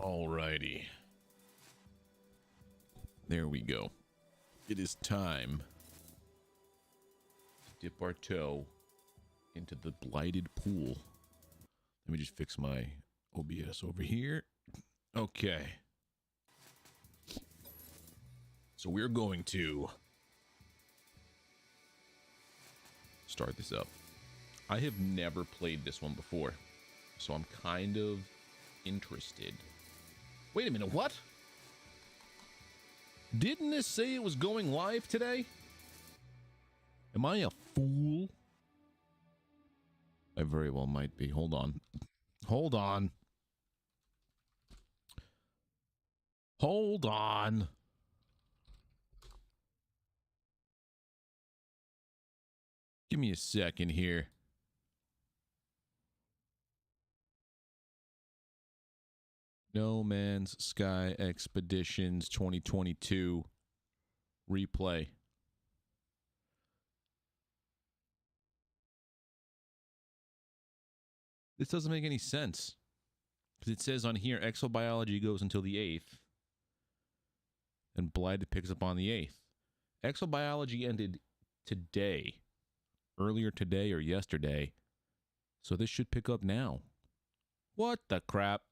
Alrighty. There we go. It is time to dip our toe into the blighted pool. Let me just fix my OBS over here. Okay. So we're going to start this up. I have never played this one before, so I'm kind of interested. Wait a minute, what? Didn't this say it was going live today? Am I a fool? I very well might be. Hold on. Hold on. Hold on. Give me a second here. No Man's Sky Expeditions 2022 replay. This doesn't make any sense. Because it says on here, exobiology goes until the 8th. And Blighted picks up on the 8th. Exobiology ended today. Earlier today or yesterday. So this should pick up now. What the crap?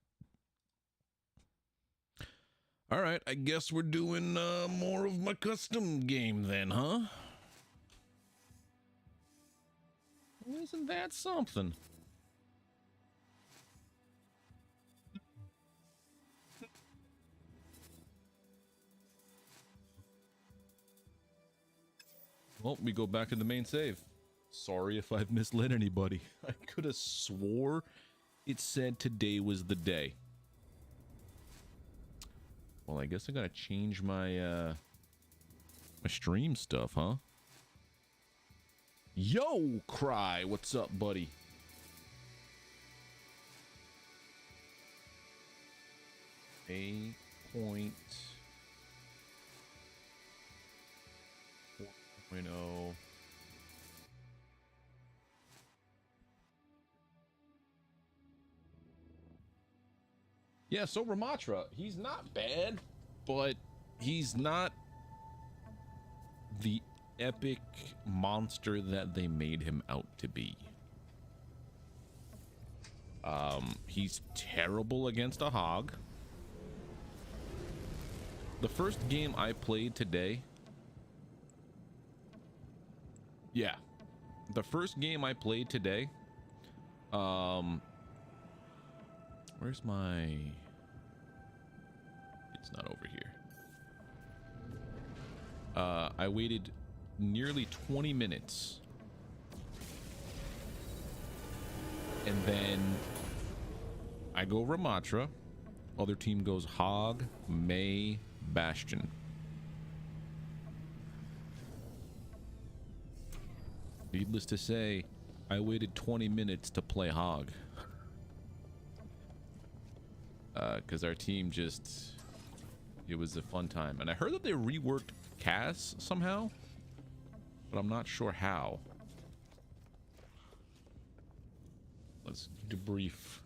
Alright, I guess we're doing more of my custom game then, huh? Well, isn't that something? Well, we go back to the main save. Sorry if I've misled anybody. I could have swore it said today was the day. Well, I guess I gotta change my my stream stuff, huh? Yo, Cry, what's up, buddy? Waypoint 4.0. Yeah, so Ramatra, he's not bad, but he's not the epic monster that they made him out to be. He's terrible against a hog. The first game I played today, yeah, the first game I played today, where's my... It's not over here. I waited nearly 20 minutes. And then I go Ramatra. Other team goes Hog, May, Bastion. Needless to say, I waited 20 minutes to play Hog. Because our team just... It was a fun time. And I heard that they reworked Cass somehow, but I'm not sure how. Let's debrief.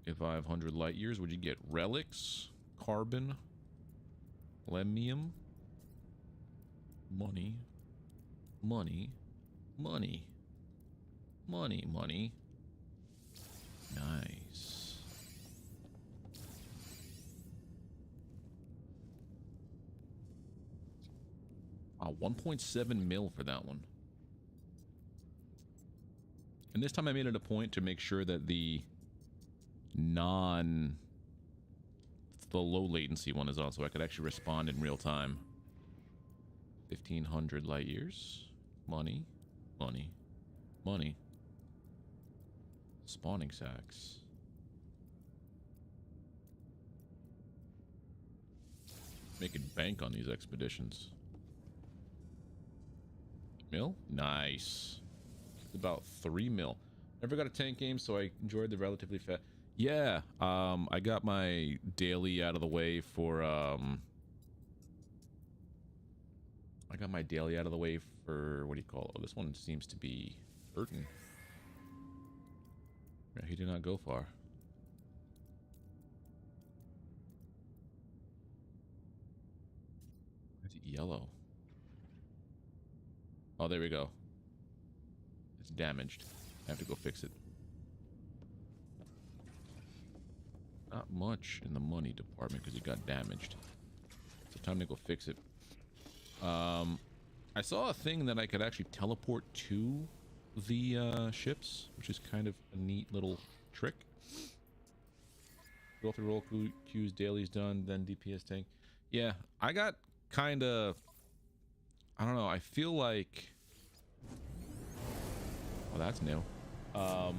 If 500 light years, would you get relics, carbon, lemium, money, money, money, money, money. Nice. Wow, 1.7 mil for that one. And this time I made it a point to make sure that the low latency one is on, so I could actually respond in real time. 1500 light years. Money, money, money. Spawning sacks. Making bank on these expeditions. Mil? Nice. About 3 mil. Never got a tank game, so I enjoyed the relatively fast. Yeah, I got my daily out of the way for I got my daily out of the way for, what do you call it? Oh, this one seems to be hurting. Yeah, he did not go far. It's yellow. Oh, there we go. It's damaged. I have to go fix it. Not much in the money department because it got damaged. So time to go fix it. I saw a thing that I could actually teleport to the ships, which is kind of a neat little trick. Go through roll queues, daily's done, then DPS tank. Yeah, I got kind of, I don't know, I feel like, well, that's new. I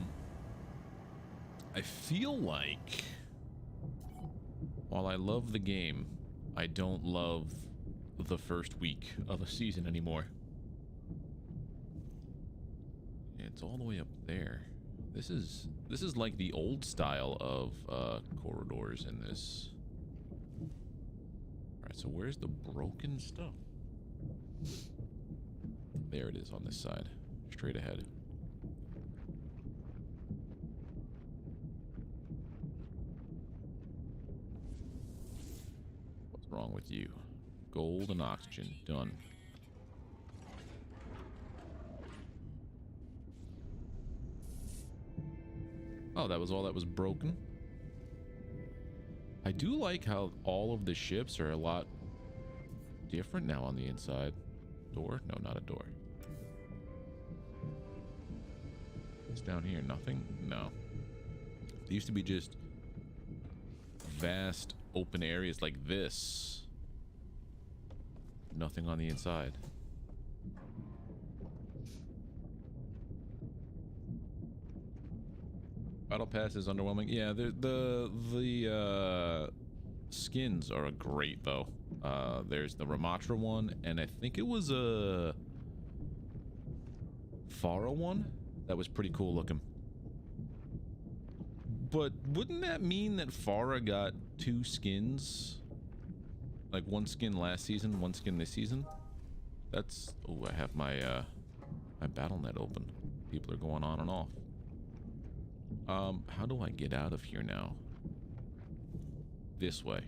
feel like, while I love the game, I don't love the first week of a season anymore. It's all the way up there. This is like the old style of corridors in this. All right, so where's the broken stuff? There it is on this side, straight ahead. What's wrong with you? Gold and oxygen, done. Oh, that was all that was broken. I do like how all of the ships are a lot different now on the inside. Door? No, not a door. What's down here? Nothing? No. There used to be just vast open areas like this. Nothing on the inside. Battle Pass is underwhelming. Yeah, the skins are great though. There's the Ramatra one, and I think it was a Farah one that was pretty cool looking. But wouldn't that mean that Farah got 2 skins? Like 1 skin last season, 1 skin this season? That's... Oh, I have my my BattleNet open. People are going on and off. How do I get out of here now? This way.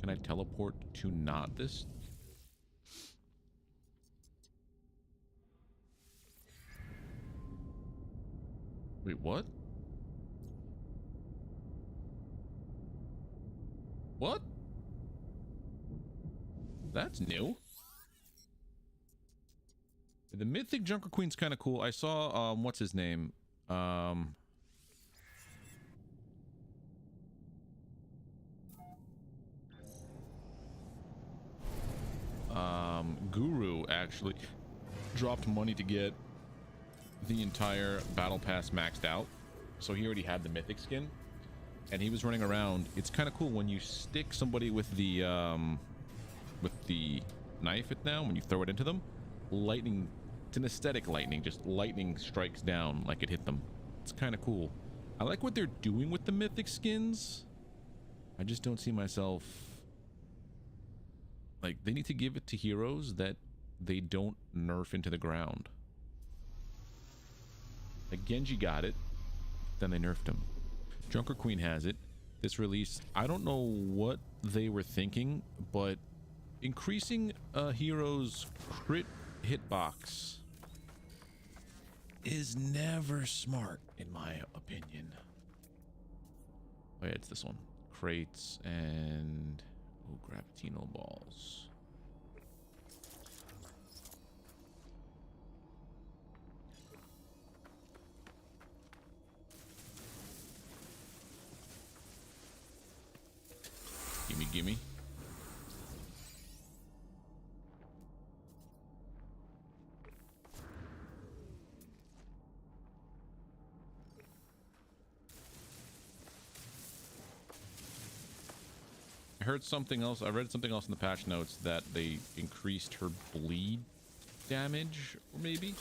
Can I teleport to not this? Wait, what? What? That's new. The Mythic Junker Queen's kind of cool. I saw, what's his name? Guru actually dropped money to get the entire battle pass maxed out, so he already had the mythic skin, and he was running around. It's kind of cool when you stick somebody with the knife it now, when you throw it into them, lightning, it's an aesthetic lightning, just lightning strikes down like it hit them. It's kind of cool. I like what they're doing with the mythic skins. I just don't see myself, like, they need to give it to heroes that they don't nerf into the ground. Like Genji got it, then they nerfed him. Junker Queen has it. This release, I don't know what they were thinking, but increasing a hero's crit hitbox is never smart, in my opinion. Oh yeah, it's this one. Crates and... oh, Gravitino balls. Gimme, gimme. I heard something else. I read something else in the patch notes that they increased her bleed damage, or maybe.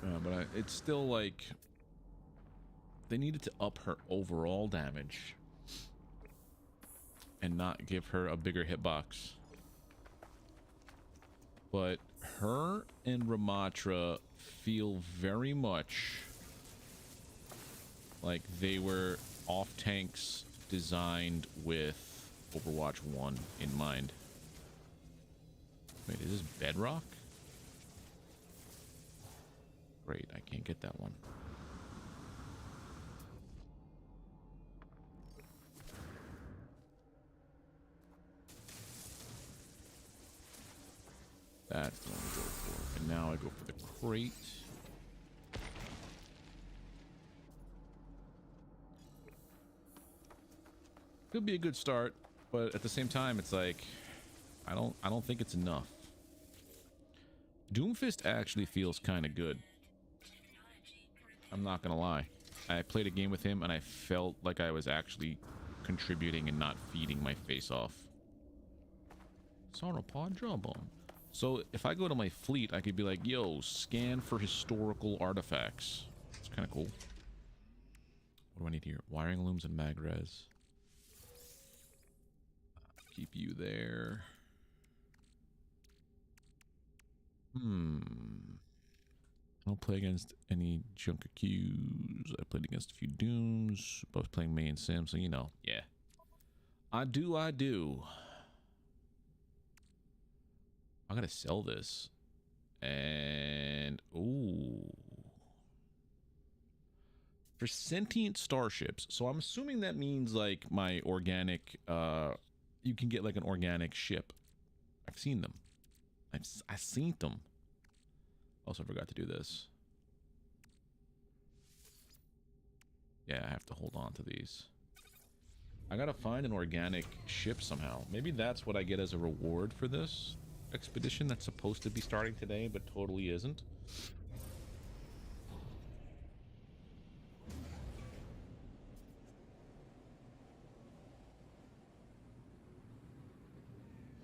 But it's still like they needed to up her overall damage and not give her a bigger hitbox. But her and Ramatra feel very much like they were off tanks designed with Overwatch 1 in mind. Wait, is this Bedrock? Great, I can't get that one. That's the one to go for. And now I go for the crate. Could be a good start, but at the same time, it's like I don't think it's enough. Doomfist actually feels kind of good. I'm not gonna lie. I played a game with him and I felt like I was actually contributing and not feeding my face off. Sauropod jawbone. So if I go to my fleet, I could be like, yo, scan for historical artifacts. It's kind of cool. What do I need here? Wiring looms and mag res. Keep you there. I don't play against any junk queues. I played against a few Dooms. Both playing May and Sim, so you know. Yeah. I do. I gotta sell this. And ooh. For sentient starships. So I'm assuming that means like my organic you can get like an organic ship. I've seen them. I've seen them. Also forgot to do this. Yeah, I have to hold on to these. I gotta find an organic ship somehow. Maybe that's what I get as a reward for this expedition that's supposed to be starting today, but totally isn't.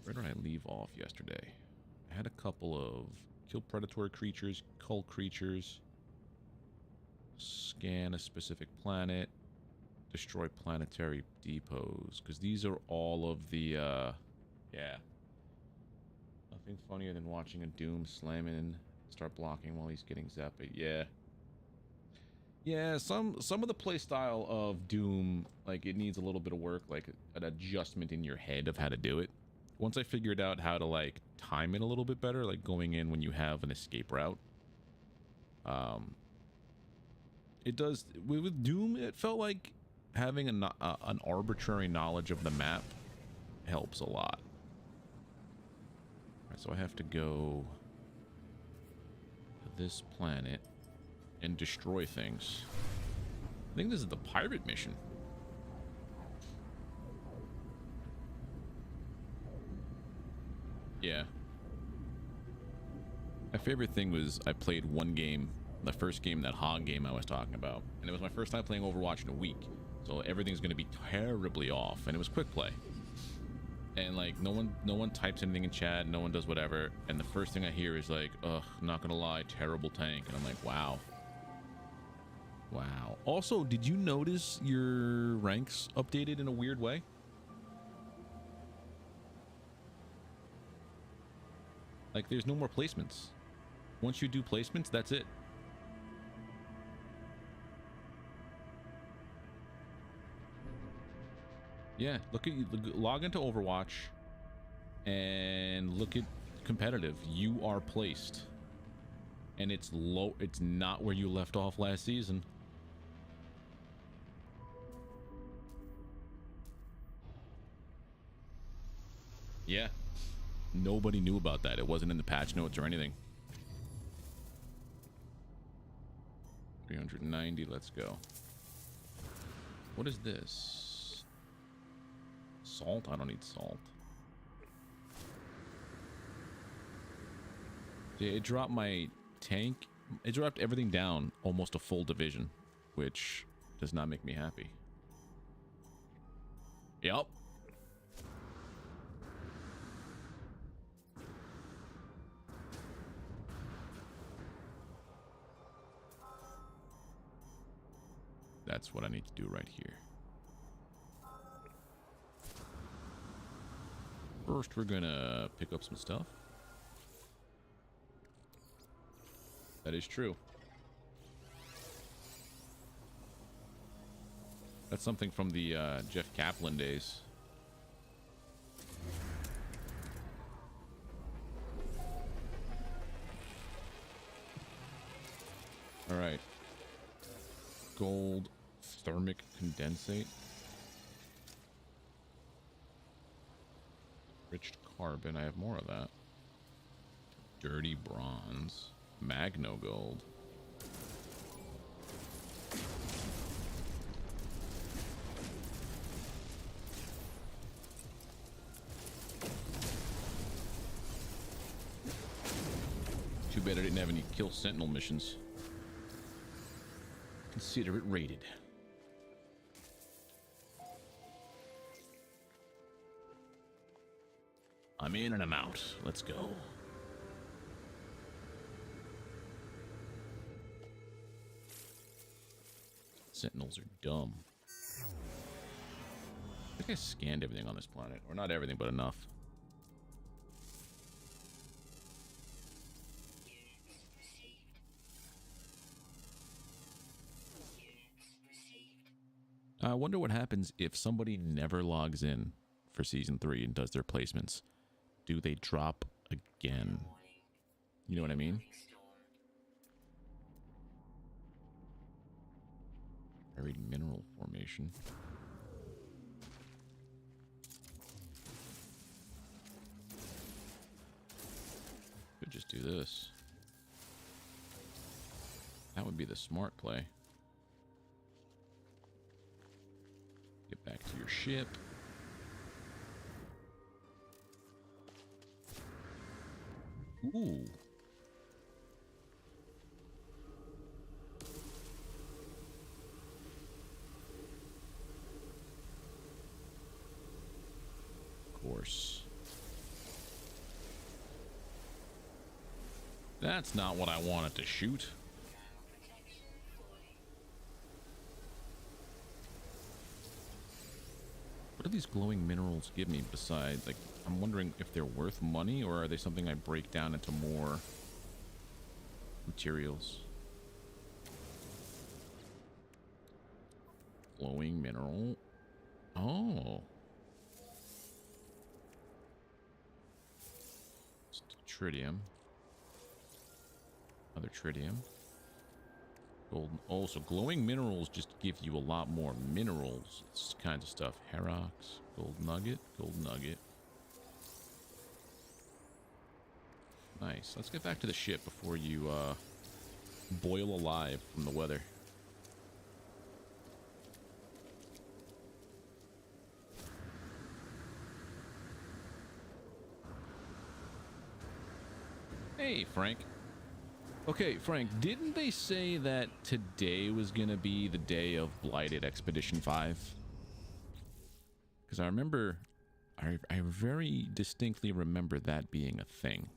Where did I leave off yesterday? I had a couple of kill predatory creatures, cull creatures, scan a specific planet, destroy planetary depots, because these are all of the yeah, nothing funnier than watching a Doom slam in, start blocking while he's getting zapped. Yeah, some of the play style of Doom, like, it needs a little bit of work, like an adjustment in your head of how to do it. Once I figured out how to like time it a little bit better, like going in when you have an escape route, it does with Doom. It felt like having an arbitrary knowledge of the map helps a lot. All right, so I have to go to this planet and destroy things. I think this is the pirate mission. Yeah. My favorite thing was I played one game, the first game, that hog game I was talking about, and it was my first time playing Overwatch in a week, so everything's gonna be terribly off, and it was quick play, and like no one types anything in chat, no one does whatever, and the first thing I hear is like, ugh, not gonna lie, terrible tank, and I'm like, wow. Also, did you notice your ranks updated in a weird way? Like, there's no more placements. Once you do placements, that's it. Yeah, log into Overwatch and look at competitive. You are placed. And it's low, it's not where you left off last season. Yeah. Nobody knew about that. It wasn't in the patch notes or anything. 390, let's go. What is this? Salt? I don't need salt. Yeah, it dropped my tank. It dropped everything down almost a full division, which does not make me happy. Yep. That's what I need to do right here. First, we're gonna pick up some stuff. That is true. That's something from the Jeff Kaplan days. All right. Gold thermic condensate. Enriched carbon. I have more of that. Dirty bronze. Magno gold. Too bad I didn't have any kill sentinel missions. Consider it rated. I'm in and I'm out. Let's go. Sentinels are dumb. I think I scanned everything on this planet. Or not everything, but enough. I wonder what happens if somebody never logs in for Season 3 and does their placements. Do they drop again? You know what I mean? Buried mineral formation. Could just do this. That would be the smart play. Get back to your ship. Ooh. Of course. That's not what I wanted to shoot. What do these glowing minerals give me besides, like, I'm wondering if they're worth money or are they something I break down into more materials? Glowing mineral. Oh. It's tritium. Another tritium. Gold. Oh, so glowing minerals just give you a lot more minerals. It's kinds of stuff. Herox, gold nugget, gold nugget. Nice. Let's get back to the ship before you boil alive from the weather. Hey, Frank. Okay, Frank, didn't they say that today was going to be the day of Blighted Expedition 5? Because I remember, I very distinctly remember that being a thing.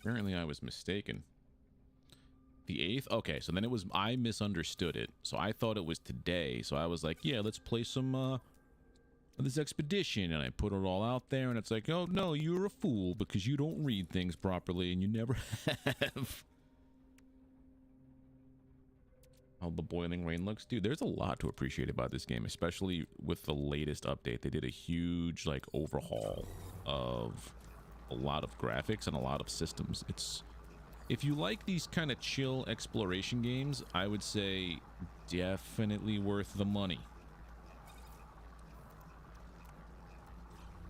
Apparently I was mistaken. The 8th? Okay, so then it was, I misunderstood it. So I thought it was today. So I was like, yeah, let's play some, of this expedition. And I put it all out there and it's like, oh no, you're a fool because you don't read things properly and you never have. How the boiling rain looks. Dude, there's a lot to appreciate about this game, especially with the latest update. They did a huge, like, overhaul of a lot of graphics and a lot of systems. It's, if you like these kind of chill exploration games, I would say definitely worth the money.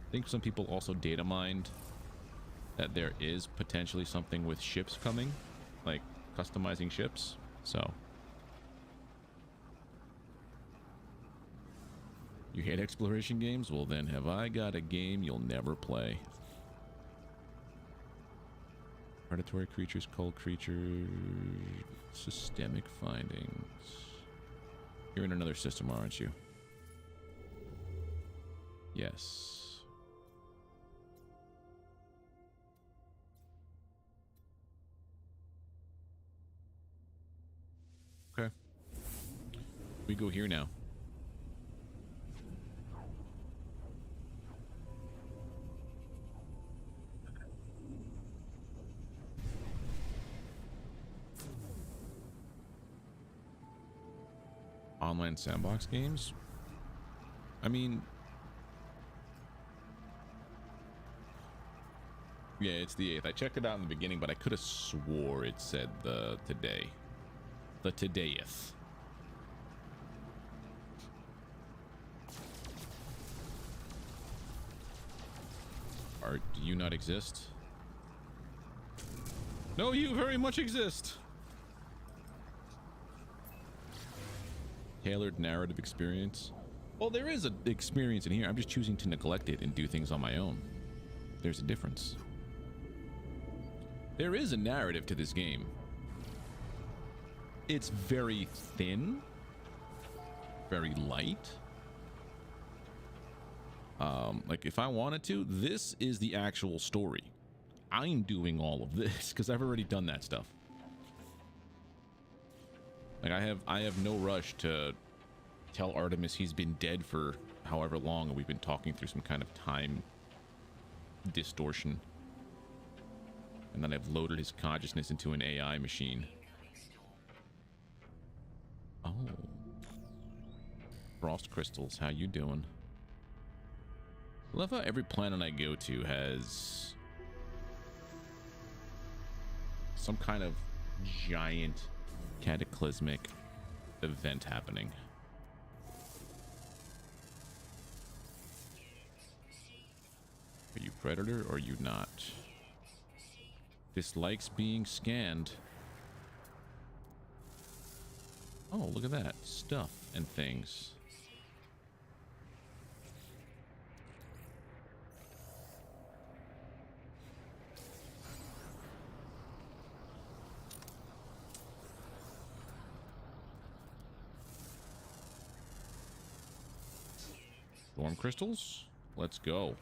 I think some people also data mined that there is potentially something with ships coming, like customizing ships. So you hate exploration games? Well then, have I got a game you'll never play. Predatory creatures, cold creatures, systemic findings. You're in another system, aren't you? Yes. Okay. We go here now. Online sandbox games? I mean... Yeah, it's the 8th. I checked it out in the beginning, but I could have swore it said the today. The todayeth. Art, do you not exist? No, you very much exist. Tailored narrative experience. Well, there is an experience in here. I'm just choosing to neglect it and do things on my own. There's a difference. There is a narrative to this game. It's very thin, very light. Like if I wanted to, this is the actual story. I'm doing all of this because I've already done that stuff. Like I have no rush to tell Artemis he's been dead for however long, and we've been talking through some kind of time distortion. And then I've loaded his consciousness into an AI machine. Oh. Frost crystals, how you doing? I love how every planet I go to has some kind of giant cataclysmic event happening. Are you predator or are you not? Dislikes being scanned. Oh, look at that. Stuff and things. Storm crystals? Let's go.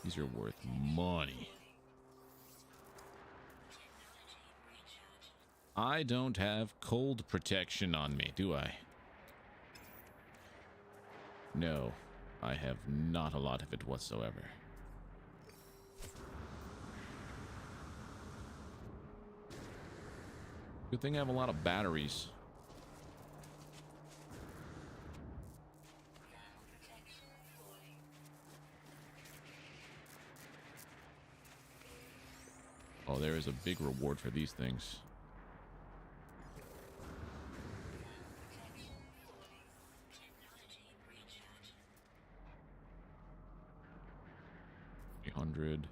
These are worth money. I don't have cold protection on me, do I? No, I have not a lot of it whatsoever. Good thing I have a lot of batteries. Oh, there is a big reward for these things. $300.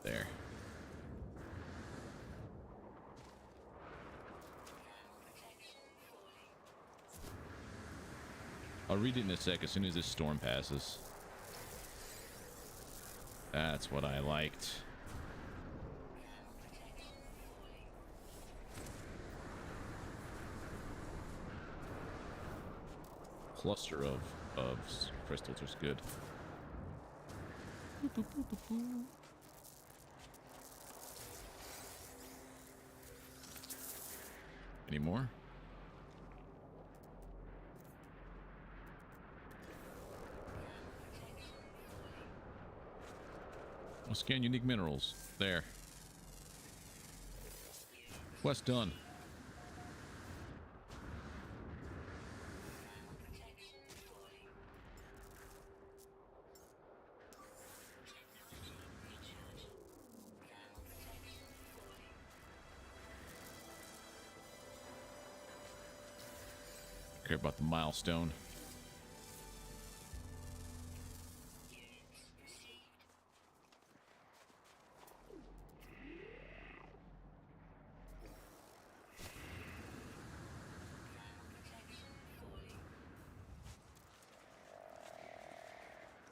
There. I'll read it in a sec as soon as this storm passes. That's what I liked. Cluster of crystals is good. Boop, boop, boop, boop, boop. Any more? I'll scan unique minerals. There. Quest done. Care about the milestone.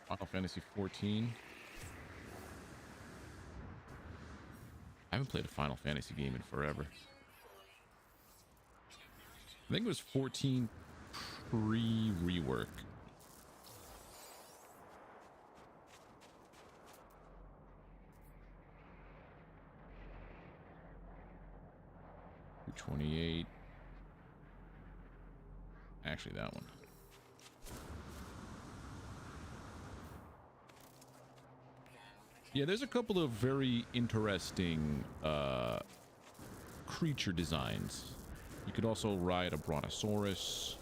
Final Fantasy 14. I haven't played a Final Fantasy game in forever. I think it was 14 pre-rework. $28. Actually, that one. Yeah, there's a couple of very interesting creature designs. You could also ride a brontosaurus,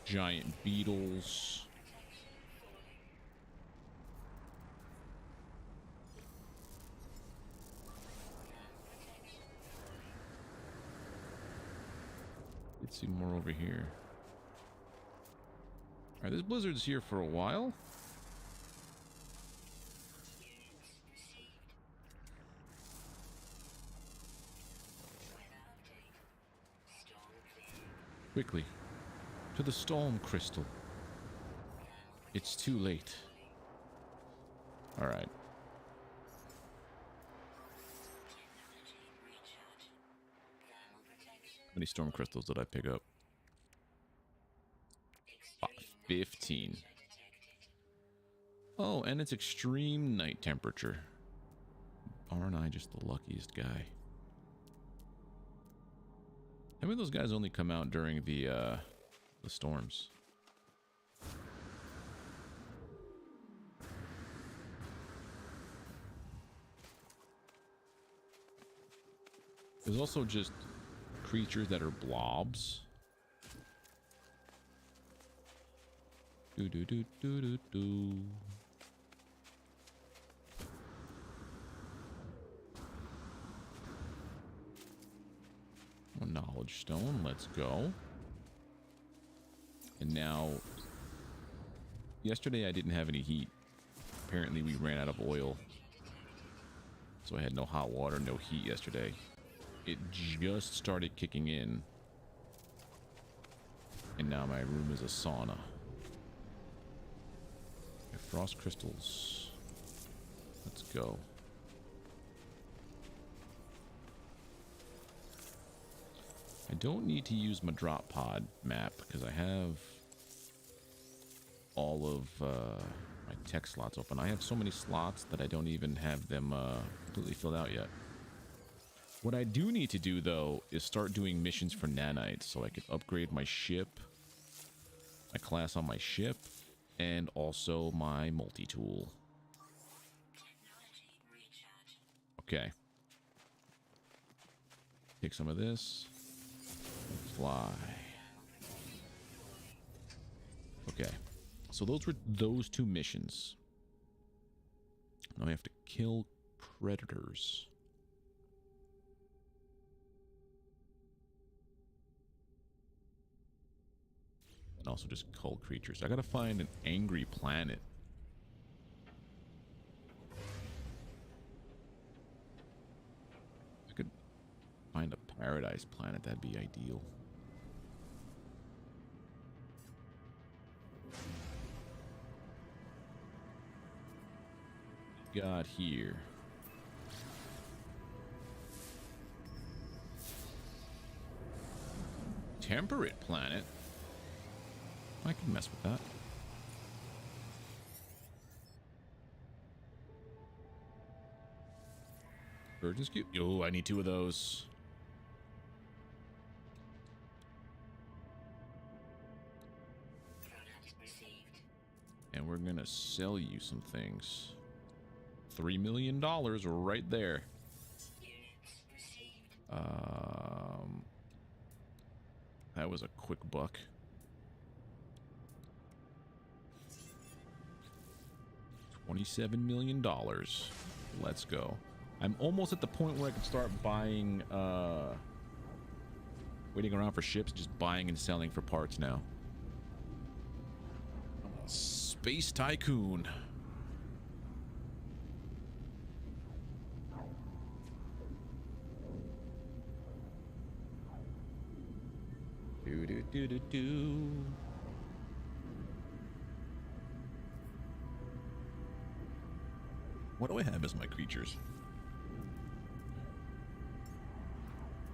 giant beetles. Let's see more over here. All right, this blizzard's here for a while. Quickly, to the storm crystal. It's too late. All right. How many storm crystals did I pick up? 15. Oh, and it's extreme night temperature. Aren't I just the luckiest guy? I mean, those guys only come out during the storms. There's also just creatures that are blobs. Do do do do do do. A knowledge stone, let's go. And now, yesterday I didn't have any heat. Apparently we ran out of oil. So I had no hot water, no heat yesterday. It just started kicking in. And now my room is a sauna. Frost crystals. Let's go. I don't need to use my drop pod map because I have all of my tech slots open. I have so many slots that I don't even have them completely filled out yet. What I do need to do, though, is start doing missions for nanites so I can upgrade my ship, my class on my ship, and also my multi-tool. Okay. Take some of this. Fly. Okay. So those were those two missions. Now I have to kill predators. And also just cull creatures. I gotta find an angry planet. I could find a paradise planet, that'd be ideal. Got here. Temperate planet? I can mess with that. Virgin Scoop. Oh, I need 2 of those. And we're gonna sell you some things. $3 million right there. That was a quick buck. $27 million. Let's go. I'm almost at the point where I can start buying, waiting around for ships, just buying and selling for parts now. Space Tycoon. Do do do do do. What do I have as my creatures?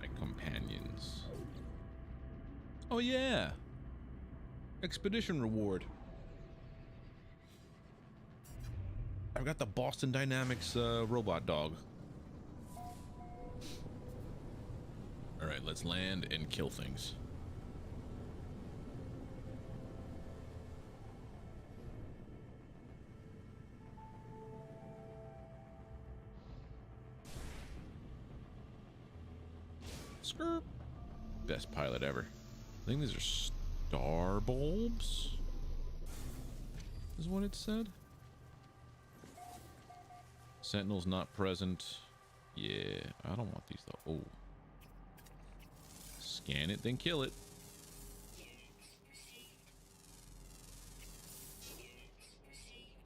My companions. Oh yeah! Expedition reward. I've got the Boston Dynamics robot dog. Alright, let's land and kill things. Skirt. Best pilot ever. I think these are star bulbs. Is what it said. Sentinel's not present. Yeah, I don't want these though. Oh. Scan it, then kill it.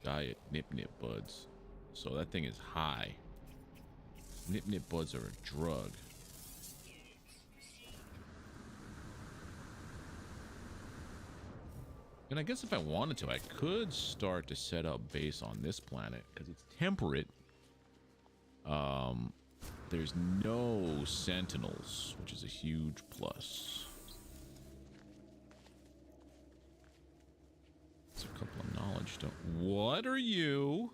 Diet nip nip buds. So that thing is high. Nip nip buds are a drug. And I guess if I wanted to, I could start to set up base on this planet because it's temperate. There's no sentinels, which is a huge plus. It's a couple of knowledge stone. What are you?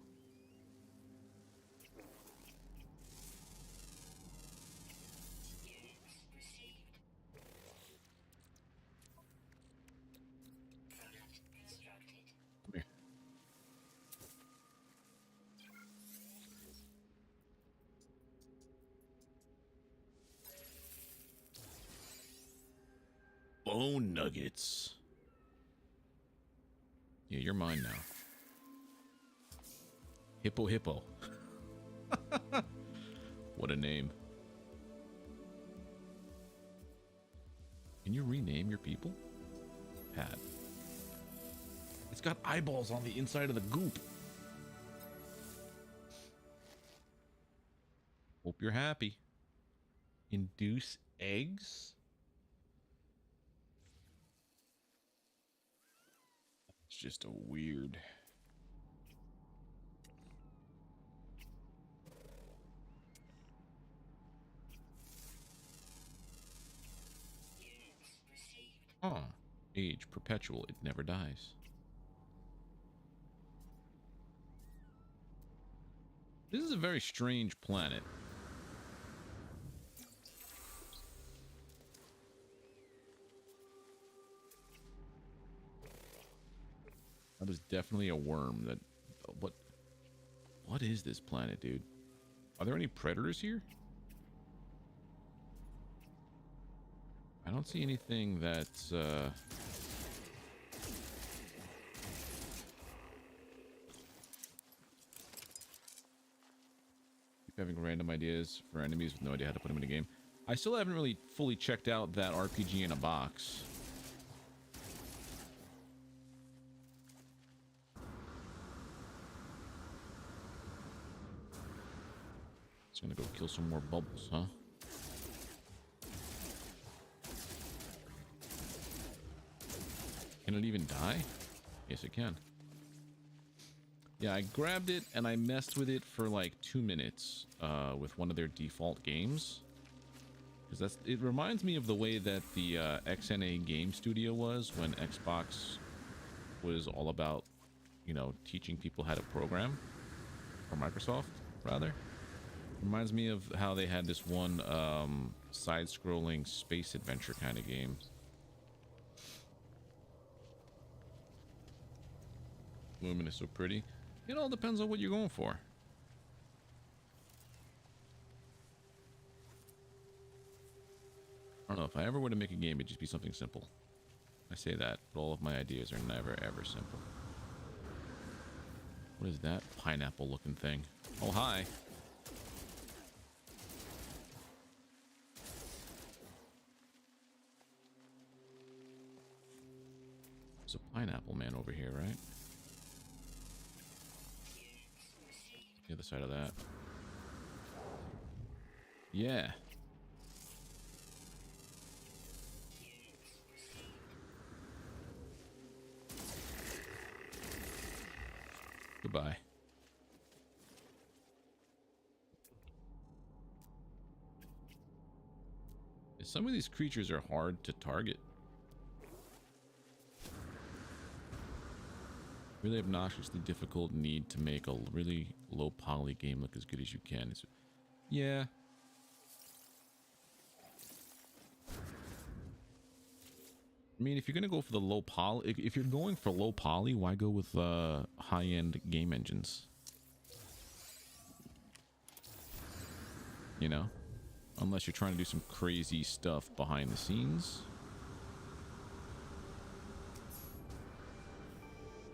Come here. Bone nuggets. Yeah, you're mine now. Hippo Hippo. What a name. Can you rename your people? Pat. It's got eyeballs on the inside of the goop. Hope you're happy. Induce eggs? It's just a weird... Huh. Age perpetual. It never dies. This is a very strange planet. That is definitely a worm. That what is this planet, dude? Are there any predators here? I don't see anything that's keep having random ideas for enemies with no idea how to put them in a game. I still haven't really fully checked out that RPG in a box. It's gonna go kill some more bubbles, huh? Can it even die? Yes, it can. Yeah, I grabbed it and I messed with it for like 2 minutes with one of their default games. Because it reminds me of the way that the XNA game studio was when Xbox was all about, you know, teaching people how to program. Or Microsoft, rather. Reminds me of how they had this one side-scrolling space adventure kind of game. Woman is so pretty. It all depends on what you're going for. I don't know, if I ever were to make a game, it'd just be something simple. I say that, but all of my ideas are never ever simple. What is that pineapple looking thing? Oh, hi. There's a pineapple man over here, right? The other side of that. Yeah. Goodbye. Some of these creatures are hard to target. Really obnoxiously difficult need to make a really low poly game look as good as you can. Yeah. I mean, if you're gonna go for the low poly, if you're going for low poly, why go with high-end game engines? You know, unless you're trying to do some crazy stuff behind the scenes.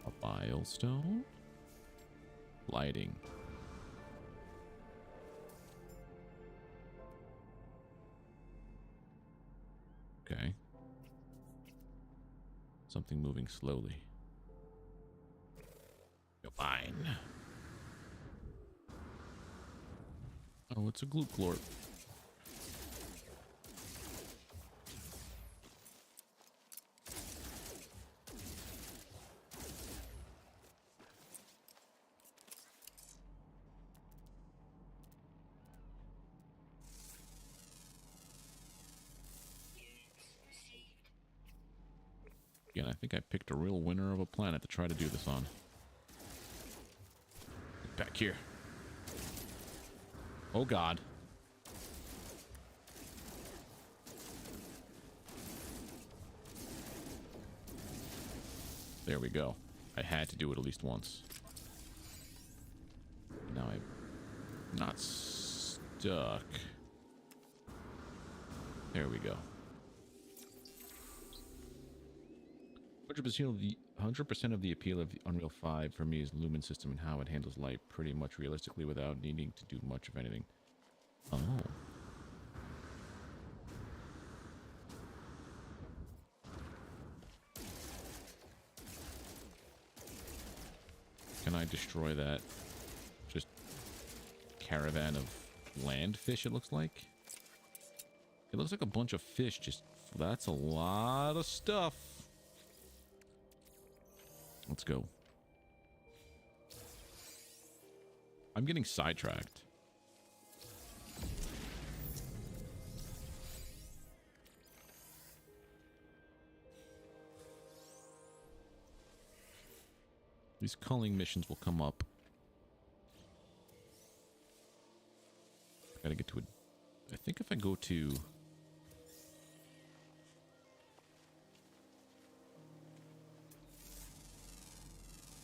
A milestone, lighting. Okay. Something moving slowly. You're fine. Oh, it's a glute glorp. Again, I think I picked a real winner of a planet to try to do this on. Back here. Oh God. There we go. I had to do it at least once. Now I'm not stuck. There we go. 100% of the appeal of the Unreal 5 for me is Lumen system and how it handles light pretty much realistically without needing to do much of anything. Oh. Can I destroy that just caravan of land fish, it looks like? It looks like a bunch of fish just... That's a lot of stuff. Let's go. I'm getting sidetracked. These culling missions will come up. Gotta get to it. I think if I go to...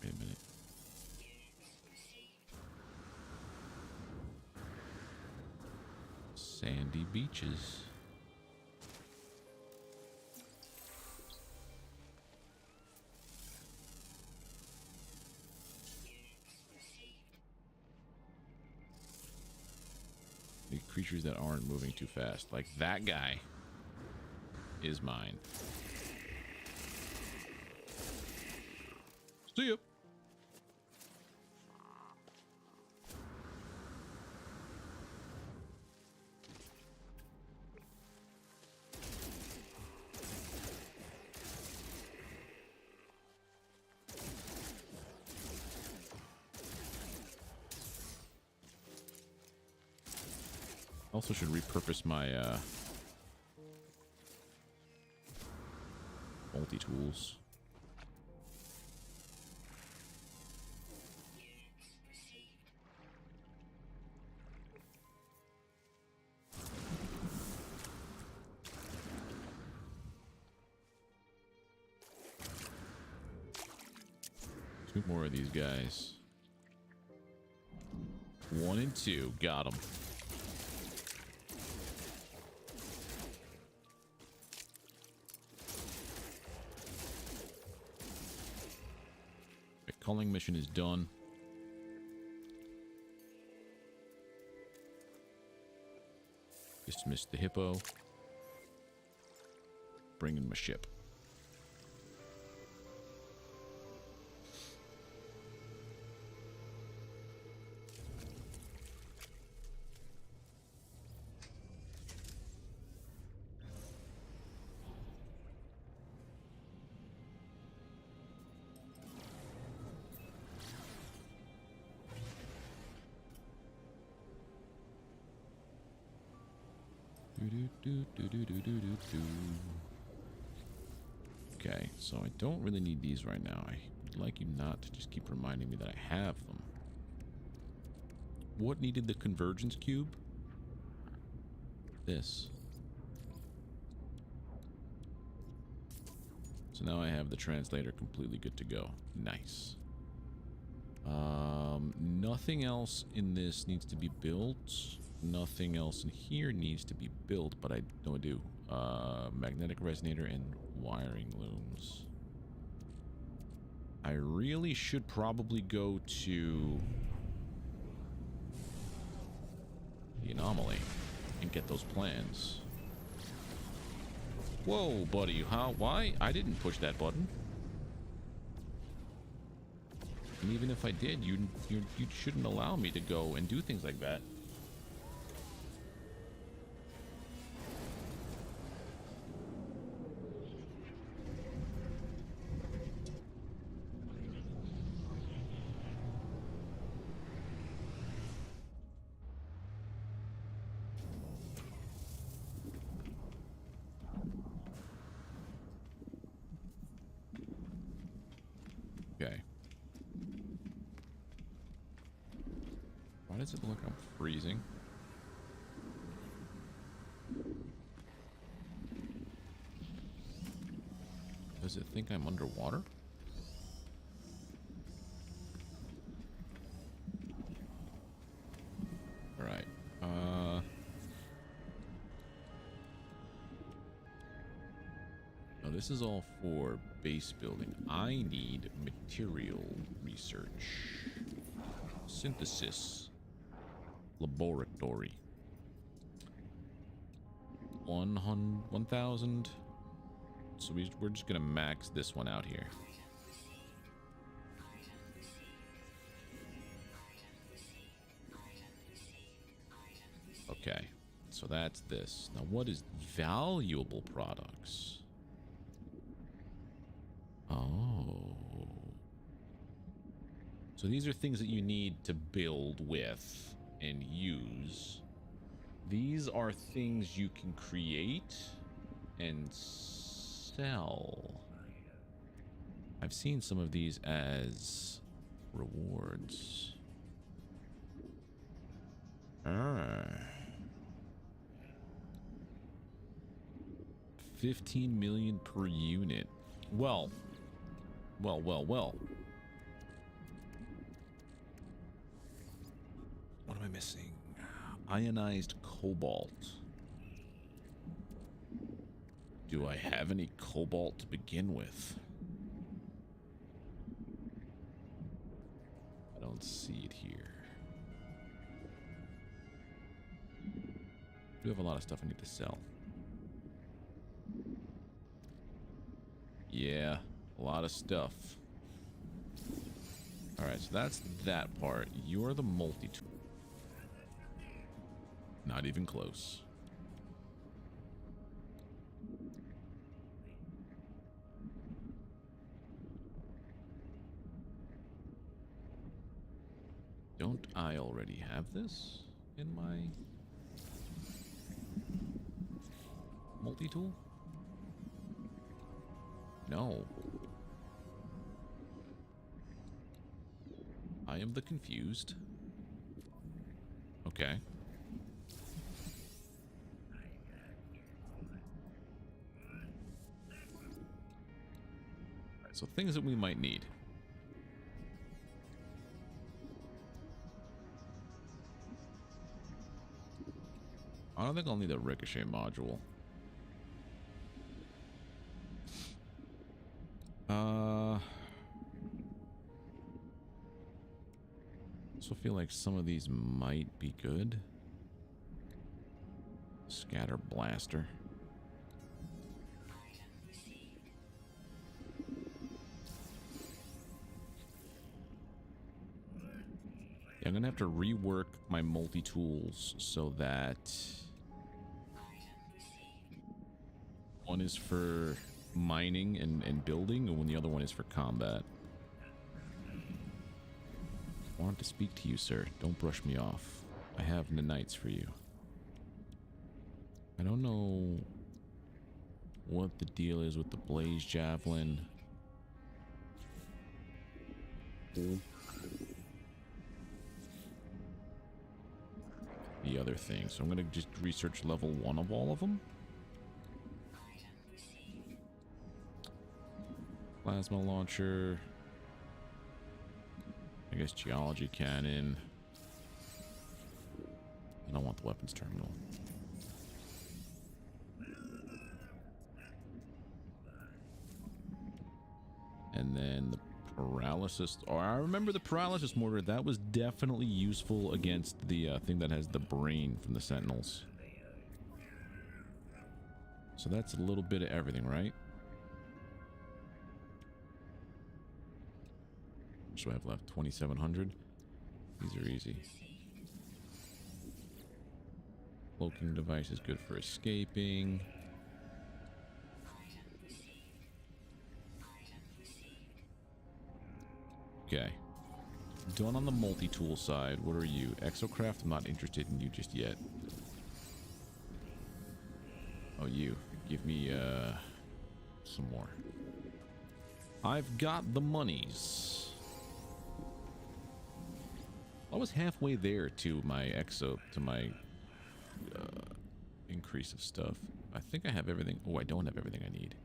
Wait a minute. Sandy beaches. The creatures that aren't moving too fast. Like that guy is mine. See ya. Also should repurpose my multi-tools. Two more of these guys. 1 and 2. Got them. The culling mission is done. Dismiss the hippo. Bring in my ship. Okay, so I don't really need these right now. I would like you not to just keep reminding me that I have them. What needed the convergence cube? This. So now I have the translator completely good to go. Nice. Nothing else in this needs to be built. Nothing else in here needs to be built, but I know I do. Magnetic resonator and wiring looms. I really should probably go to the anomaly and get those plans. Whoa, buddy, how? Why? I didn't push that button. And even if I did, you shouldn't allow me to go and do things like that. Okay. Why does it look like I'm freezing? Does it think I'm underwater? All right. Now this is all for base building. I need material research. Synthesis. Laboratory. 1,000. So we're just gonna max this one out here. Okay, so that's this. Now what is valuable products? Oh. So these are things that you need to build with and use. These are things you can create and sell. I've seen some of these as rewards. 15 million per unit. Well. What am I missing? Ionized cobalt. Do I have any cobalt to begin with? I don't see it here. I do have a lot of stuff I need to sell. Yeah, a lot of stuff. Alright, so that's that part. You're the multi-tool. Not even close. Don't I already have this in my multi-tool? No. I am the confused. Okay. Alright, so things that we might need. I don't think I'll need a ricochet module. So I feel like some of these might be good. Scatter blaster. Yeah, I'm gonna have to rework my multi-tools so that one is for mining and building, and when the other one is for combat. I wanted to speak to you, sir. Don't brush me off. I have nanites for you. I don't know what the deal is with the blaze javelin. The other thing. So I'm going to just research level 1 of all of them. Plasma launcher. I guess geology cannon. I don't want the weapons terminal. And then the paralysis. Oh, I remember the paralysis mortar. That was definitely useful against the thing that has the brain from the sentinels. So that's a little bit of everything, right? What do I have left? 2,700. These are easy. Cloaking device is good for escaping. Okay. Done on the multi-tool side. What are you? Exocraft? I'm not interested in you just yet. Oh, you. Give me, some more. I've got the monies. I was halfway there to my increase of stuff. I think I have everything. Oh, I don't have everything I need.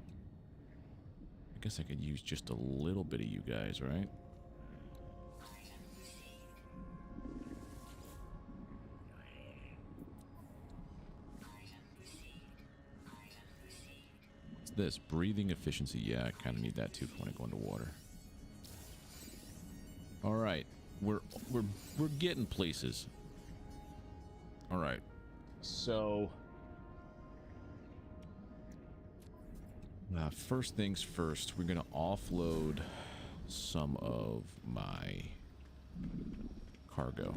I guess I could use just a little bit of you guys, right? What's this? Breathing efficiency. Yeah, I kind of need that too when I go into water. All right. We're getting places. All right. So first things first, we're gonna offload some of my cargo.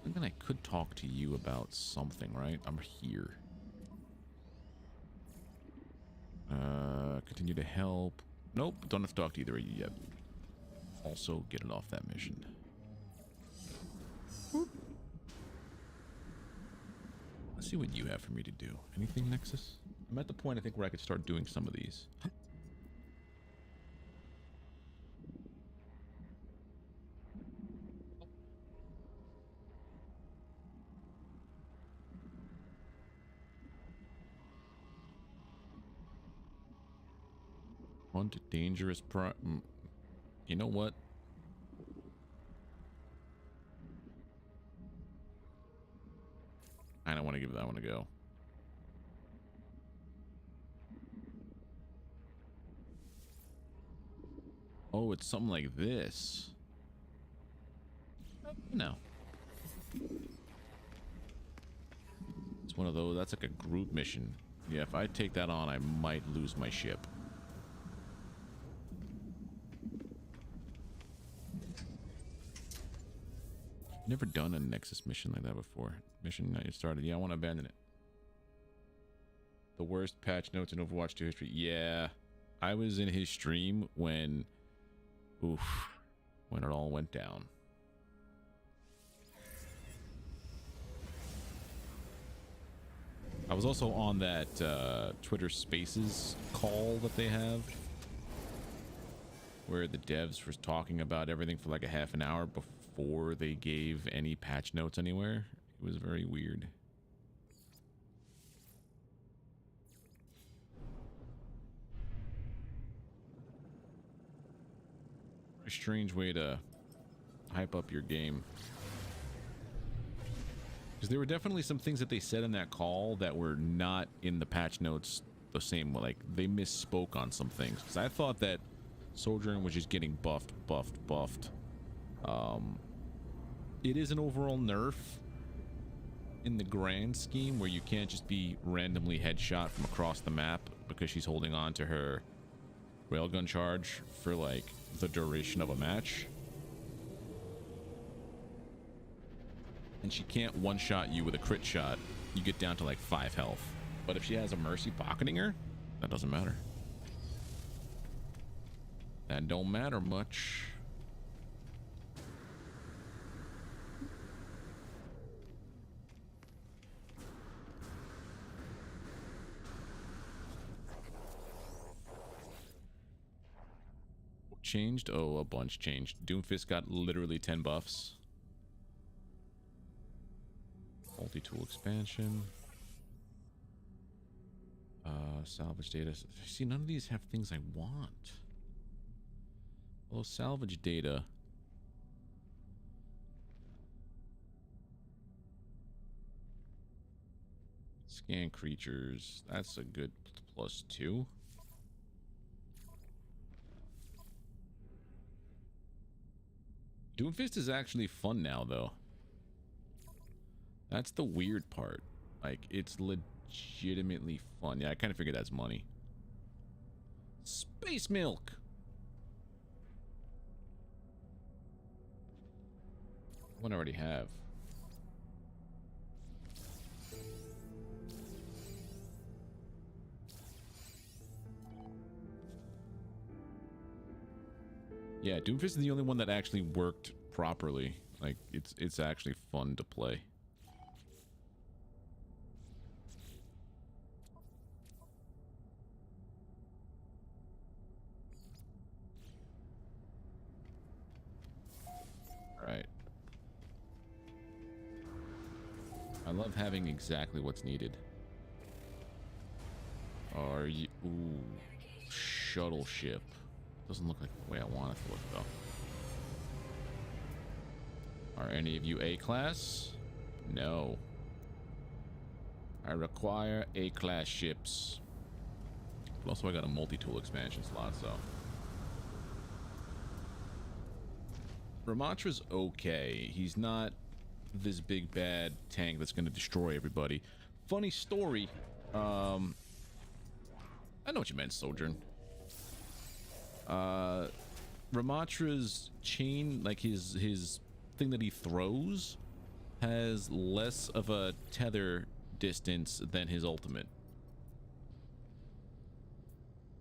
And then I could talk to you about something, right? I'm here. Continue to help. Nope, don't have to talk to either of you yet. Also, get it off that mission. Whoop. Let's see what you have for me to do. Anything, Nexus? I'm at the point, I think, where I could start doing some of these. Hunt dangerous You know what? I don't want to give that one a go. Oh, it's something like this. No. It's one of those. That's like a group mission. Yeah, if I take that on, I might lose my ship. Never done a Nexus mission like that before. Mission not yet started. Yeah, I want to abandon it. The worst patch notes in Overwatch 2 history. Yeah, I was in his stream when, when it all went down. I was also on that Twitter Spaces call that they have, where the devs were talking about everything for like a half an hour before they gave any patch notes anywhere. It was very weird. A strange way to hype up your game. Because there were definitely some things that they said in that call that were not in the patch notes the same way. Like, they misspoke on some things. Because I thought that Sojourn was just getting buffed. It is an overall nerf in the grand scheme where you can't just be randomly headshot from across the map because she's holding on to her railgun charge for like the duration of a match. And she can't one-shot you with a crit shot. You get down to like 5 health. But if she has a Mercy pocketing her, that doesn't matter. That don't matter much. changed? Oh, a bunch changed. Doomfist got literally 10 buffs. Multi-tool expansion. Salvage data. See, none of these have things I want. Oh, salvage data. Scan creatures. That's a good +2. Doomfist is actually fun now, though. That's the weird part. Like, it's legitimately fun. Yeah, I kind of figured that's money. Space milk! One I already have. Yeah, Doomfist is the only one that actually worked properly. Like, it's actually fun to play. Alright. I love having exactly what's needed. Are you... Ooh. Shuttle ship. Doesn't look like the way I want it to look, though. Are any of you A-class? No. I require A-class ships. But also I got a multi-tool expansion slot, so... Ramatra's okay. He's not this big bad tank that's going to destroy everybody. Funny story. I know what you meant, Sojourn. Ramatra's chain, like his thing that he throws, has less of a tether distance than his ultimate.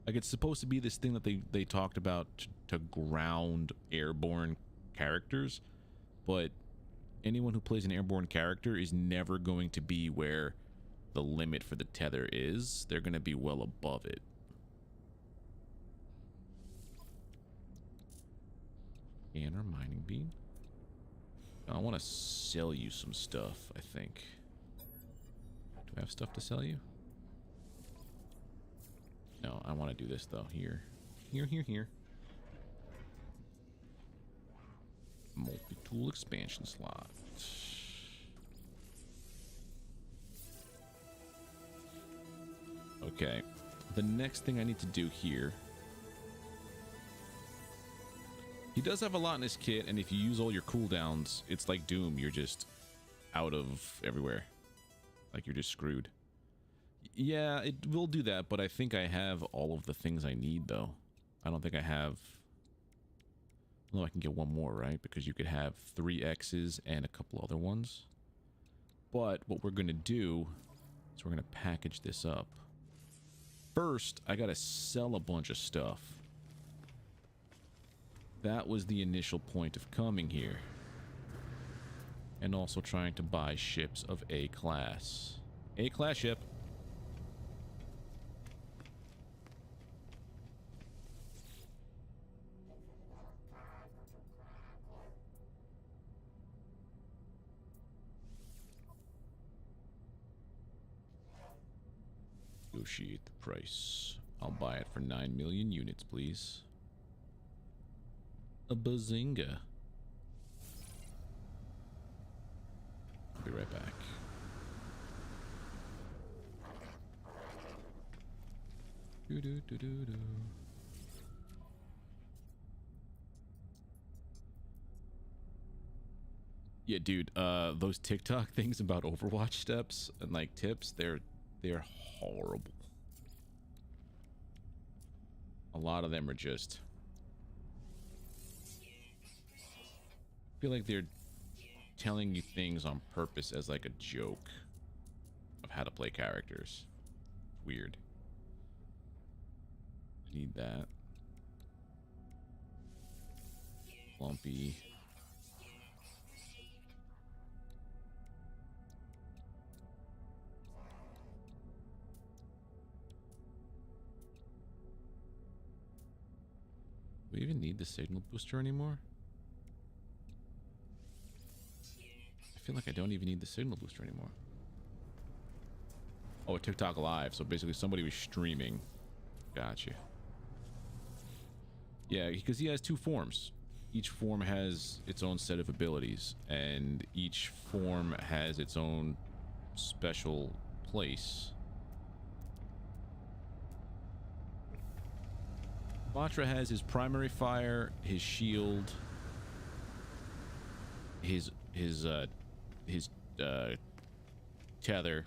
Like, it's supposed to be this thing that they talked about to ground airborne characters, but anyone who plays an airborne character is never going to be where the limit for the tether is. They're going to be well above it. Scanner, mining beam. I want to sell you some stuff, I think. Do I have stuff to sell you? No, I want to do this, though. Here. Here. Multi-tool expansion slot. Okay. The next thing I need to do here... He does have a lot in his kit, and if you use all your cooldowns, it's like Doom. You're just out of everywhere. Like, you're just screwed. Yeah, it will do that, but I think I have all of the things I need, though. I don't think I have... No, I can get one more, right? Because you could have 3 X's and a couple other ones. But what we're going to do is we're going to package this up. First, I got to sell a bunch of stuff. That was the initial point of coming here. And also trying to buy ships of A class. A class ship. Negotiate the price. I'll buy it for 9 million units, please. A bazinga. I'll be right back. Do. Yeah, dude, those TikTok things about Overwatch steps and like tips, they're horrible. A lot of them are just... I feel like they're telling you things on purpose as like a joke of how to play characters. Weird. Need that. Lumpy. Do we even need the signal booster anymore? I feel like I don't even need the signal booster anymore. Oh, TikTok Live. So basically somebody was streaming. Gotcha. Yeah, because he has two forms. Each form has its own set of abilities, and each form has its own special place. Batra has his primary fire, his shield, his tether,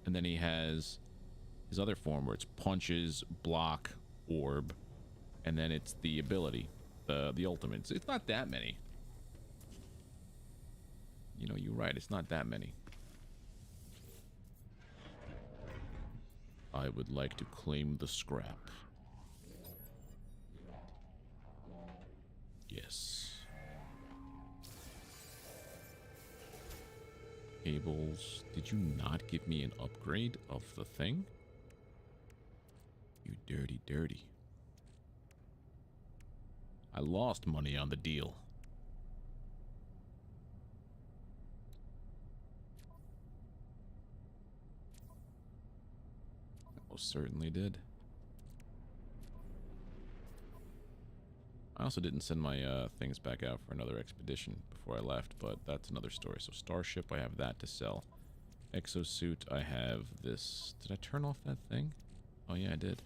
and then he has his other form where it's punches, block, orb, and then it's the ability, the ultimates. It's not that many. You know, you're right. It's not that many. I would like to claim the scrap. Yes. Cables. Did you not give me an upgrade of the thing? You dirty, dirty. I lost money on the deal. I most certainly did. I also didn't send my things back out for another expedition before I left, but that's another story. So Starship, I have that to sell. Exosuit, I have this. Did I turn off that thing? Oh yeah, I did.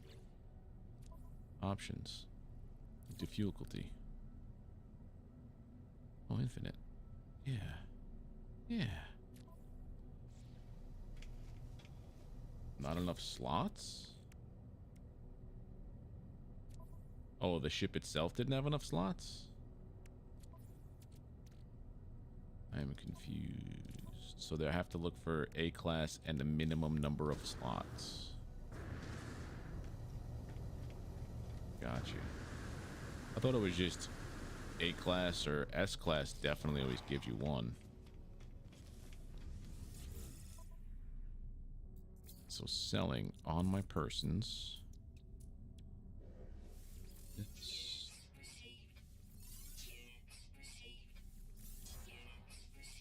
Options. Difficulty. Oh, infinite. Yeah. Yeah. Not enough slots? Oh, the ship itself didn't have enough slots? I am confused. So they have to look for A class and a minimum number of slots. Gotcha. I thought it was just A class or S class definitely always gives you one. So selling on my persons.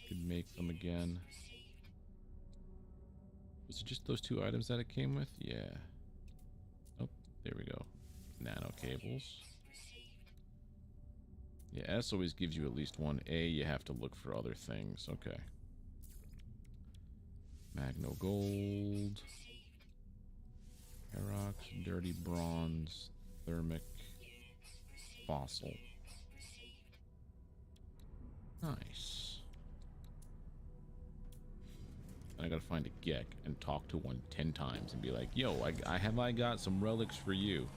Could make them again. Was it just those two items that it came with? Yeah. Oh, there we go. Nano cables. Yeah, S always gives you at least one. A, you have to look for other things. Okay. Magno gold. Perox, dirty bronze, thermic, fossil. Nice. I gotta find a Geek and talk to one 10 times and be like, yo, I got some relics for you.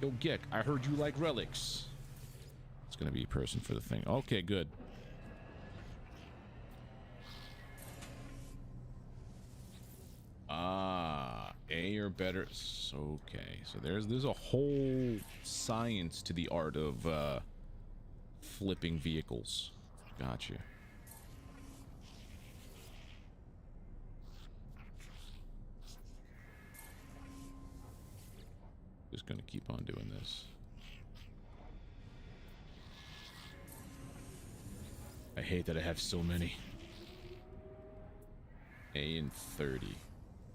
Yo, Geek, I heard you like relics. It's gonna be a person for the thing. Okay, good. Ah, A or better. Okay, so there's a whole science to the art of flipping vehicles. Gotcha. Just gonna keep on doing this. I hate that I have so many. A and 30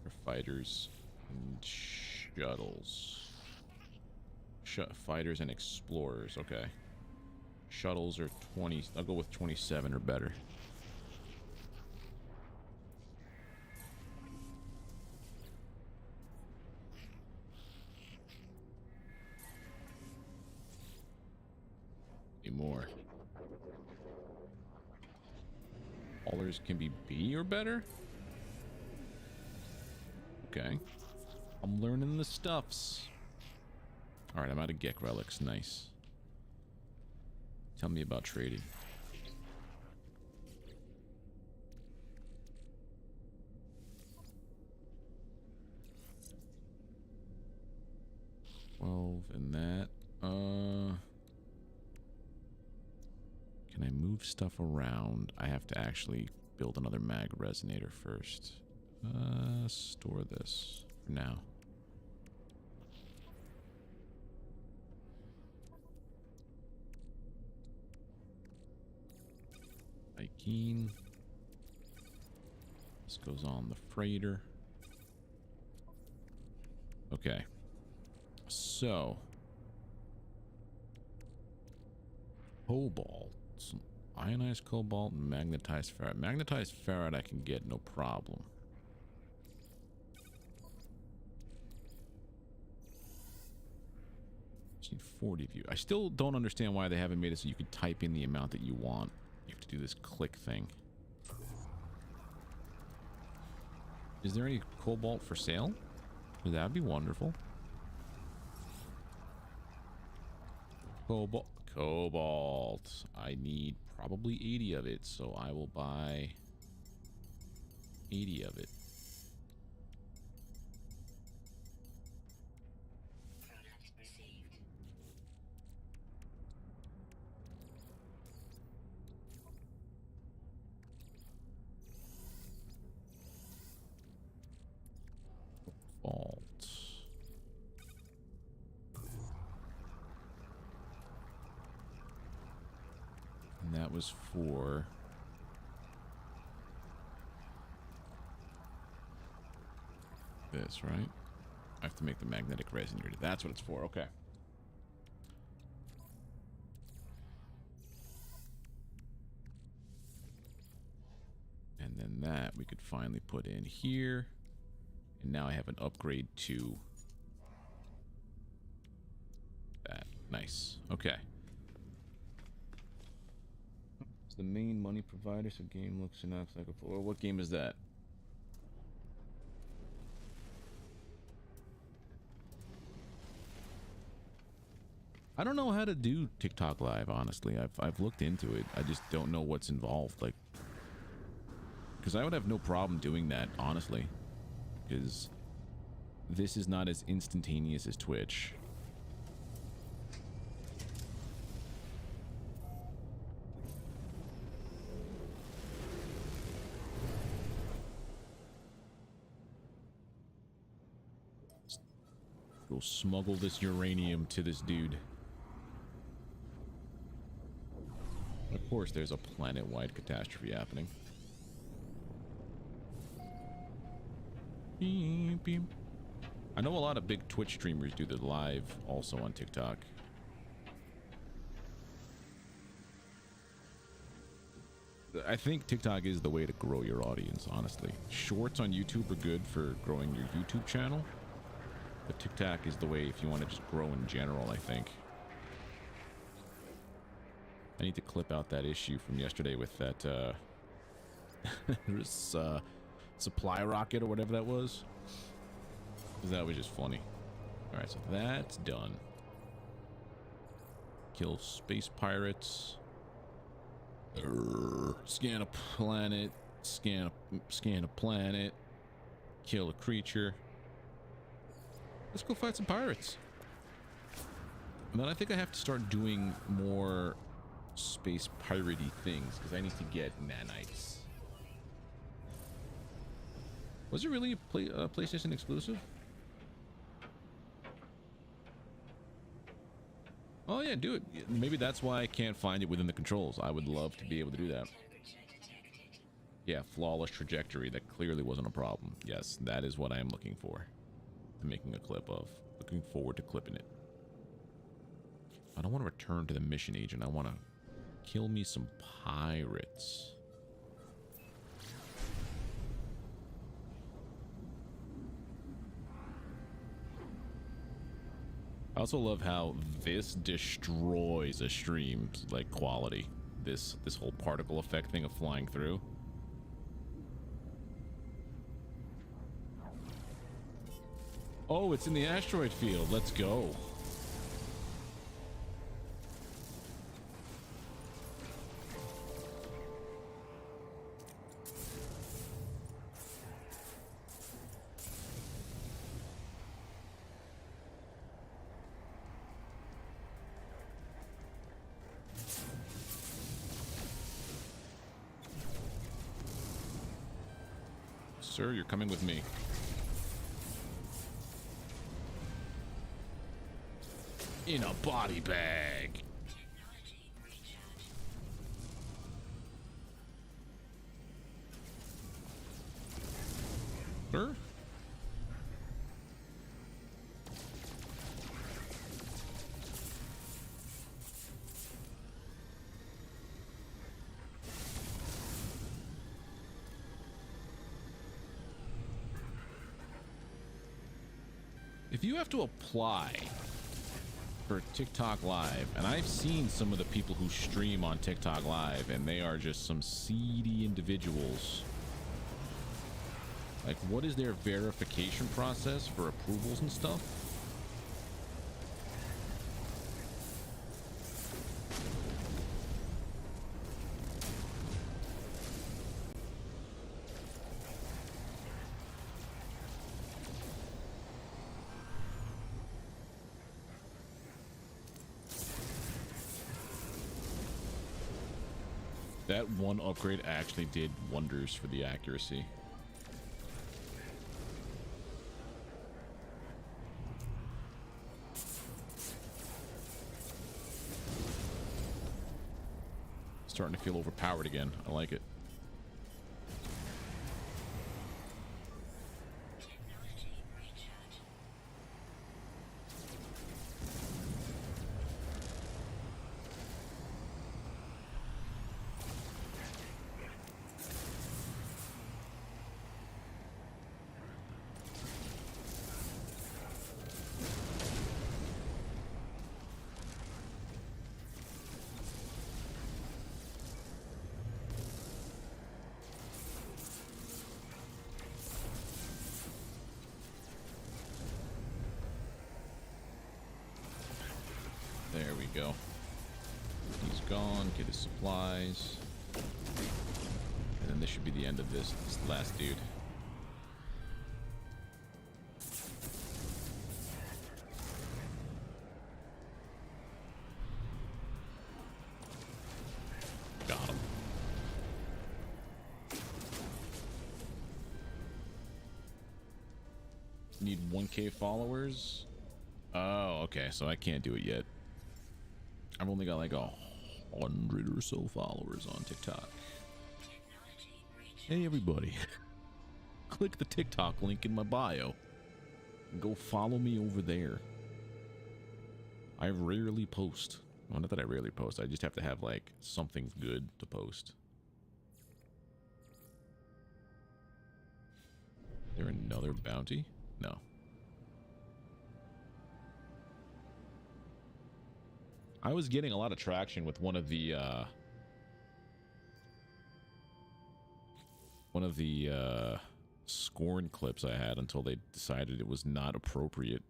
for fighters and shuttles. Fighters and explorers, okay. Shuttles are 20. I'll go with 27 or better. Any more? Haulers can be B or better? Okay. I'm learning the stuffs. Alright, I'm out of Geek relics. Nice. Tell me about trading. And that. Can I move stuff around? I have to actually build another mag resonator first. Store this for now. vy'keen. This goes on the freighter. Okay. So. Cobalt. Some ionized cobalt and magnetized ferrite. Magnetized ferrite I can get no problem. Just need 40 of you. I still don't understand why they haven't made it so you can type in the amount that you want. You have to do this click thing. Is there any cobalt for sale? That'd be wonderful. Cobalt. I need probably 80 of it, so I will buy 80 of it. Cobalt. And that was for this, right? I have to make the magnetic resonator. That's what it's for. Okay. And then that we could finally put in here. And now I have an upgrade to that. Nice. Okay. It's the main money provider, so game looks and acts like a... Well, what game is that? I don't know how to do TikTok Live, honestly. I've looked into it. I just don't know what's involved. Like, because I would have no problem doing that, honestly. Because this is not as instantaneous as Twitch. Go smuggle this uranium to this dude. Of course, there's a planet-wide catastrophe happening. Beep, beep. I know a lot of big Twitch streamers do the live also on TikTok. I think TikTok is the way to grow your audience, honestly. Shorts on YouTube are good for growing your YouTube channel, but TikTok is the way if you want to just grow in general, I think. I need to clip out that issue from yesterday with that supply rocket or whatever that was. That was just funny. Alright, so that's done. Kill space pirates. Scan a planet. Scan a planet. Kill a creature. Let's go fight some pirates. And then I think I have to start doing more space piratey things because I need to get nanites. Was it really a PlayStation exclusive? Oh yeah, do it. Maybe that's why I can't find it within the controls. I would love to be able to do that. Yeah, flawless trajectory. That clearly wasn't a problem. Yes, that is what I am looking for. I'm making a clip of. Looking forward to clipping it. I don't want to return to the mission agent. I want to kill me some pirates. I also love how this destroys a stream's like quality. This whole particle effect thing of flying through. Oh, it's in the asteroid field. Let's go. Sir, you're coming with me. In a body bag. If you have to apply for TikTok Live, and I've seen some of the people who stream on TikTok Live, and they are just some seedy individuals. Like, what is their verification process for approvals and stuff? That one upgrade actually did wonders for the accuracy. Starting to feel overpowered again. I like it. There we go. He's gone. Get his supplies. And then this should be the end of this last dude. Got him. Need 1K followers? Oh, okay. So I can't do it yet. I've only got like 100 or so followers on TikTok. Hey everybody, click the TikTok link in my bio and go follow me over there. I rarely post. Well, not that I rarely post, I just have to have like something good to post. Is there another bounty? No. I was getting a lot of traction with one of the Scorn clips I had until they decided it was not appropriate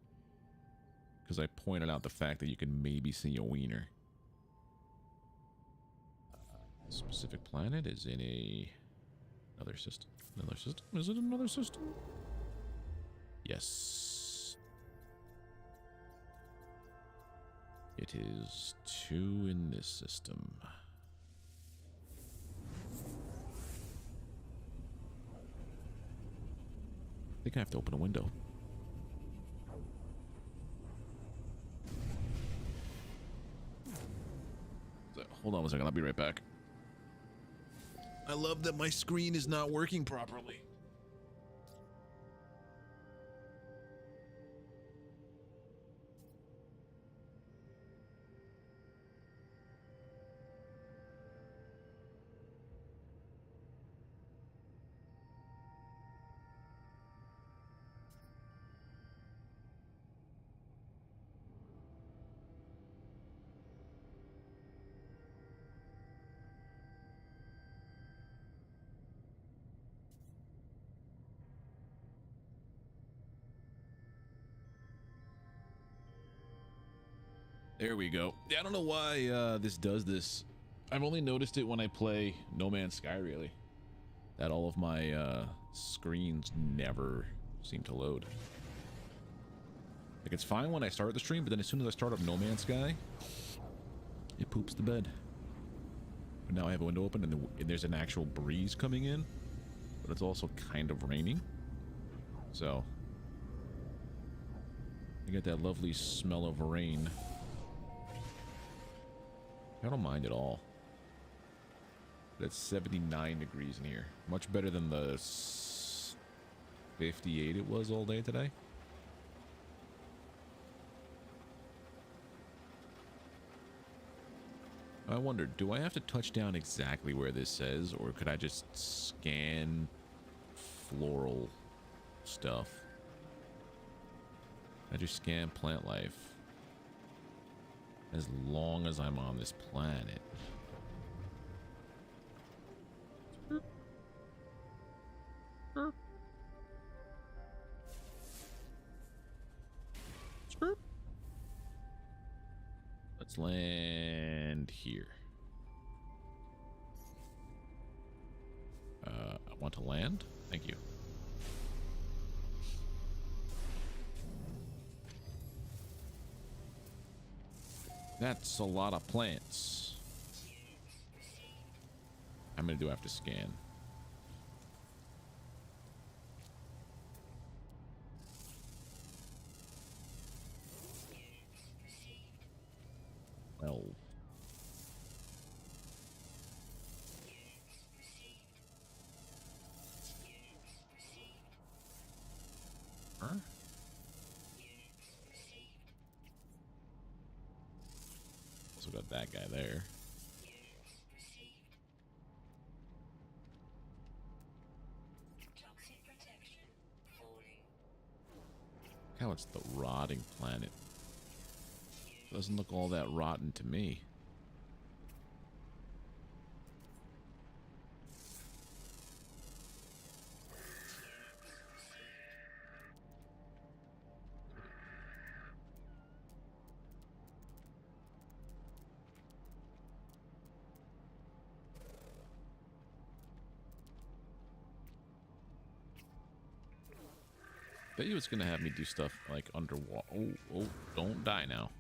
because I pointed out the fact that you can maybe see a wiener. Specific planet is in another system. Another system? Is it another system? Yes. It is 2 in this system. I think I have to open a window. Hold on a second, I'll be right back. I love that my screen is not working properly. There we go. Yeah, I don't know why this does this. I've only noticed it when I play No Man's Sky, really. That all of my screens never seem to load. Like, it's fine when I start the stream, but then as soon as I start up No Man's Sky, it poops the bed. But now I have a window open, and there's an actual breeze coming in, but it's also kind of raining. So, you get that lovely smell of rain. I don't mind at all. That's 79 degrees in here. Much better than the 58 it was all day today. I wonder, do I have to touch down exactly where this says, or could I just scan floral stuff? I just scan plant life as long as I'm on this planet. Let's land here. I want to land. Thank you. That's a lot of plants. How many do I have to scan? Well. Huh? Also got that guy there. How it's the rotting planet. Doesn't look all that rotten to me. Bet you it's gonna have me do stuff like underwater. Oh, don't die now.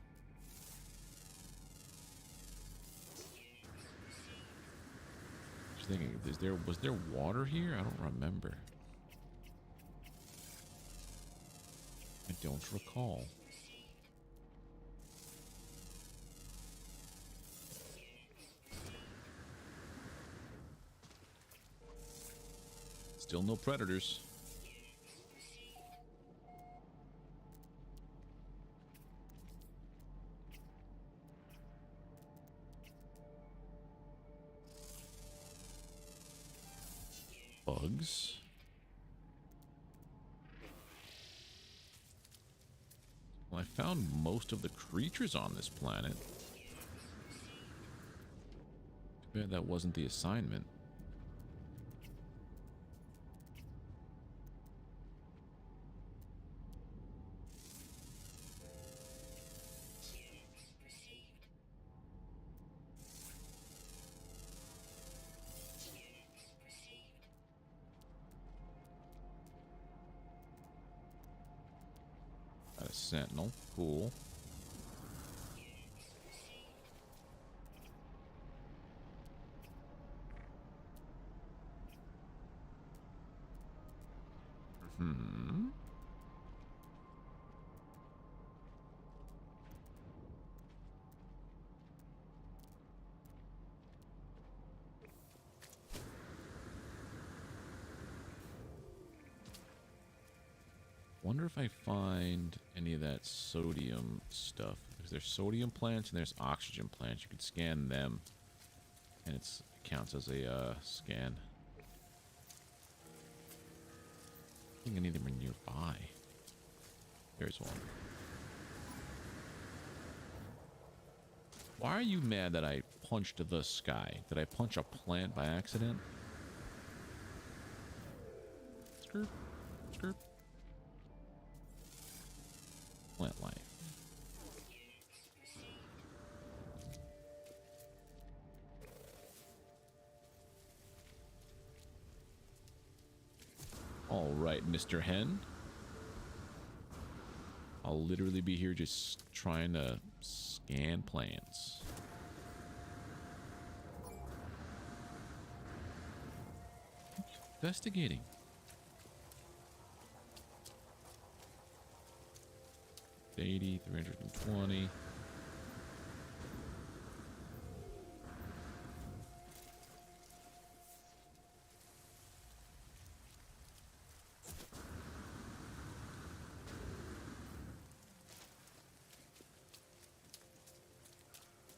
Just thinking, was there water here? I don't remember. I don't recall. Still no predators. Bugs. Well, I found most of the creatures on this planet. Too bad that wasn't the assignment. Got a sentinel. Cool. Wonder if I find any of that sodium stuff. Because there's sodium plants and there's oxygen plants. You could scan them, and it counts as a scan. I think any of them are nearby. There's one. Why are you mad that I punched the sky? Did I punch a plant by accident? Skirt. Skirt. Plant life. All right, Mr. Hen. I'll literally be here just trying to scan plants. Investigating. $80, $320.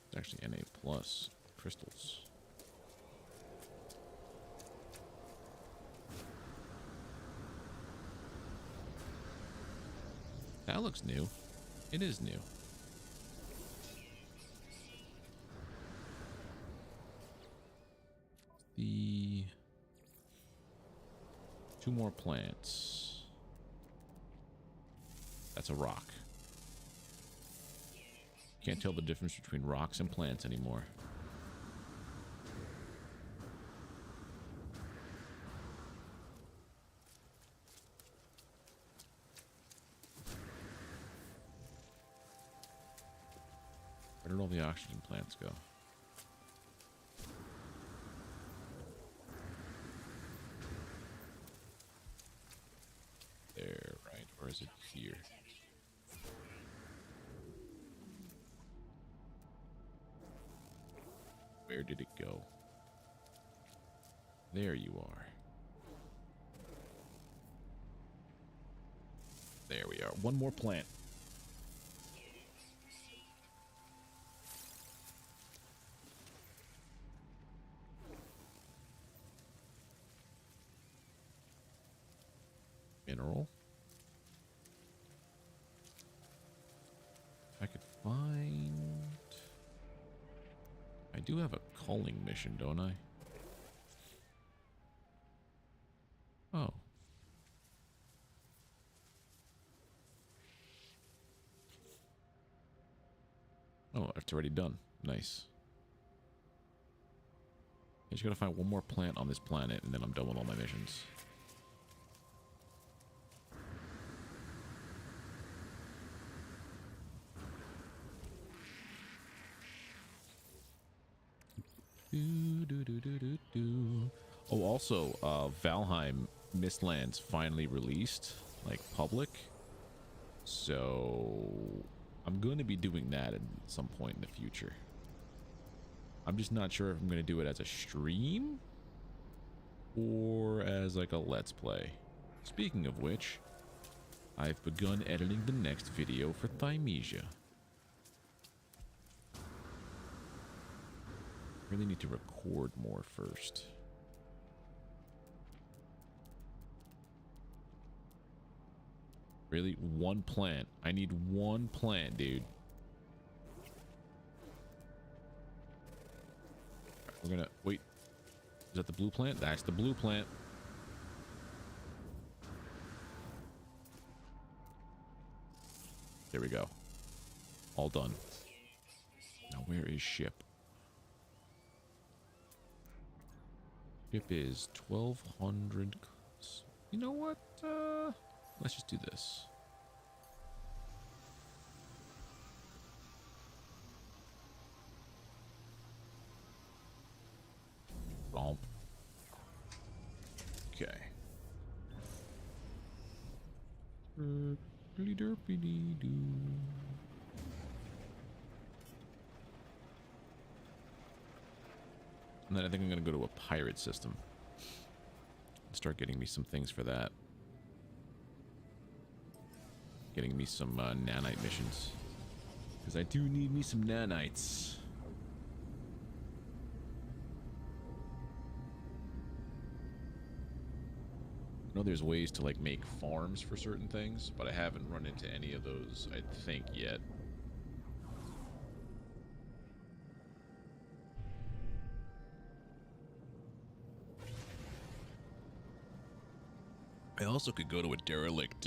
It's actually NA plus crystals. That looks new. It is new. The 2 more plants. That's a rock. Can't tell the difference between rocks and plants anymore. Where did all the oxygen plants go? There, right? Or is it here? Where did it go? There you are. There we are. 1 more plant. Mineral. If I could find... I do have a calling mission, don't I? Oh. Oh, it's already done. Nice. I just gotta find 1 more plant on this planet, and then I'm done with all my missions. Oh, also, Valheim Mistlands finally released, like, public. So, I'm going to be doing that at some point in the future. I'm just not sure if I'm going to do it as a stream or as, like, a Let's Play. Speaking of which, I've begun editing the next video for Thymesia. Really need to record more first. Really? 1 plant. I need 1 plant, dude. We're gonna wait. Is that the blue plant? That's the blue plant. There we go. All done. Now where is ship? Ship is 1200. You know what? Let's just do this. Bomb. Okay. Derpy derpy dee doo. And then I think I'm going to go to a pirate system. Start getting me some things for that. Getting me some nanite missions. Because I do need me some nanites. I know there's ways to like make farms for certain things, but I haven't run into any of those, I think, yet. I also could go to a derelict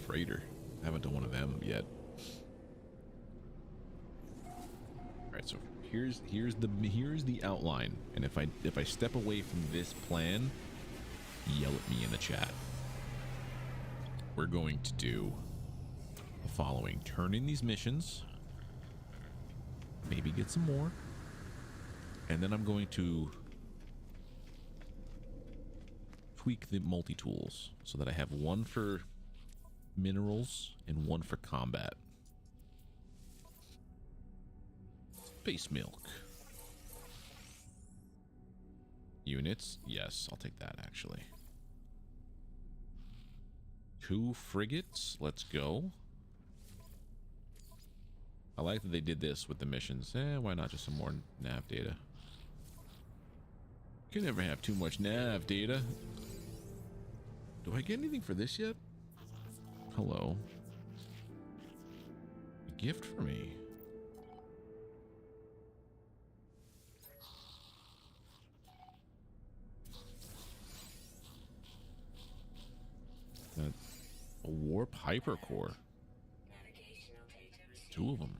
freighter. I haven't done one of them yet. All right, so here's the outline, and if I step away from this plan, yell at me in the chat. We're going to do the following: turn in these missions, maybe get some more, and then I'm going to tweak the multi-tools so that I have 1 for minerals and 1 for combat. Base milk. Units. Yes, I'll take that actually. 2 frigates. Let's go. I like that they did this with the missions. Why not just some more nav data? You can never have too much nav data. Do I get anything for this yet? Hello. A gift for me. A warp hypercore. 2 of them.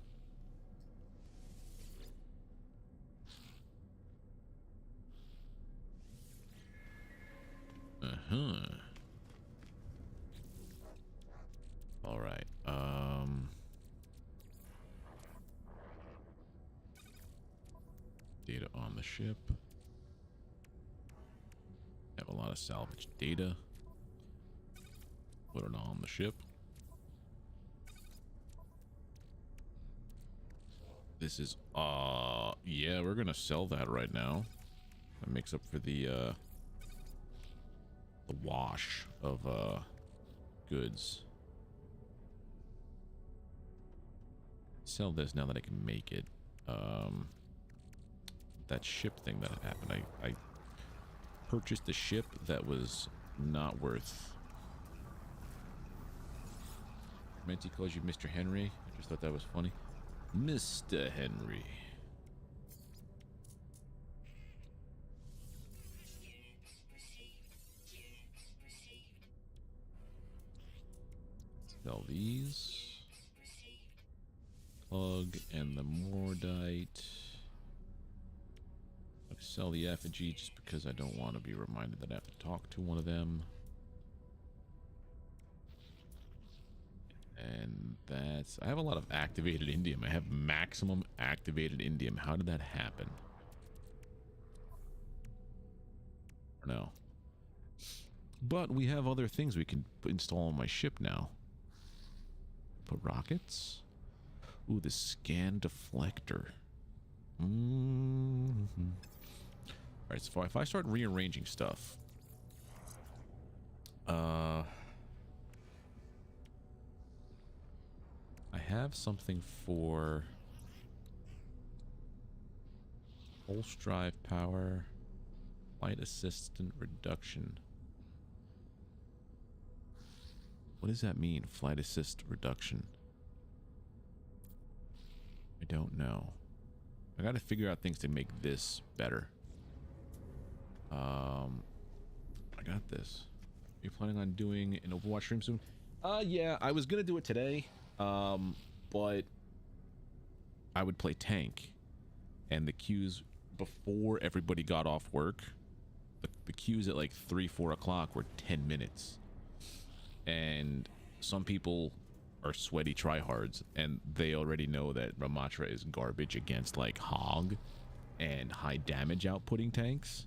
All right. Data on the ship. Have a lot of salvage data. Put it on the ship. This is yeah, we're gonna sell that right now. That makes up for the wash of goods. Sell this now that I can make it. That ship thing that happened, I purchased a ship that was not worth. Menti calls you Mr. Henry. I just thought that was funny. Mr. Henry. Sell these. Plug and the Mordite. I sell the effigy just because I don't want to be reminded that I have to talk to one of them. And that's... I have a lot of activated indium. I have maximum activated indium. How did that happen? I don't know. But we have other things we can install on my ship now. Put rockets. Ooh, the scan deflector. Alright, so if I start rearranging stuff... I have something for pulse drive power, flight assistant reduction. What does that mean, flight assist reduction? I don't know. I gotta figure out things to make this better. I got this. Are you planning on doing an Overwatch stream soon? Yeah, I was gonna do it today. But I would play tank, and the queues before everybody got off work, the queues at like 3-4 o'clock were 10 minutes, and some people are sweaty tryhards, and they already know that Ramatra is garbage against like Hog and high damage outputting tanks.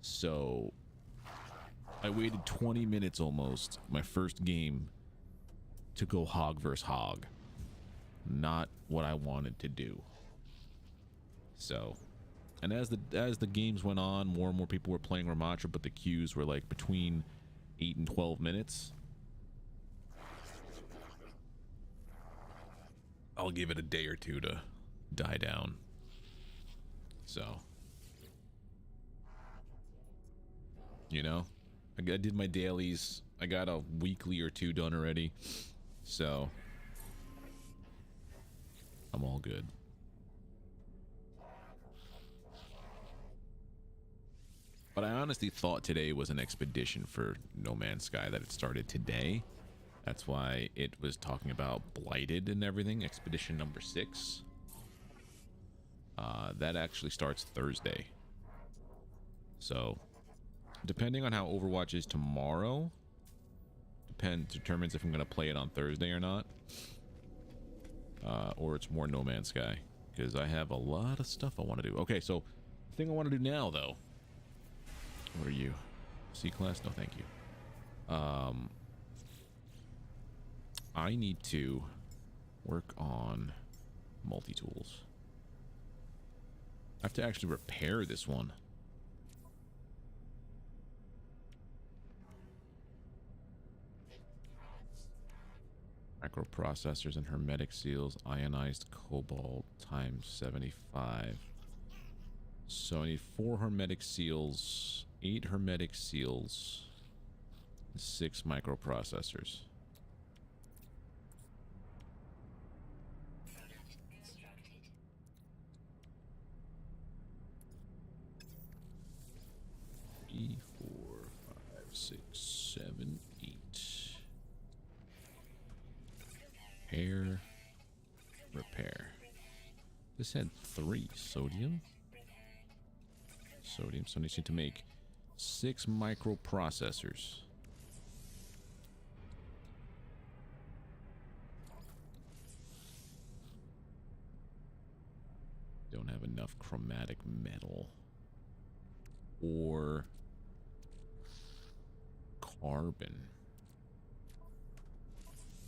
So I waited 20 minutes almost, my first game, to go Hog versus Hog. Not what I wanted to do. So, and as the games went on, more and more people were playing Ramatra, but the queues were like between 8 and 12 minutes. I'll give it a day or two to die down. So, you know, I did my dailies. I got a weekly or 2 done already. So, I'm all good. But I honestly thought today was an expedition for No Man's Sky, that it started today. That's why it was talking about Blighted and everything. Expedition number 6. That actually starts Thursday. So, depending on how Overwatch is tomorrow, determines if I'm going to play it on Thursday or not. Or it's more No Man's Sky, because I have a lot of stuff I want to do. Okay, so the thing I want to do now, though. What are you? C-class? No, thank you. I need to work on multi-tools. I have to actually repair this one. Microprocessors and hermetic seals, ionized cobalt times 75. So I need 4 hermetic seals, 8 hermetic seals, 6 microprocessors. Three, 4, 5, 6, 7, 8. Repair. This had 3 sodium. So I need to make 6 microprocessors. Don't have enough chromatic metal or carbon.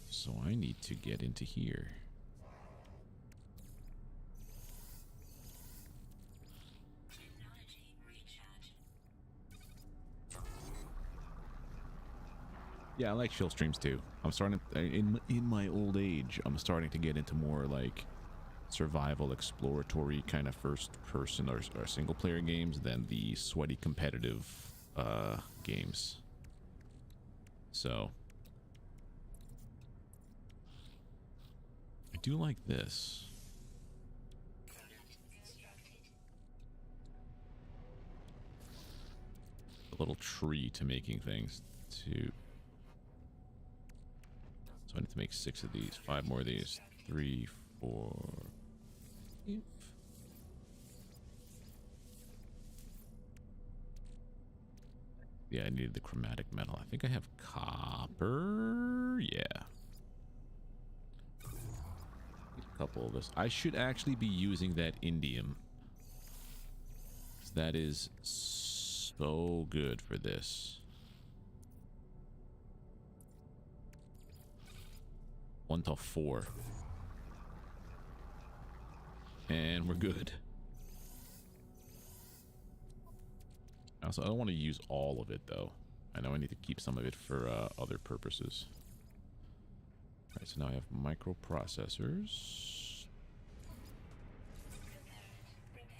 So I need to get into here. Yeah, I like chill streams too. I'm starting to, in my old age, I'm starting to get into more like survival, exploratory kind of first person or single player games than the sweaty competitive games. So I do like this. A little tree to making things too. So I need to make 6 of these, 5 more of these, 3, 4. Yeah, I needed the chromatic metal. I think I have copper. Yeah. A couple of this. I should actually be using that indium. That is so good for this. 1 till 4. And we're good. Also, I don't want to use all of it, though. I know I need to keep some of it for other purposes. Alright, so now I have microprocessors.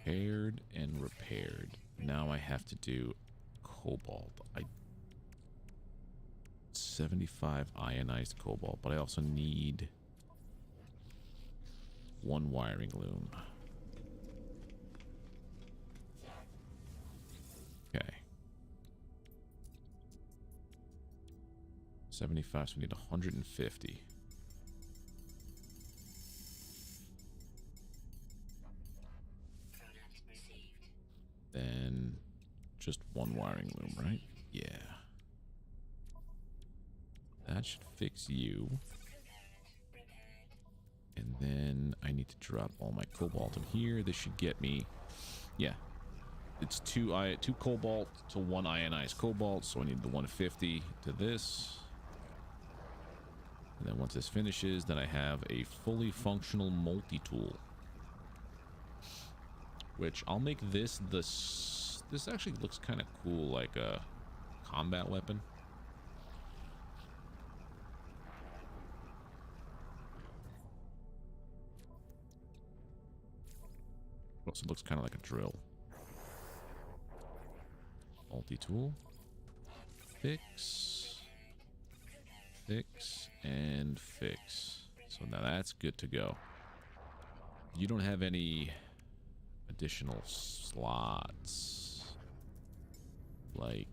Paired and repaired. Now I have to do cobalt. 75 ionized cobalt, but I also need 1 wiring loom. Okay. 75, so we need 150. Then just 1 wiring loom, right? Yeah. That should fix you. And then I need to drop all my cobalt in here. This should get me, yeah. It's 2 cobalt to 1 ionized cobalt, so I need the 150 to this. And then once this finishes, then I have a fully functional multi-tool. Which I'll make this this actually looks kind of cool, like a combat weapon. Also looks kind of like a drill. Multi-tool. Fix. Fix and fix. So now that's good to go. You don't have any additional slots. Like,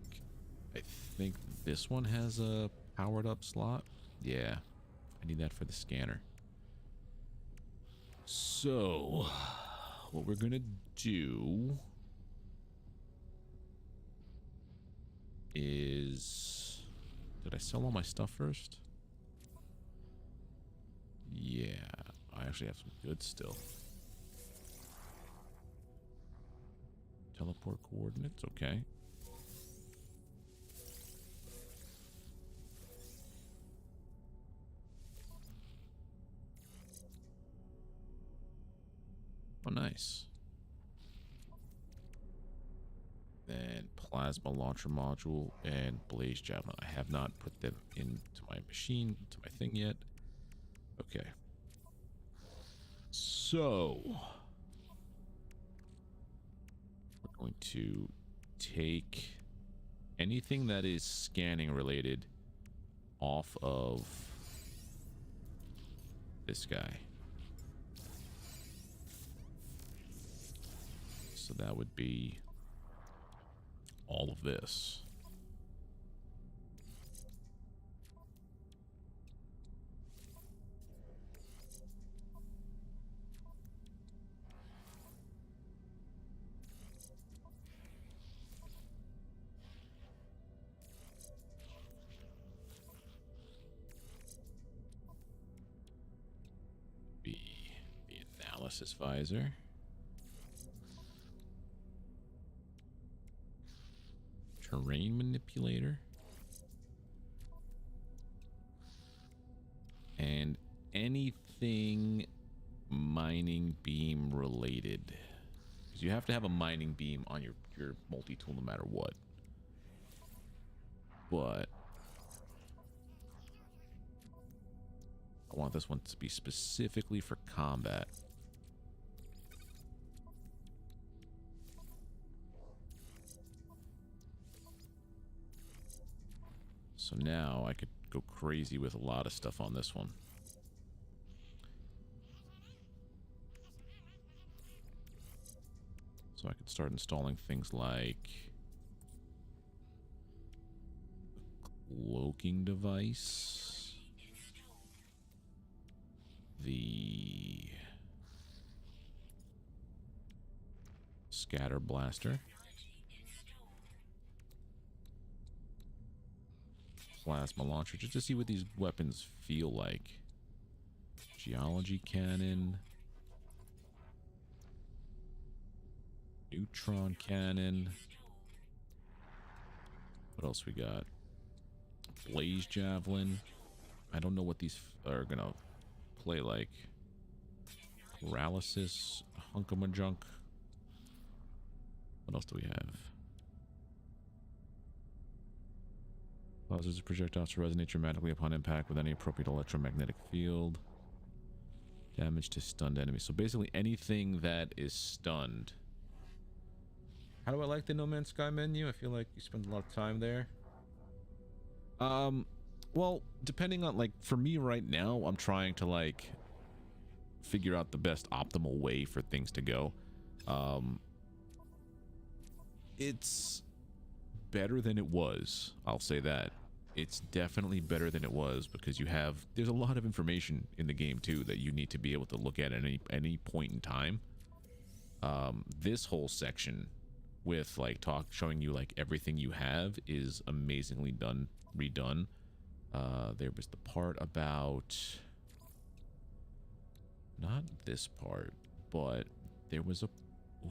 I think this one has a powered up slot. Yeah, I need that for the scanner. So what we're gonna do is, did I sell all my stuff first? Yeah, I actually have some good still. Teleport coordinates, okay. Oh, nice. Then plasma launcher module and blaze javelin. I have not put them into my machine, to my thing yet. Okay. So we're going to take anything that is scanning related off of this guy. So that would be all of this. Be the analysis visor. Terrain manipulator. And anything mining beam related. Because you have to have a mining beam on your multi-tool no matter what. But I want this one to be specifically for combat. So now I could go crazy with a lot of stuff on this one. So I could start installing things like the cloaking device, the scatter blaster, plasma launcher, just to see what these weapons feel like. Geology cannon, neutron cannon. What else we got? Blaze javelin. I don't know what these are gonna play like. Paralysis, hunkamajunk. What else do we have? Causes projectiles to resonate dramatically upon impact with any appropriate electromagnetic field. Damage to stunned enemies. So basically anything that is stunned. How do I like the No Man's Sky menu? I feel like you spend a lot of time there. Well, depending on, like, for me right now, I'm trying to, like, figure out the best optimal way for things to go. It's better than it was, I'll say that. It's definitely better than it was because there's a lot of information in the game too that you need to be able to look at any point in time. This whole section with like showing you like everything you have is amazingly redone. There was the part about, not this part, but there was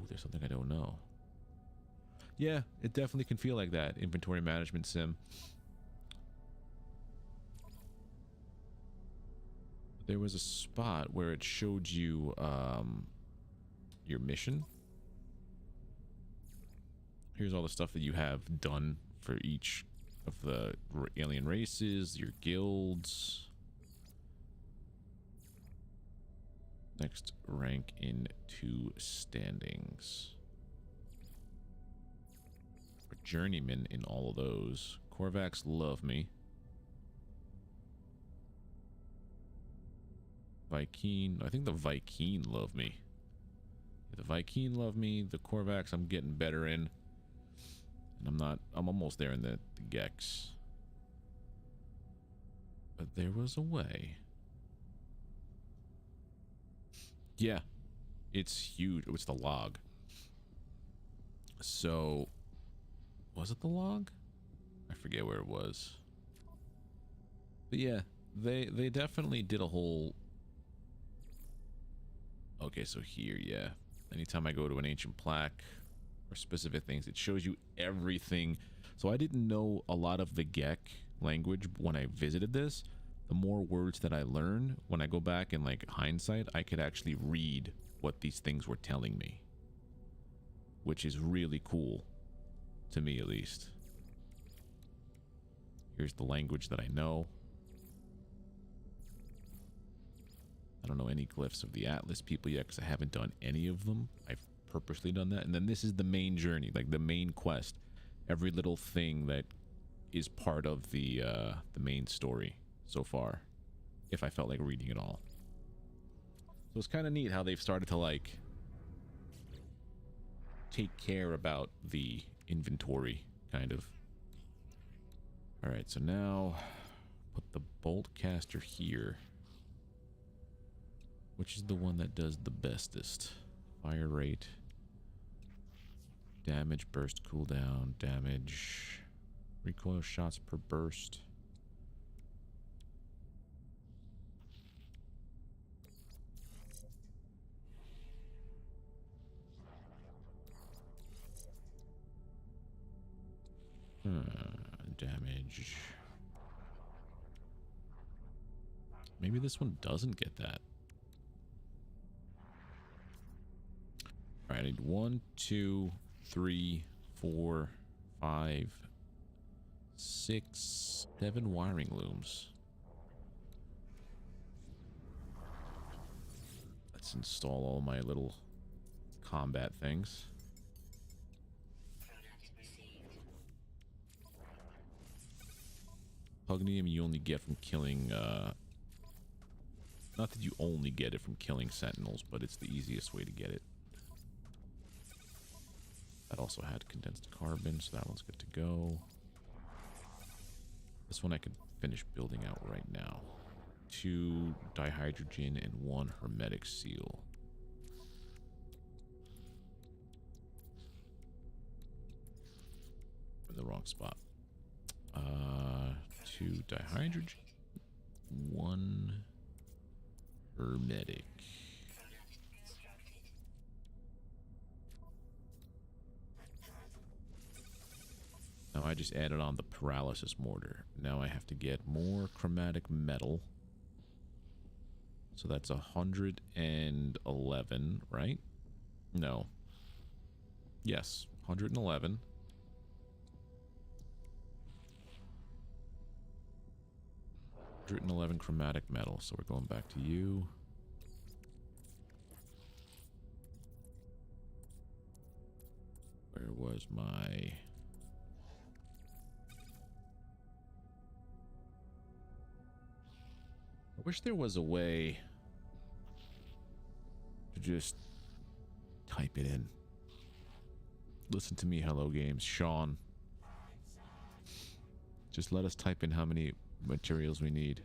there's something I don't know. Yeah, it definitely can feel like that. Inventory management sim. There was a spot where it showed you your mission. Here's all the stuff that you have done for each of the alien races, your guilds. Next rank in 2 standings. Journeyman in all of those. Korvax love me. vy'keen, I think the vy'keen love me. The vy'keen love me. The Korvax I'm getting better in. And I'm almost there in the Gex. But there was a way. Yeah. It's huge. It's the log. So was it the log? I forget where it was. But yeah, they definitely did a whole... Okay, so here, yeah. Anytime I go to an ancient plaque or specific things, it shows you everything. So I didn't know a lot of the Geek language when I visited this. The more words that I learn, when I go back in like hindsight, I could actually read what these things were telling me. Which is really cool. To me, at least. Here's the language that I know. I don't know any glyphs of the Atlas people yet because I haven't done any of them. I've purposely done that. And then this is the main journey, like the main quest. every little thing that is part of the main story so far, if I felt like reading it all. So it's kind of neat how they've started to like take care about the inventory, kind of. All right, so now put the bolt caster here. Which is the one that does the bestest? Fire rate, damage, burst, cooldown, damage, recoil shots per burst. Damage. Maybe this one doesn't get that. All right, I need 1, 2, 3, 4, 5, 6, 7 wiring looms. Let's install all my little combat things. Pugnium you only get from killing, not that you only get it from killing sentinels, but it's the easiest way to get it. That also had condensed carbon, so that one's good to go. This one I could finish building out right now. 2 dihydrogen and 1 hermetic seal. In the wrong spot. 2 dihydrogen, 1 hermetic. Now I just added on the paralysis mortar. Now I have to get more chromatic metal. So that's 111, right? No. Yes, 111. 111 chromatic metal. So we're going back to you. Where was my... I wish there was a way to just type it in. Listen to me, Hello Games. Sean. Just let us type in how many materials we need.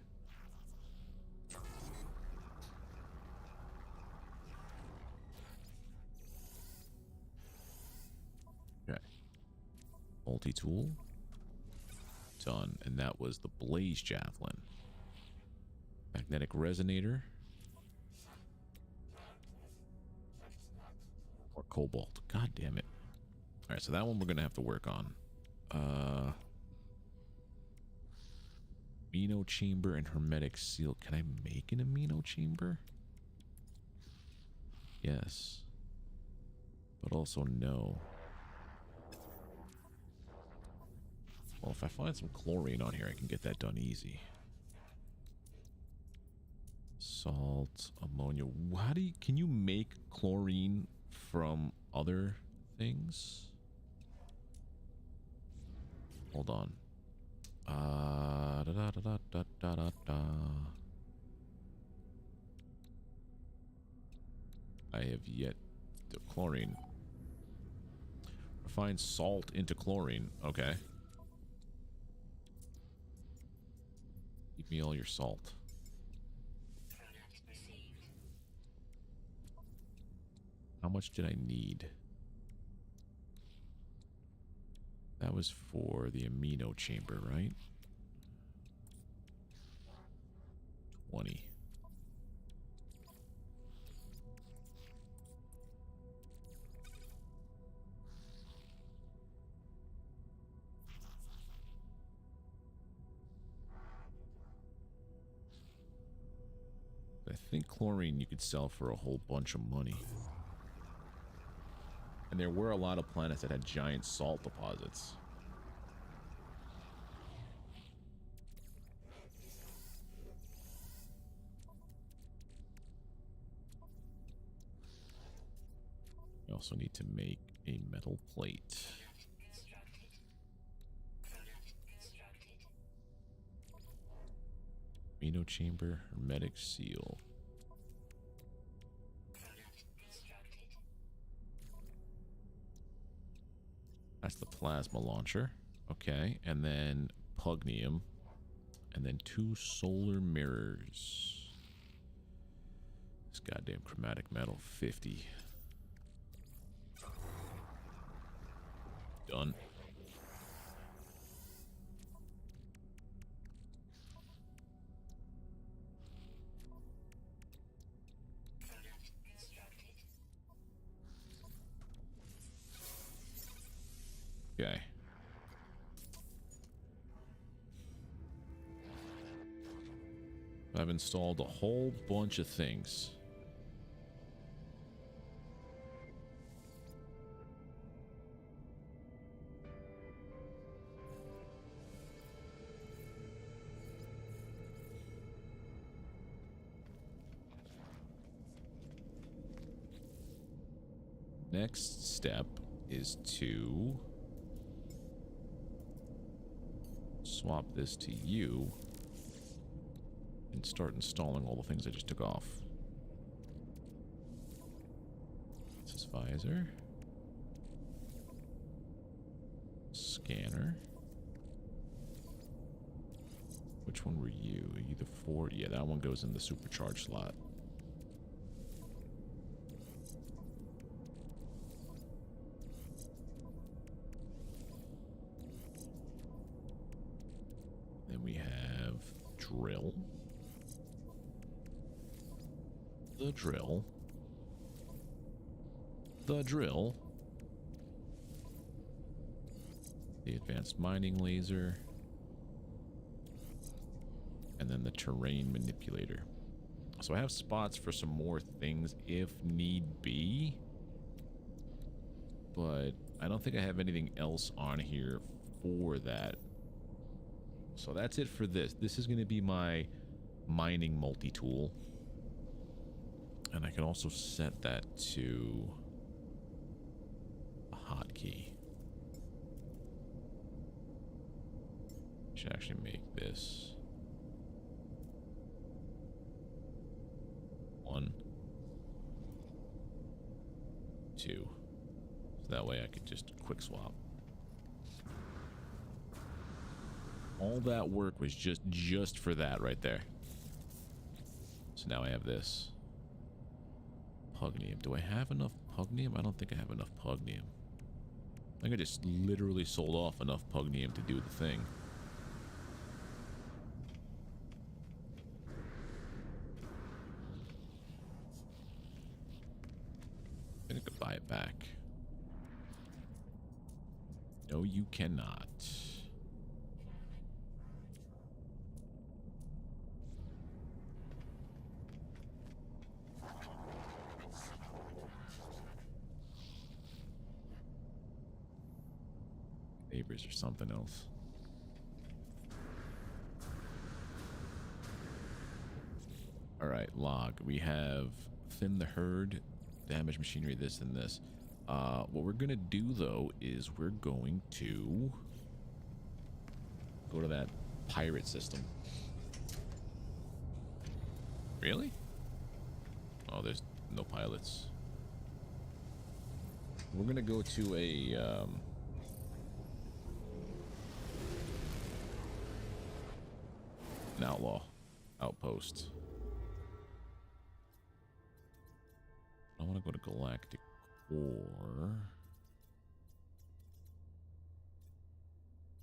Okay. Multi-tool. Done. And that was the blaze javelin. Magnetic resonator. Or cobalt. God damn it. Alright, so that one we're gonna have to work on. Amino chamber and hermetic seal. Can I make an amino chamber? Yes. But also no. Well, if I find some chlorine on here, I can get that done easy. Salt, ammonia. How do you, can you make chlorine from other things? Hold on. I have yet to chlorine. Refine salt into chlorine. Okay. Give me all your salt. How much did I need? That was for the amino chamber, right? 20. I think chlorine you could sell for a whole bunch of money. And there were a lot of planets that had giant salt deposits. We also need to make a metal plate. Amino chamber, hermetic seal. That's the plasma launcher. Okay, and then pugnium. And then 2 solar mirrors. This goddamn chromatic metal, 50. Done. Okay. I've installed a whole bunch of things. Next step is to swap this to you and start installing all the things I just took off. This is visor. Scanner. Which one were you? Are you the 4? Yeah, that one goes in the supercharged slot. Then we have drill. The drill. The drill. The advanced mining laser. And then the terrain manipulator. So I have spots for some more things if need be. But I don't think I have anything else on here for that. So that's it for this. This is going to be my mining multi-tool. And I can also set that to a hotkey. Should actually make this 1, 2. So that way I could just quick swap. All that work was just for that right there. So now I have this. Pugnium. Do I have enough pugnium? I don't think I have enough pugnium. I think I just literally sold off enough pugnium to do the thing. I think I could buy it back. No, you cannot. Neighbors or something else. All right, log. We have thin the herd, damage machinery, this and this. What we're gonna do though is we're going to go to that pirate system. Really? Oh, there's no pilots. We're gonna go to a an outlaw outpost. I want to go to Galactic Core.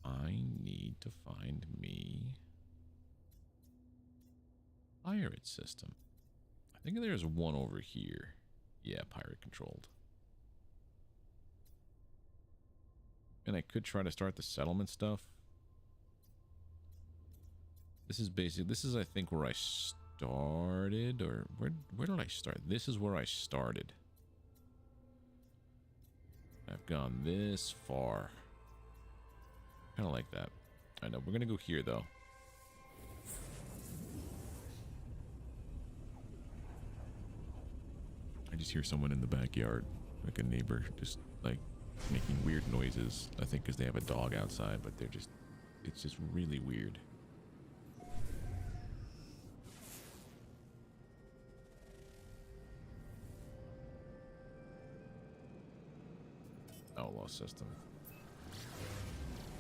I need to find me pirate system. I think there's one over here. Yeah, pirate controlled. And I could try to start the settlement stuff. This is basic. This is, I think, where I started, or where did I start? This is where I started. I've gone this far. Kind of like that. I know. We're gonna go here though. I just hear someone in the backyard, like a neighbor, just like making weird noises. I think because they have a dog outside, but they're just, it's just really weird. Outlaw system.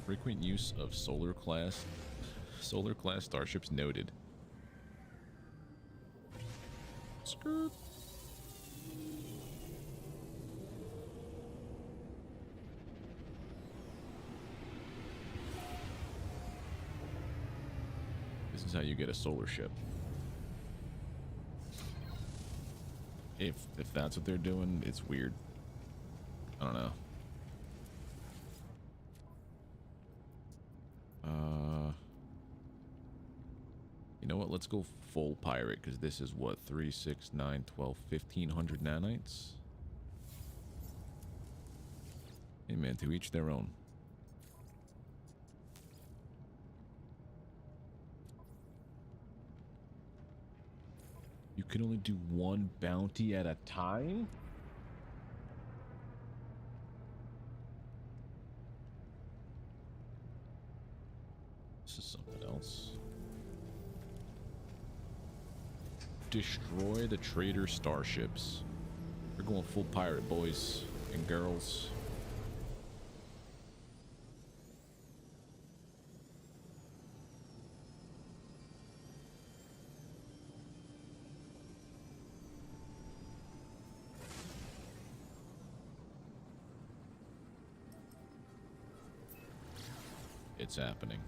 Frequent use of solar class starships noted. Skirt. This is how you get a solar ship. If that's what they're doing, it's weird. I don't know. You know what? Let's go full pirate, because this is what? 3, 6, 9, 12, 1500 nanites? Hey man, to each their own. You can only do one bounty at a time? This is something else. Destroy the traitor starships. We're going full pirate, boys and girls. It's happening.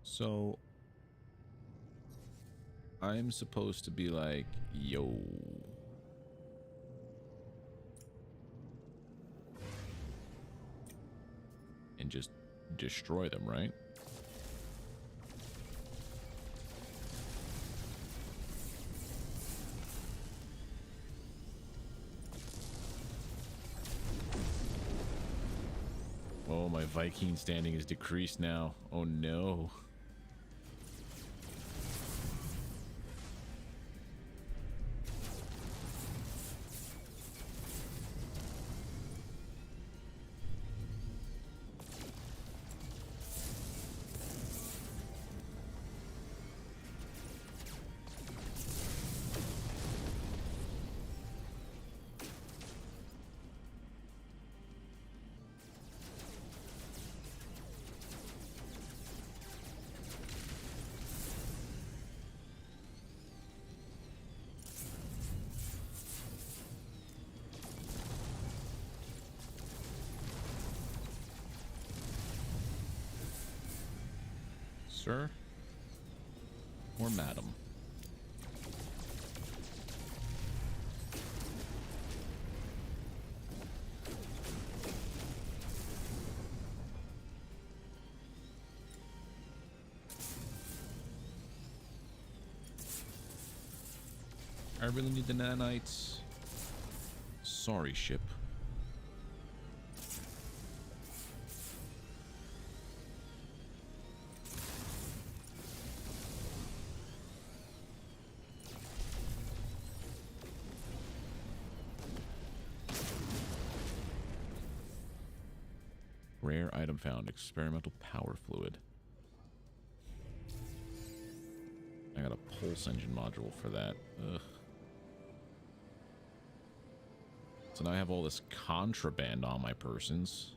So I'm supposed to be like, yo. And just destroy them, right? Oh, my vy'keen standing is decreased now. Oh no. Sir or madam? I really need the nanites. Sorry, ship. Rare item found. Experimental power fluid. I got a pulse engine module for that. Ugh. So now I have all this contraband on my persons.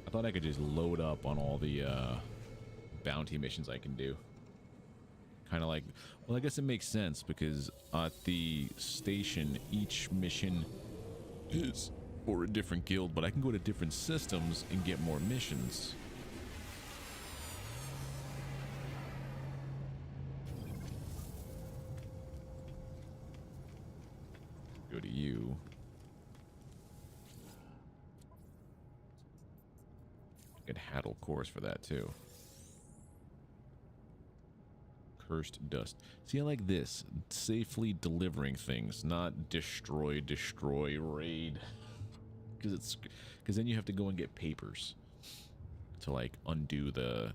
I thought I could just load up on all the bounty missions I can do. Kind of like, well, I guess it makes sense because at the station, each mission is for a different guild, but I can go to different systems and get more missions. Go to you. Get Haddle Course for that too. Cursed dust. See, I like this. Safely delivering things, not destroy, raid. Because then you have to go and get papers to like undo the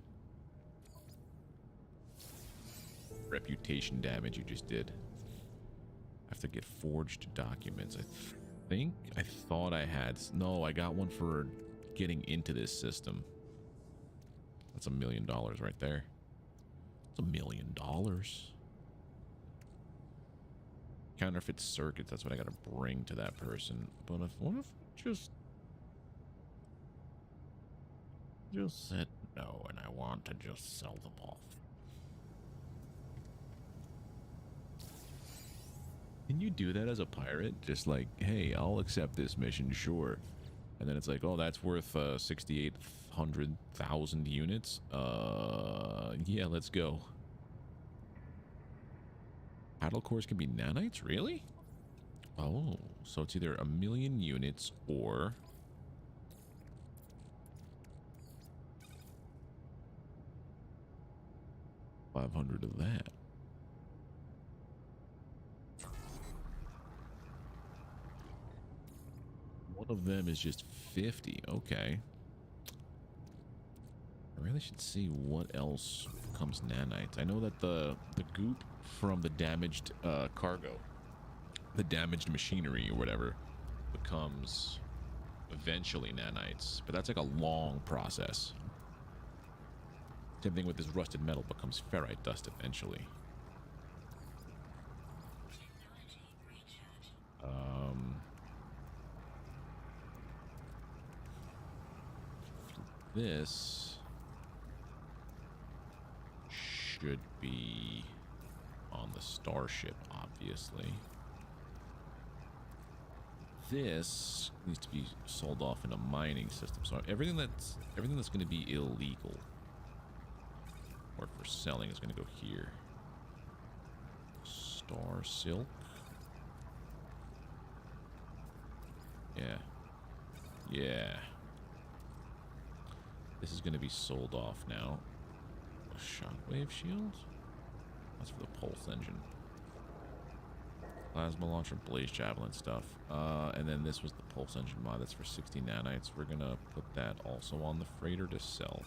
reputation damage you just did. I have to get forged documents. I thought I had. No, I got one for getting into this system. That's $1 million right there. It's $1 million. Counterfeit circuits, that's what I gotta bring to that person. But what if just said no and I want to just sell them off? Can you do that as a pirate? Just like, hey, I'll accept this mission, sure. And then it's like, oh, that's worth 6,800,000 units. Yeah, let's go. Paddle cores can be nanites, really? Oh, so it's either 1,000,000 units or 500 of that. One of them is just 50. Okay. I really should see what else becomes nanites. I know that the goop from the damaged cargo, the damaged machinery or whatever, becomes eventually nanites. But that's like a long process. Same thing with this rusted metal, becomes ferrite dust eventually. This should be on the starship, obviously. This needs to be sold off in a mining system. So everything that's going to be illegal or for selling is going to go here. Star silk. Yeah. Yeah. This is going to be sold off now. A shockwave shield? That's for the pulse engine. Plasma launcher, blaze javelin stuff. And then this was the pulse engine mod. That's for 60 nanites. We're going to put that also on the freighter to sell.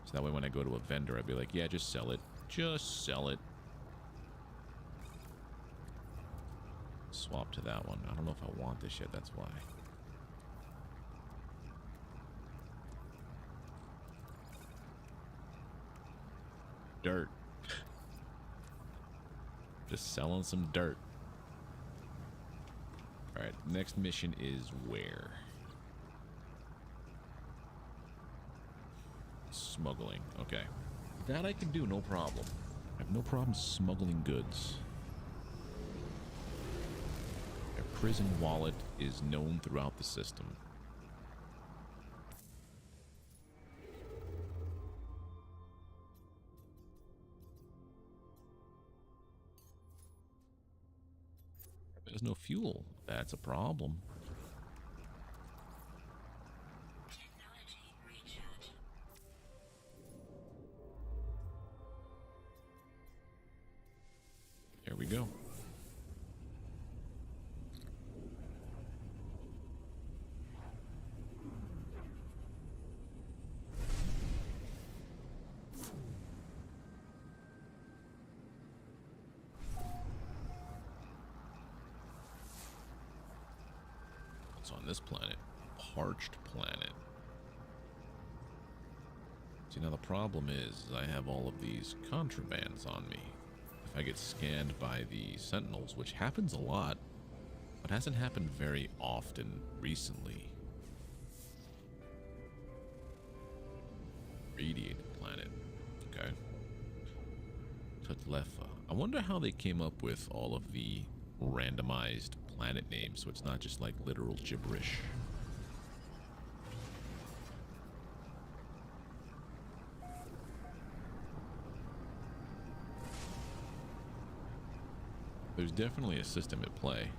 So that way when I go to a vendor, I'd be like, yeah, just sell it. Just sell it. Swap to that one. I don't know if I want this yet, that's why. Dirt. Just selling some dirt. Alright, next mission is where? Smuggling. Okay. That I can do, no problem. I have no problem smuggling goods. A prison wallet is known throughout the system. There's no fuel. That's a problem. There we go. On this planet, parched planet. See, now the problem is I have all of these contrabands on me. If I get scanned by the sentinels, which happens a lot, but hasn't happened very often recently. Radiated planet. Okay. Tutlefa. I wonder how they came up with all of the randomized planet names, so it's not just like literal gibberish. There's definitely a system at play.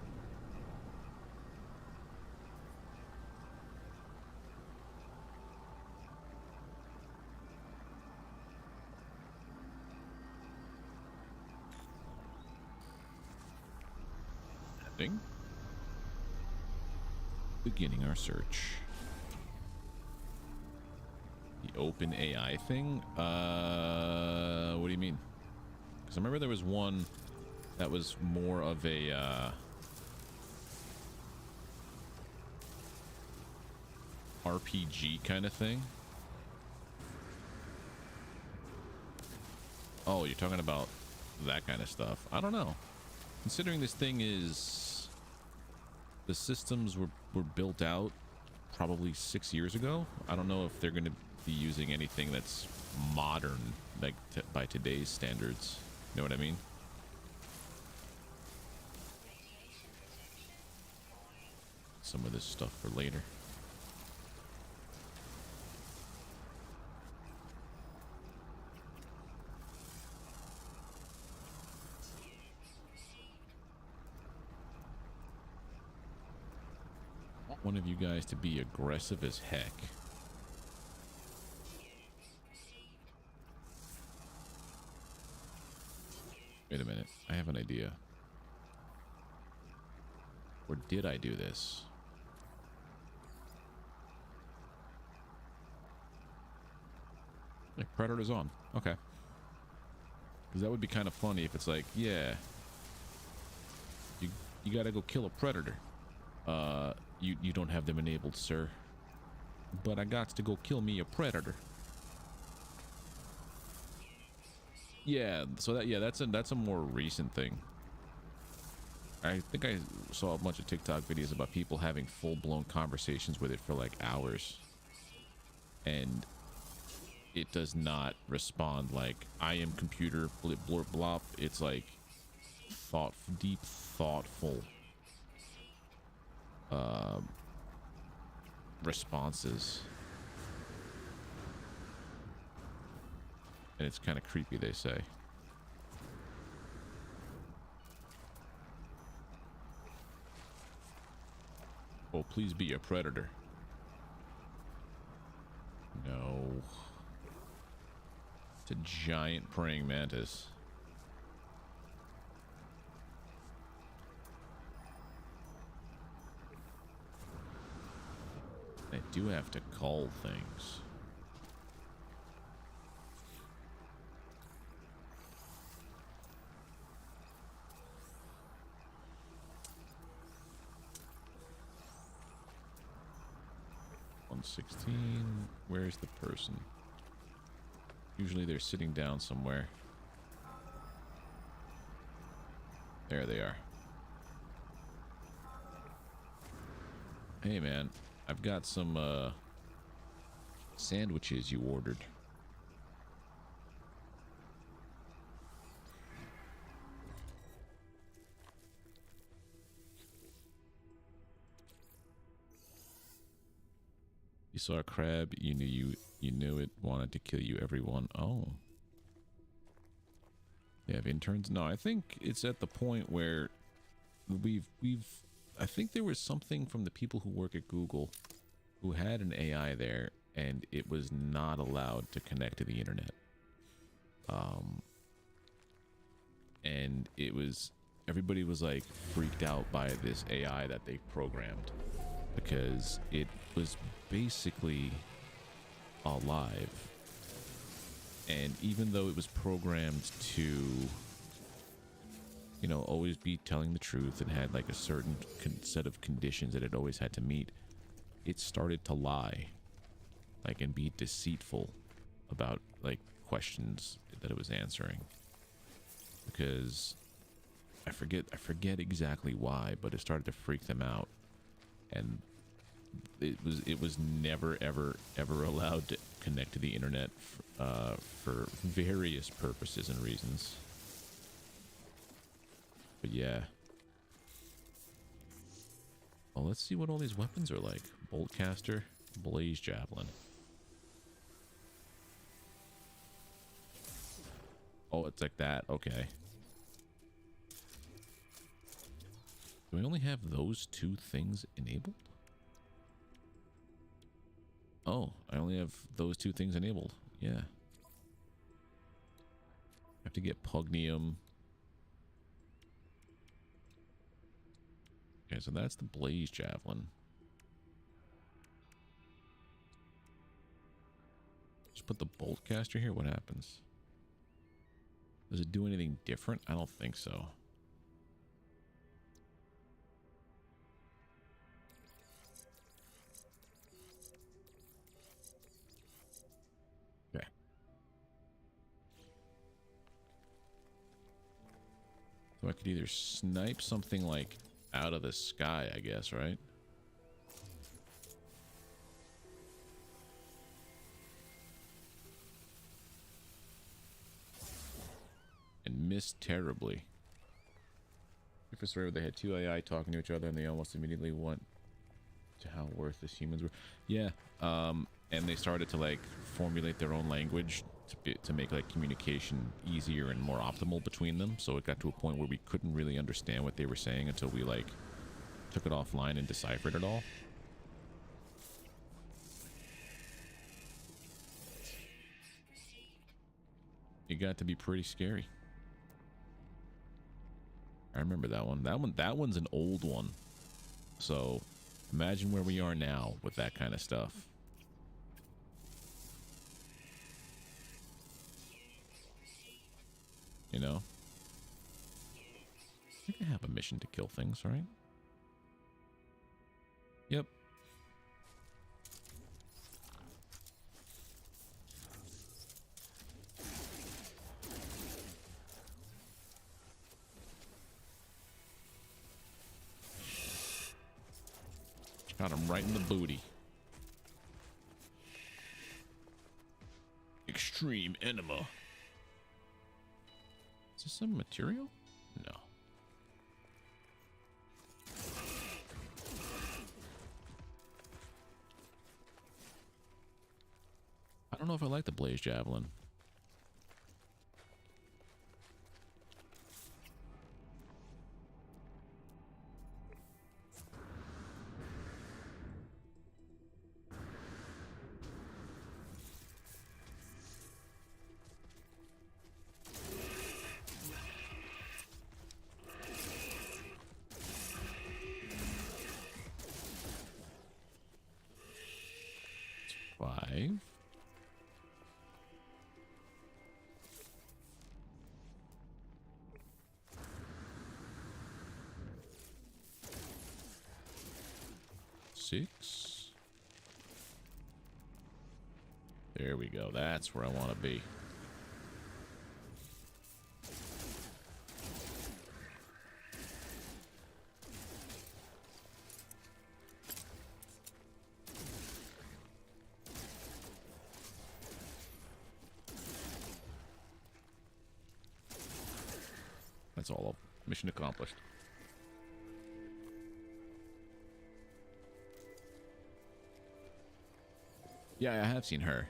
Beginning our search. The open AI thing? What do you mean? Because I remember there was one that was more of a RPG kind of thing. Oh, you're talking about that kind of stuff. I don't know. Considering this thing is... The systems were built out probably 6 years ago. I don't know if they're going to be using anything that's modern, like by today's standards. You know what I mean? Some of this stuff for later. I want one of you guys to be aggressive as heck. Wait a minute. I have an idea. Or did I do this? Like Predator's on. Okay. Because that would be kind of funny if it's like, yeah, you gotta go kill a predator. You don't have them enabled, sir. But I got to go kill me a predator. Yeah, so that's a more recent thing. I think I saw a bunch of TikTok videos about people having full-blown conversations with it for like hours. And it does not respond like, I am computer, blip, blorp, blop. It's like deep, thoughtful responses. And it's kind of creepy, they say. Oh, please be a predator. No. It's a giant praying mantis. I do have to call things. $116. Where's the person? Usually they're sitting down somewhere. There they are. Hey man, I've got some sandwiches you ordered. You saw a crab, you knew it wanted to kill you, everyone. Oh. They have interns? No, I think it's at the point where I think there was something from the people who work at Google who had an AI there, and it was not allowed to connect to the internet. And everybody was like freaked out by this AI that they programmed, because it was basically alive. And even though it was programmed to, you know, always be telling the truth and had like a certain set of conditions that it always had to meet, it started to lie, like, and be deceitful about like questions that it was answering. Because I forget exactly why, but it started to freak them out, and it was never ever allowed to connect to the internet for various purposes and reasons. But yeah. Well, let's see what all these weapons are like. Boltcaster, blaze javelin. Oh, it's like that. Okay. Do I only have those two things enabled? Oh, I only have those two things enabled. Yeah. I have to get Pugnium. Okay, so that's the blaze javelin. Just put the boltcaster here. What happens? Does it do anything different? I don't think so. Okay. So I could either snipe something like out of the sky, I guess, right? And miss terribly. If it's rare, they had two AI talking to each other and they almost immediately went to how worthless humans were. Yeah, and they started to like formulate their own language to make like communication easier and more optimal between them. So it got to a point where we couldn't really understand what they were saying until we like took it offline and deciphered it all. It got to be pretty scary. I remember that one. That one's an old one. So imagine where we are now with that kind of stuff. You know? I think I have a mission to kill things, right? Yep. Got him right in the booty. Extreme enema. Is this some material? No. I don't know if I like the blaze javelin. Five. Six. There we go. That's where I want to be. That's all. Mission accomplished. Yeah, I have seen her.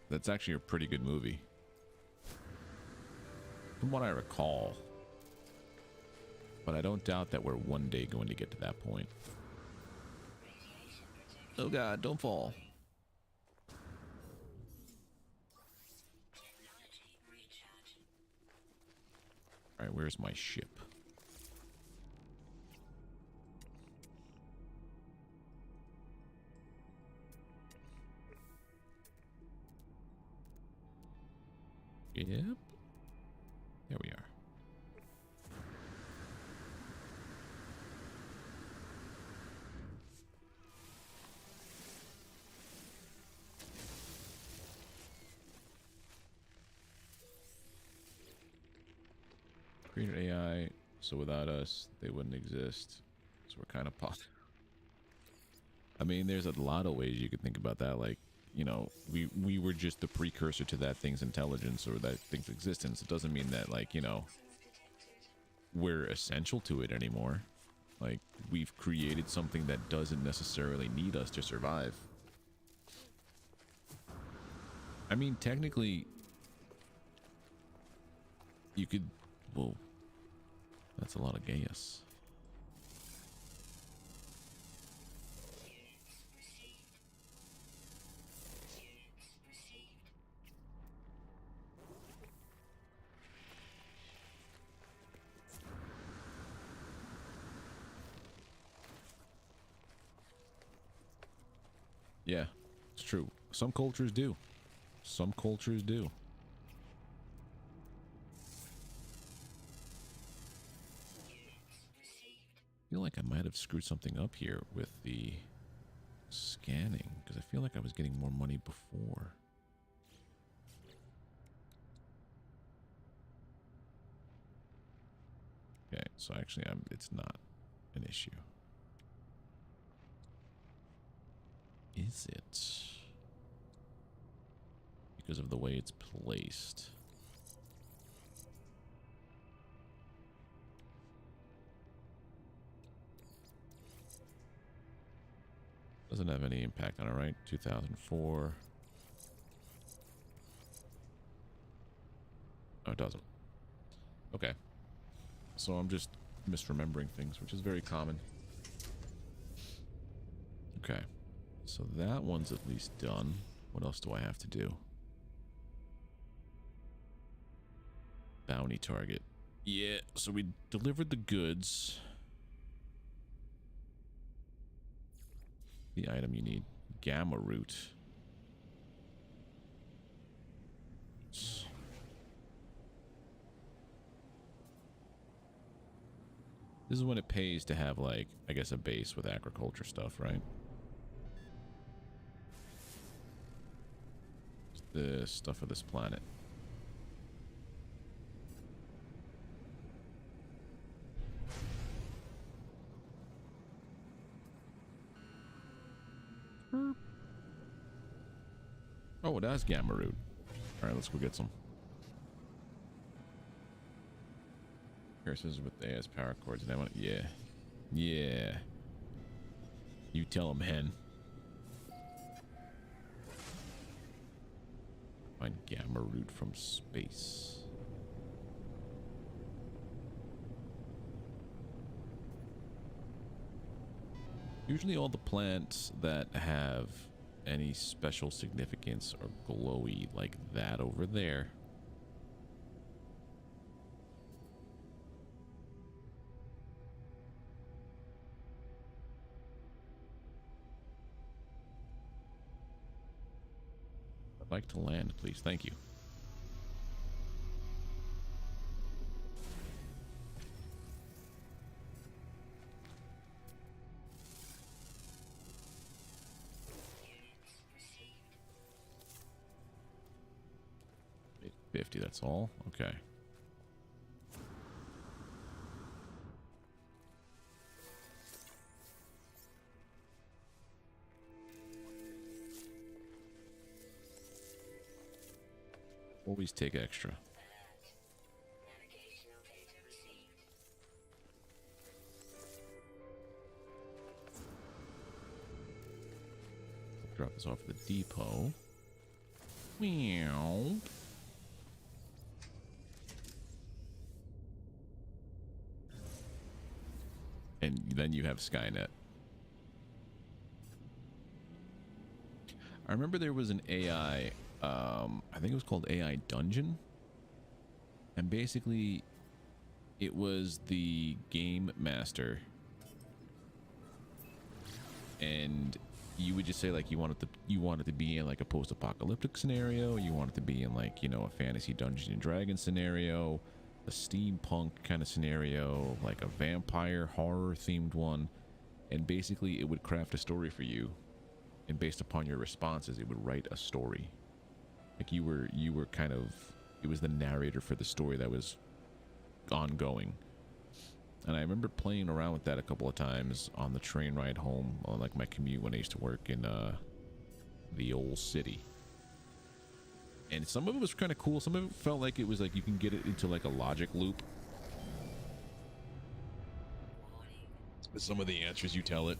That's actually a pretty good movie. From what I recall. But I don't doubt that we're one day going to get to that point. Oh god, don't fall. Alright, where's my ship? Yep. There we are. Created AI, so without us, they wouldn't exist. So we're kind of I mean, there's a lot of ways you could think about that. Like, you know, we were just the precursor to that thing's intelligence or that thing's existence. It doesn't mean that, like, you know, we're essential to it anymore. Like, we've created something that doesn't necessarily need us to survive. I mean, technically, you could... Whoa. That's a lot of gas. Yeah, it's true. Some cultures do. Some cultures do. I feel like I might have screwed something up here with the scanning, because I feel like I was getting more money before. So actually, it's not an issue. Is it? Because of the way it's placed. Doesn't have any impact on it, right? 2004. Oh, it doesn't. Okay. So I'm just misremembering things, which is very common. Okay. So that one's at least done. What else do I have to do? Bounty target. Yeah, so we delivered the goods. The item you need. Gamma root. This is when it pays to have, like, I guess a base with agriculture stuff, right? It's the stuff of this planet. Oh, that's gamma root. All right, let's go get some. Curses with AS power cords. And I want, yeah, yeah. You tell him, hen. Find gamma root from space. Usually, all the plants that have any special significance are glowy, like that over there. I'd like to land, please. Thank you. $50, that's all? Okay. Always take extra. Drop this off at the depot. Meow. And then you have Skynet. I remember there was an AI, I think it was called AI Dungeon. And basically, it was the game master. And you would just say, like, you wanted to be in, like, a post-apocalyptic scenario. You wanted to be in, like, you know, a fantasy Dungeons and Dragons scenario. A steampunk kind of scenario, like a vampire horror themed one, and basically it would craft a story for you, and based upon your responses it would write a story. Like you were kind of, it was the narrator for the story that was ongoing. And I remember playing around with that a couple of times on the train ride home, on like my commute when I used to work in the old city. And some of it was kind of cool. Some of it felt like it was like you can get it into like a logic loop. Some of the answers you tell it.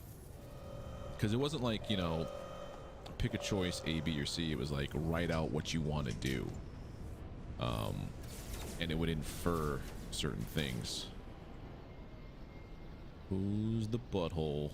Because it wasn't like, you know, pick a choice, A, B, or C. It was like write out what you want to do. And it would infer certain things. Who's the butthole?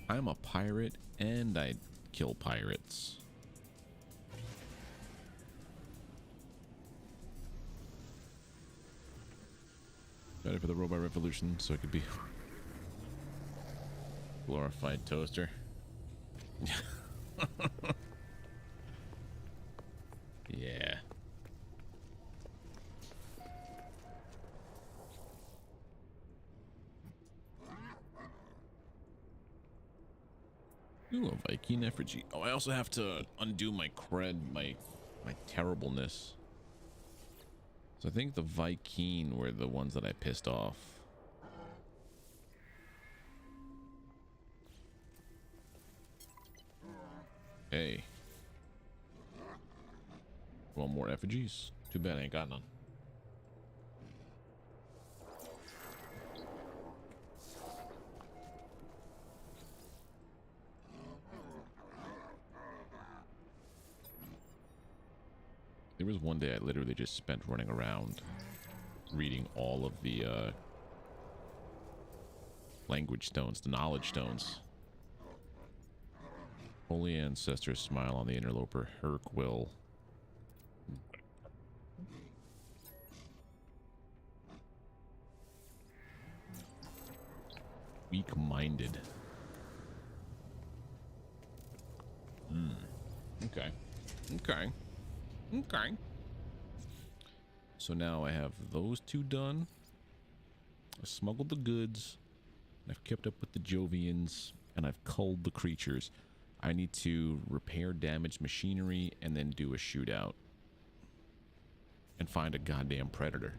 I'm a pirate and I kill pirates. excited for the robot revolution so it could be glorified toaster. Yeah. Ooh, a vy'keen effigy. Oh, I also have to undo my cred, my terribleness. So I think the vy'keen were the ones that I pissed off. Hey. Want more effigies? Too bad I ain't got none. There was one day I literally just spent running around reading all of the language stones, the knowledge stones. Holy ancestors smile on the interloper. Herc will. Weak-minded. Okay. Okay. Okay. So now I have those two done. I smuggled the goods. I've kept up with the Jovians. And I've culled the creatures. I need to repair damaged machinery and then do a shootout. And find a goddamn predator.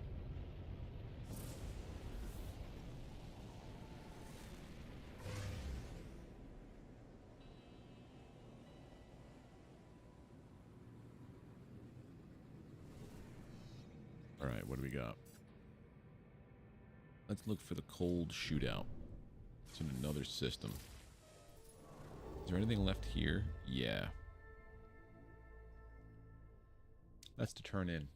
Alright, what do we got? Let's look for the cold shootout. It's in another system. Is there anything left here? Yeah. That's to turn in.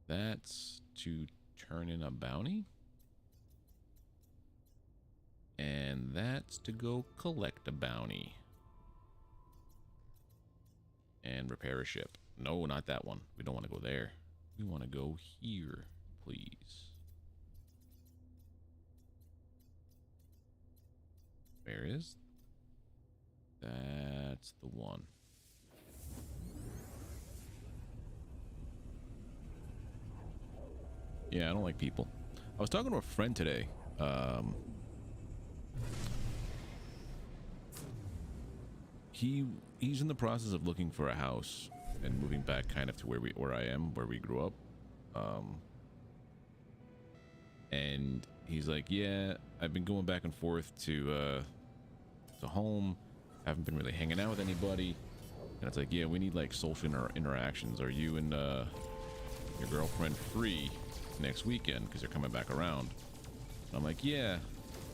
That's to turn in a bounty. And that's to go collect a bounty. And repair a ship. No, not that one. We don't want to go there. We want to go here, please. Where is? That's the one. Yeah, I don't like people. I was talking to a friend today. He's in the process of looking for a house and moving back kind of to where I am, where we grew up. And he's like, yeah, I've been going back and forth to home. Haven't been really hanging out with anybody. And it's like, yeah, we need like social interactions. Are you and your girlfriend free next weekend? Because they're coming back around. And I'm like, yeah,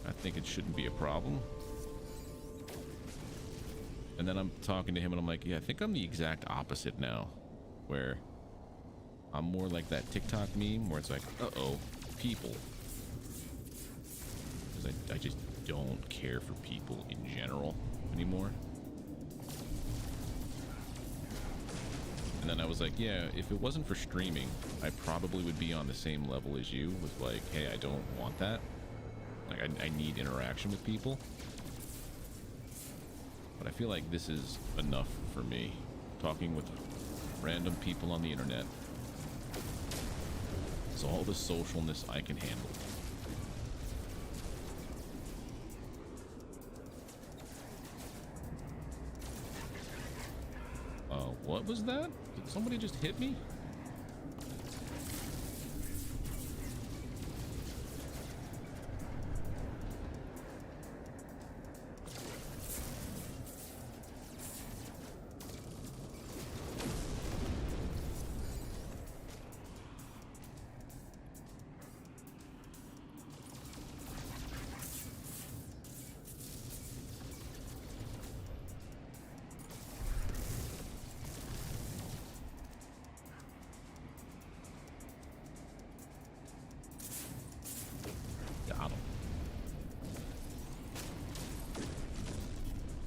I think it shouldn't be a problem. And then I'm talking to him and I'm like, yeah, I think I'm the exact opposite now. Where I'm more like that TikTok meme where it's like, uh-oh, people. Because I just don't care for people in general anymore. And then I was like, yeah, if it wasn't for streaming, I probably would be on the same level as you with like, hey, I don't want that. Like, I need interaction with people. But I feel like this is enough for me. Talking with random people on the internet. It's all the socialness I can handle. What was that? Did somebody just hit me?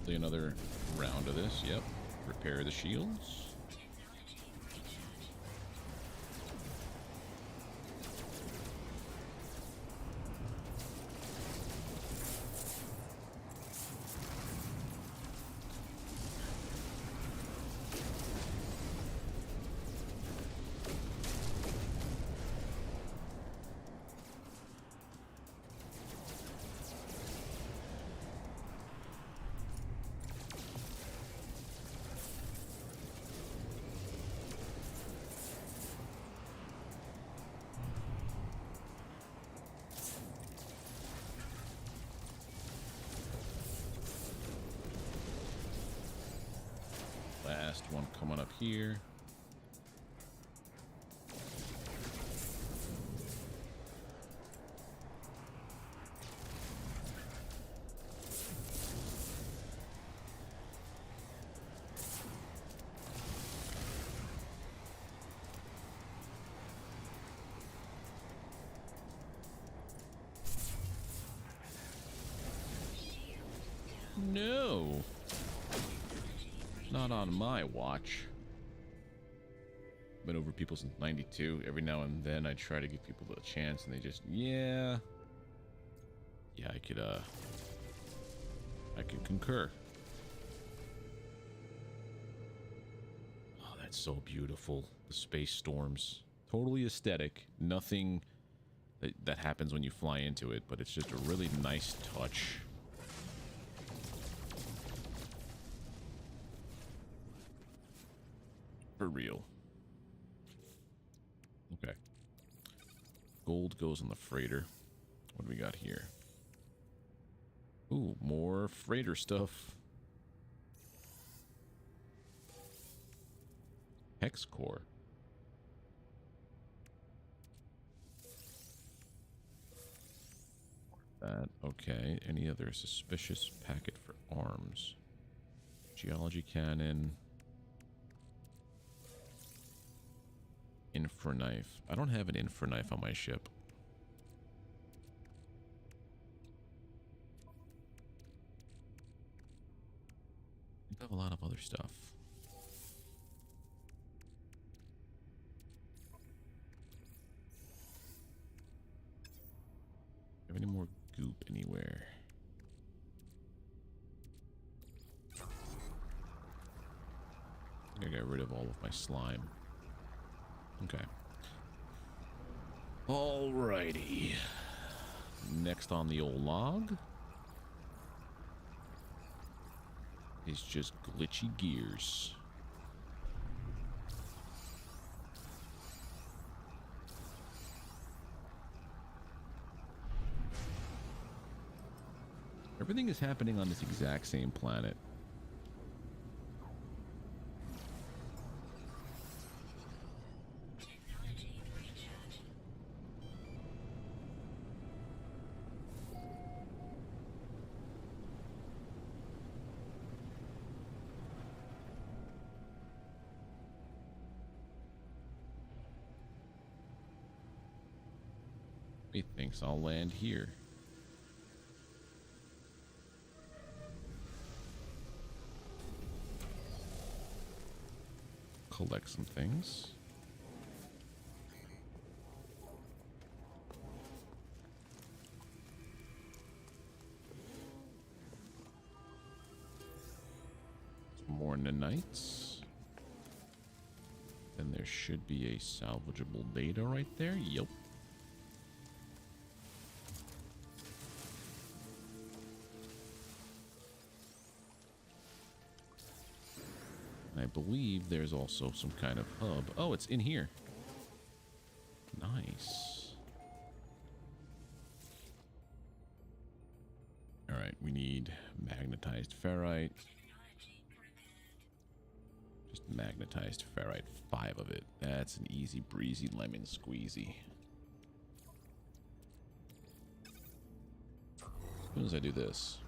Another round of this. Yep. Repair the shields. one coming up here. No. Not on my watch. Been over people since '92. Every now and then I try to give people a chance and they just, yeah, I could concur. Oh, that's so beautiful. The space storms. Totally aesthetic. Nothing that happens when you fly into it, but it's just a really nice touch. For real. Okay. Gold goes on the freighter. What do we got here? Ooh, more freighter stuff. Hex core. That. Okay. Any other suspicious packet for arms? Geology cannon. Infra knife. I don't have an infra knife on my ship. I have a lot of other stuff. Have any more goop anywhere? I think I got rid of all of my slime. Okay. Alrighty. Next on the old log is just glitchy gears. Everything is happening on this exact same planet. He thinks I'll land here. Collect some things. Some more nanites. Then there should be a salvageable data right there. Yep. I believe there's also some kind of hub. Oh, it's in here. Nice. All right, we need magnetized ferrite. Just magnetized ferrite, 5 of it. That's an easy breezy lemon squeezy. As soon as I do this.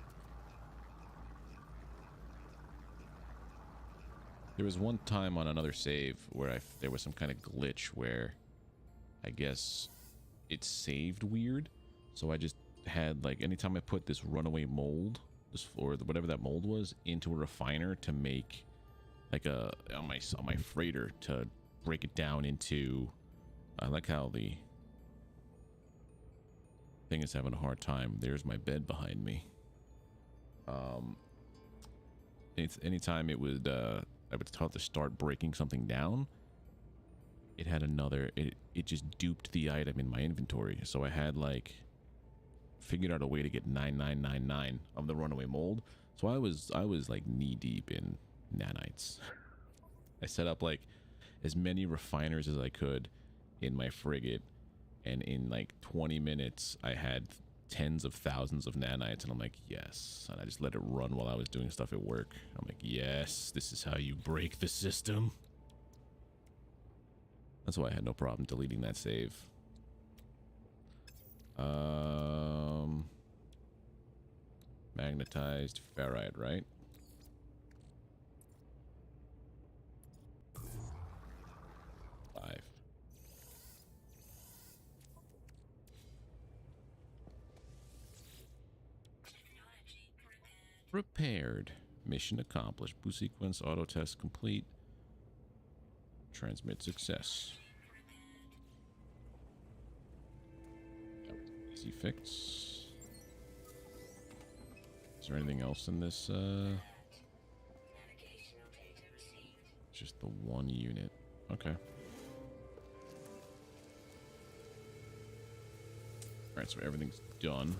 There was one time on another save where there was some kind of glitch where I guess it saved weird. So I just had, like, anytime I put this runaway mold, or whatever that mold was, into a refiner to make like on my freighter to break it down into, I like how the thing is having a hard time. There's my bed behind me. Anytime it would I would tell it to start breaking something down, it had another, it just duped the item in my inventory. So I had, like, figured out a way to get 9999 of the runaway mold. So I was like knee deep in nanites. I set up like as many refiners as I could in my frigate, and in like 20 minutes I had tens of thousands of nanites, and I'm like, yes. And I just let it run while I was doing stuff at work. I'm like, yes, this is how you break the system. That's why I had no problem deleting that save. Magnetized ferrite, right? Repaired. Mission accomplished. Boost sequence auto test complete. Transmit success. Easy fix. Is there anything else in this? Just the one unit. Okay. Alright, so everything's done.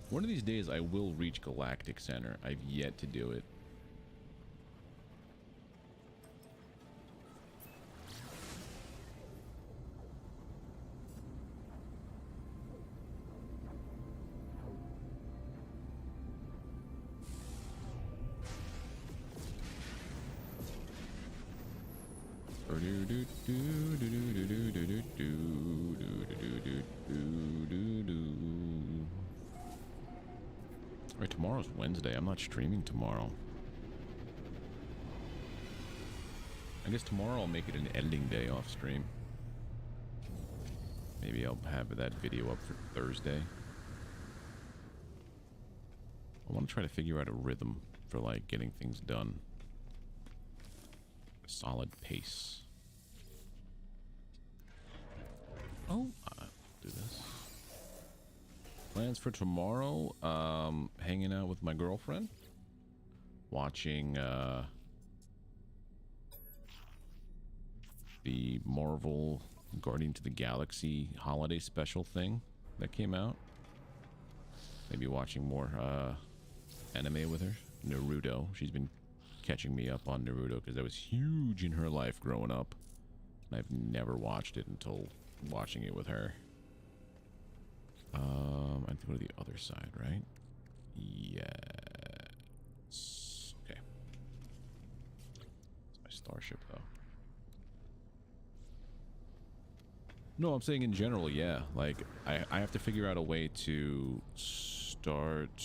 One of these days I will reach Galactic Center. I've yet to do it. Right, tomorrow's Wednesday. I'm not streaming tomorrow. I guess tomorrow I'll make it an editing day off stream. Maybe I'll have that video up for Thursday. I want to try to figure out a rhythm for like getting things done. A solid pace. Oh, do this. Plans for tomorrow, hanging out with my girlfriend, watching the Marvel Guardians of the Galaxy holiday special thing that came out. Maybe watching more anime with her. Naruto. She's been catching me up on Naruto because that was huge in her life growing up. And I've never watched it until watching it with her. I have to go to the other side, right? Yes. Okay. It's my starship, though. No, I'm saying in general, yeah. Like, I have to figure out a way to start...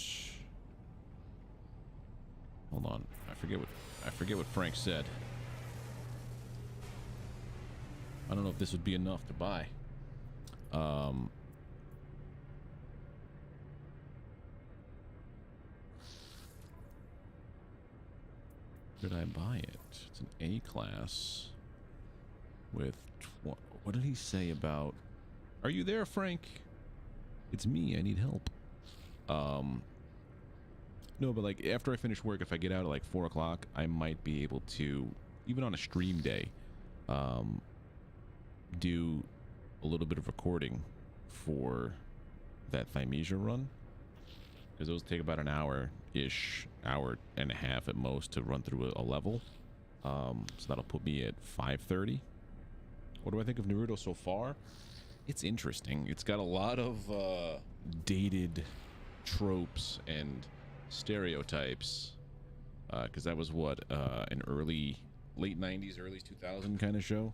Hold on. I forget what Frank said. I don't know if this would be enough to buy. Did I buy it? It's an A class with what did he say about... Are you there, Frank? It's me. I need help. No, but like after I finish work, if I get out at like 4 o'clock, I might be able to, even on a stream day, do a little bit of recording for that Thymesia run. Because those take about an hour-ish, hour and a half at most to run through a level. So that'll put me at 5:30. What do I think of Naruto so far? It's interesting. It's got a lot of dated tropes and stereotypes. Because that was what, an late 90s, early 2000 kind of show.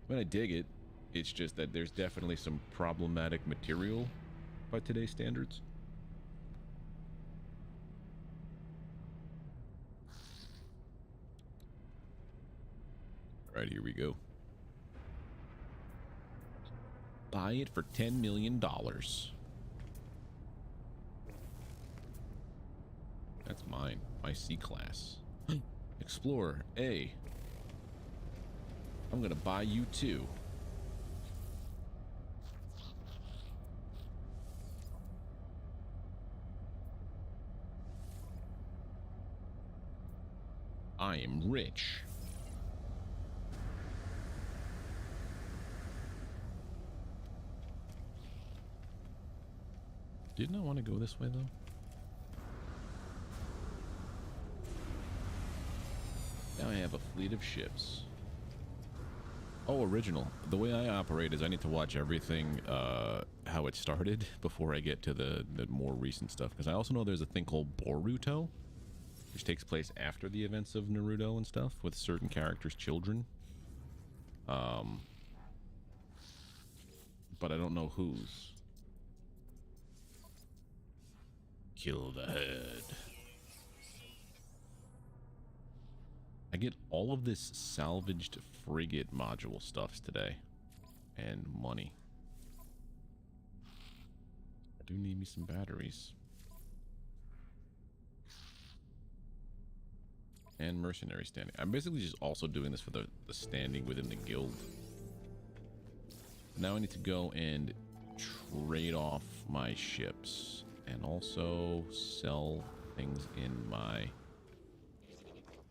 I mean, I dig it. It's just that there's definitely some problematic material by today's standards. Alright, here we go. Buy it for $10 million. That's mine. My C-Class. Explorer A. I'm gonna buy you too. I am rich. Didn't I want to go this way, though? Now I have a fleet of ships. Oh, original. The way I operate is I need to watch everything how it started before I get to the more recent stuff. Because I also know there's a thing called Boruto, which takes place after the events of Naruto and stuff, with certain characters' children. But I don't know whose. Kill the head. I get all of this salvaged frigate module stuffs today. And money. I do need me some batteries. And mercenary standing. I'm basically just also doing this for the standing within the guild. Now I need to go and trade off my ships. And also sell things in my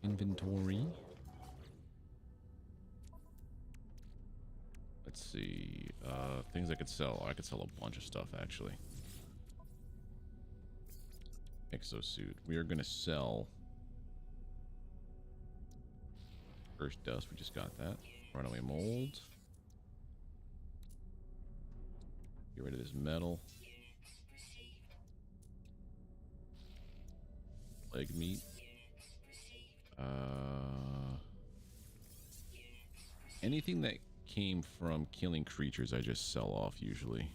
inventory. Let's see. Things I could sell. I could sell a bunch of stuff, actually. Exosuit. We are going to sell... First dust. We just got that. Runaway mold. Get rid of this metal. Leg meat. Anything that came from killing creatures, I just sell off usually.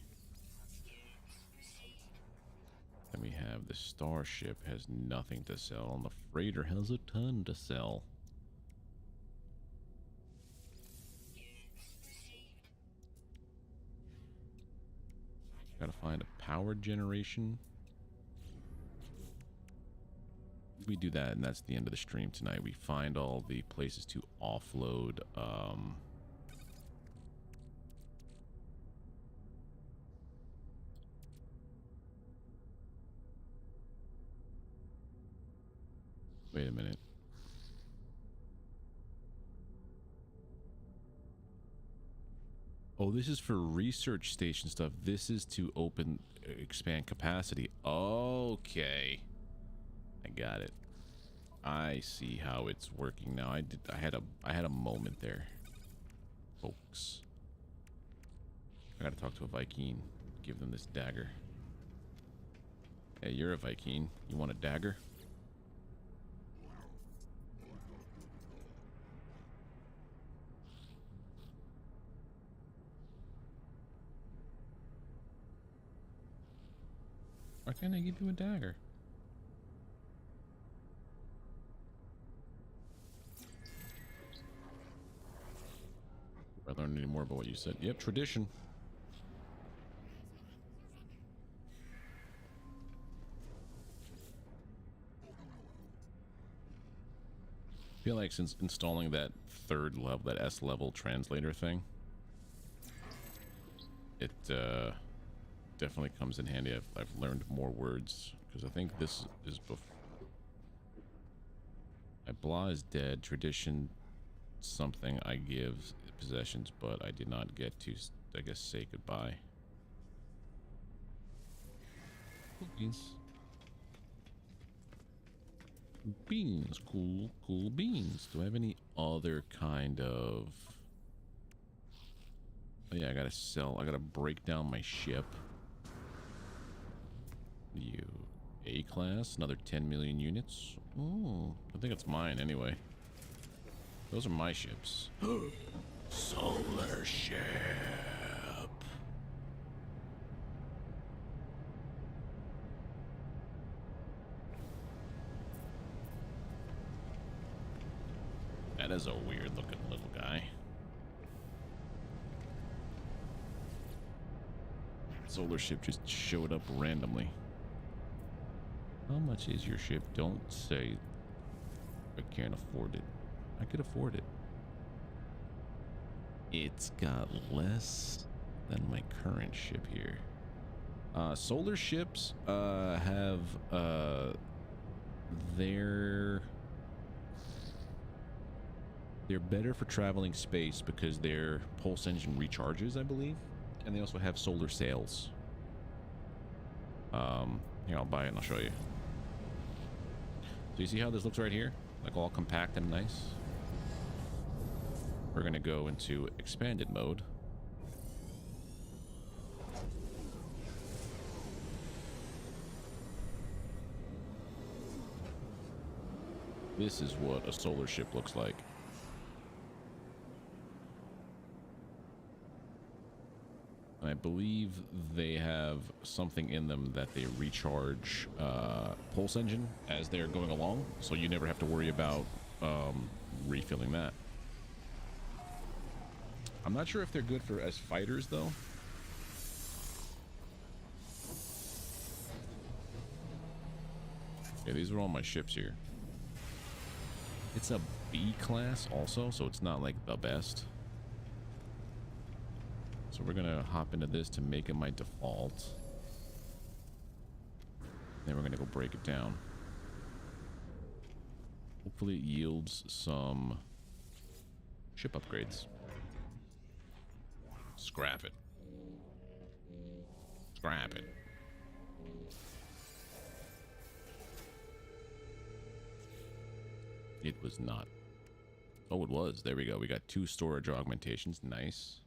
Then we have the starship has nothing to sell, and the freighter has a ton to sell. Gotta find a power generation. We do that, and that's the end of the stream tonight. We find all the places to offload wait a minute. Oh, this is for research station stuff. This is to expand capacity. Okay. I got it. I see how it's working now. I had a moment there, folks. I gotta talk to a vy'keen. Give them this dagger. Hey, you're a vy'keen. You want a dagger? Why can't I give you a dagger? I learned any more about what you said. Yep, tradition. I feel like since installing that third level, that S level translator thing, it definitely comes in handy. I've learned more words, because I think this is before. Blah is dead. Tradition, something I give possessions, but I did not get to, I guess, say goodbye. Beans. Beans. Cool beans. Do I have any other kind of... Oh yeah, I gotta sell. I gotta break down my ship. You A-class, another 10 million units. Oh, I think it's mine anyway. Those are my ships. Solar ship. That is a weird looking little guy. Solar ship just showed up randomly. How much is your ship? Don't say I can't afford it. I could afford it. It's got less than my current ship here. Solar ships have they're better for traveling space because their pulse engine recharges, I believe, and they also have solar sails. Here, I'll buy it and I'll show you. So you see how this looks right here? Like all compact and nice. We're going to go into expanded mode. This is what a solar ship looks like. And I believe they have something in them that they recharge pulse engine as they're going along, so you never have to worry about refilling that. I'm not sure if they're good for as fighters though. Yeah, these are all my ships here. It's a B class also, so it's not like the best. So we're gonna hop into this to make it my default. Then we're gonna go break it down. Hopefully it yields some ship upgrades. Scrap it. Scrap it. It was not. Oh, it was. There we go. We got 2 storage augmentations. Nice.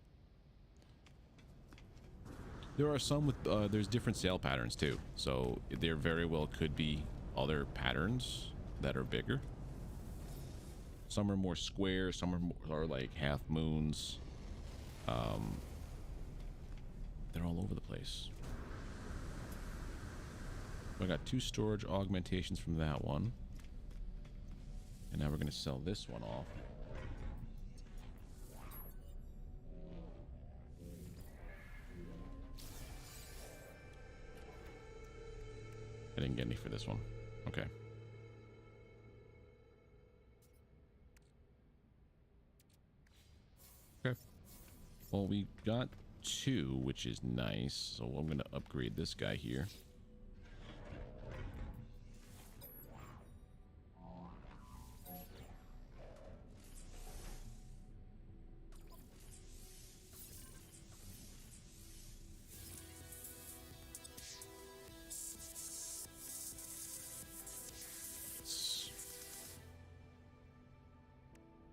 There are some with, there's different sail patterns too. So there very well could be other patterns that are bigger. Some are more square. Some are like half moons. They're all over the place. I got 2 storage augmentations from that one. And now we're going to sell this one off. I didn't get any for this one. Okay. Okay. Well, we got 2, which is nice. So I'm going to upgrade this guy here.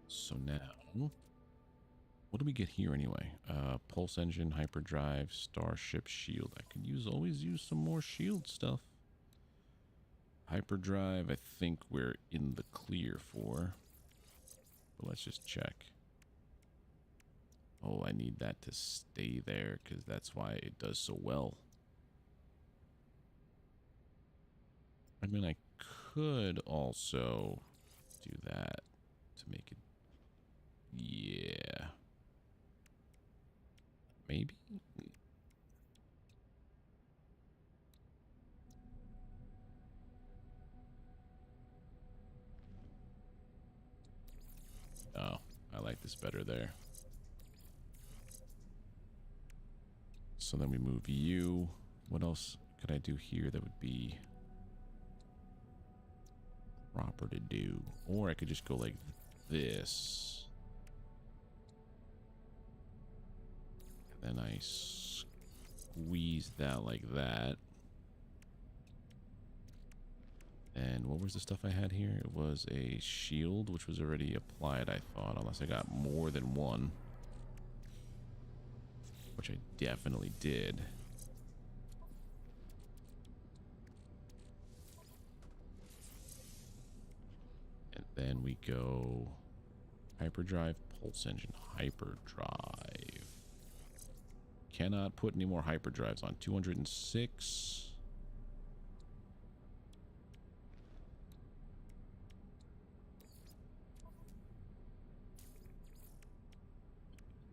So now, what do we get here anyway? Pulse engine, hyperdrive, starship, shield. I could always use some more shield stuff. Hyperdrive, I think we're in the clear for. But let's just check. Oh, I need that to stay there because that's why it does so well. I mean, I could also do that to make it. Yeah. Maybe? Oh, I like this better there. So then we move you. What else could I do here that would be proper to do? Or I could just go like this. Then I squeeze that like that. And what was the stuff I had here? It was a shield, which was already applied, I thought, unless I got more than one. Which I definitely did. And then we go hyperdrive, pulse engine, hyperdrive. Cannot put any more hyperdrives on. 206.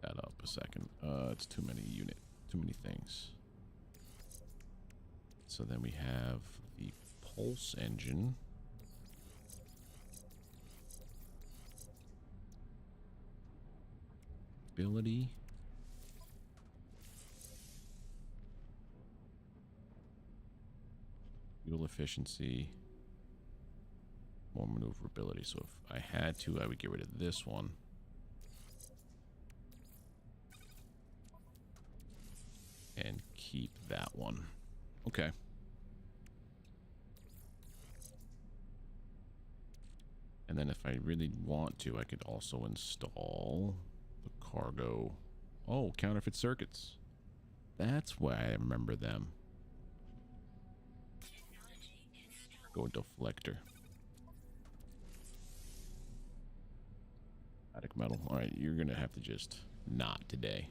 That up a second. It's too many things. So then we have the pulse engine. Ability. Fuel efficiency. More maneuverability. So if I had to, I would get rid of this one. And keep that one. Okay. And then if I really want to, I could also install cargo. Oh, counterfeit circuits. That's why I remember them. Go deflector. Static metal. Alright, you're gonna have to just not today.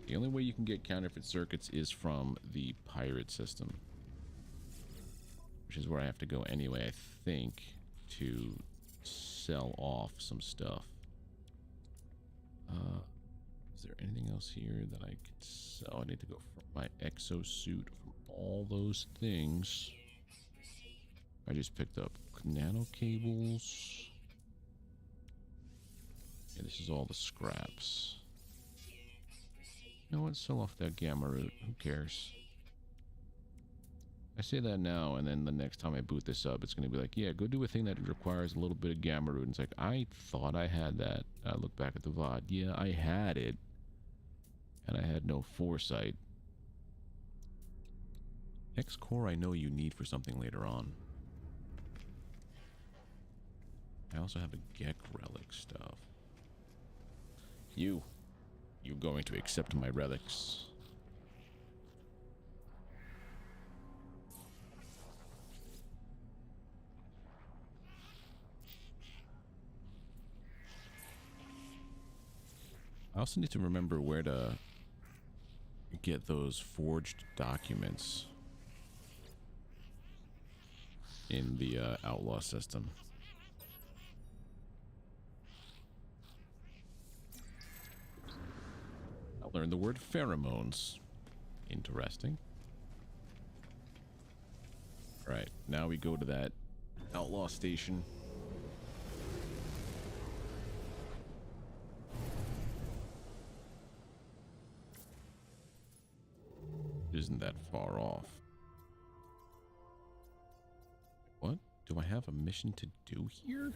The only way you can get counterfeit circuits is from the pirate system, which is where I have to go anyway, I think, to sell off some stuff. Is there anything else here that I could sell? I need to go for my exosuit from all those things. I just picked up nano cables. Yeah, this is all the scraps. You know what? Sell off that gamma root. Who cares? I say that now, and then the next time I boot this up, it's going to be like, yeah, go do a thing that requires a little bit of gamma root. And it's like, I thought I had that. I look back at the VOD. Yeah, I had it. And I had no foresight. X core I know you need for something later on. I also have a Geek relic stuff. You're going to accept my relics. I also need to remember where to get those forged documents in the outlaw system. I learned the word pheromones. Interesting. Right, now we go to that outlaw station. Isn't that far off. What? Do I have a mission to do here?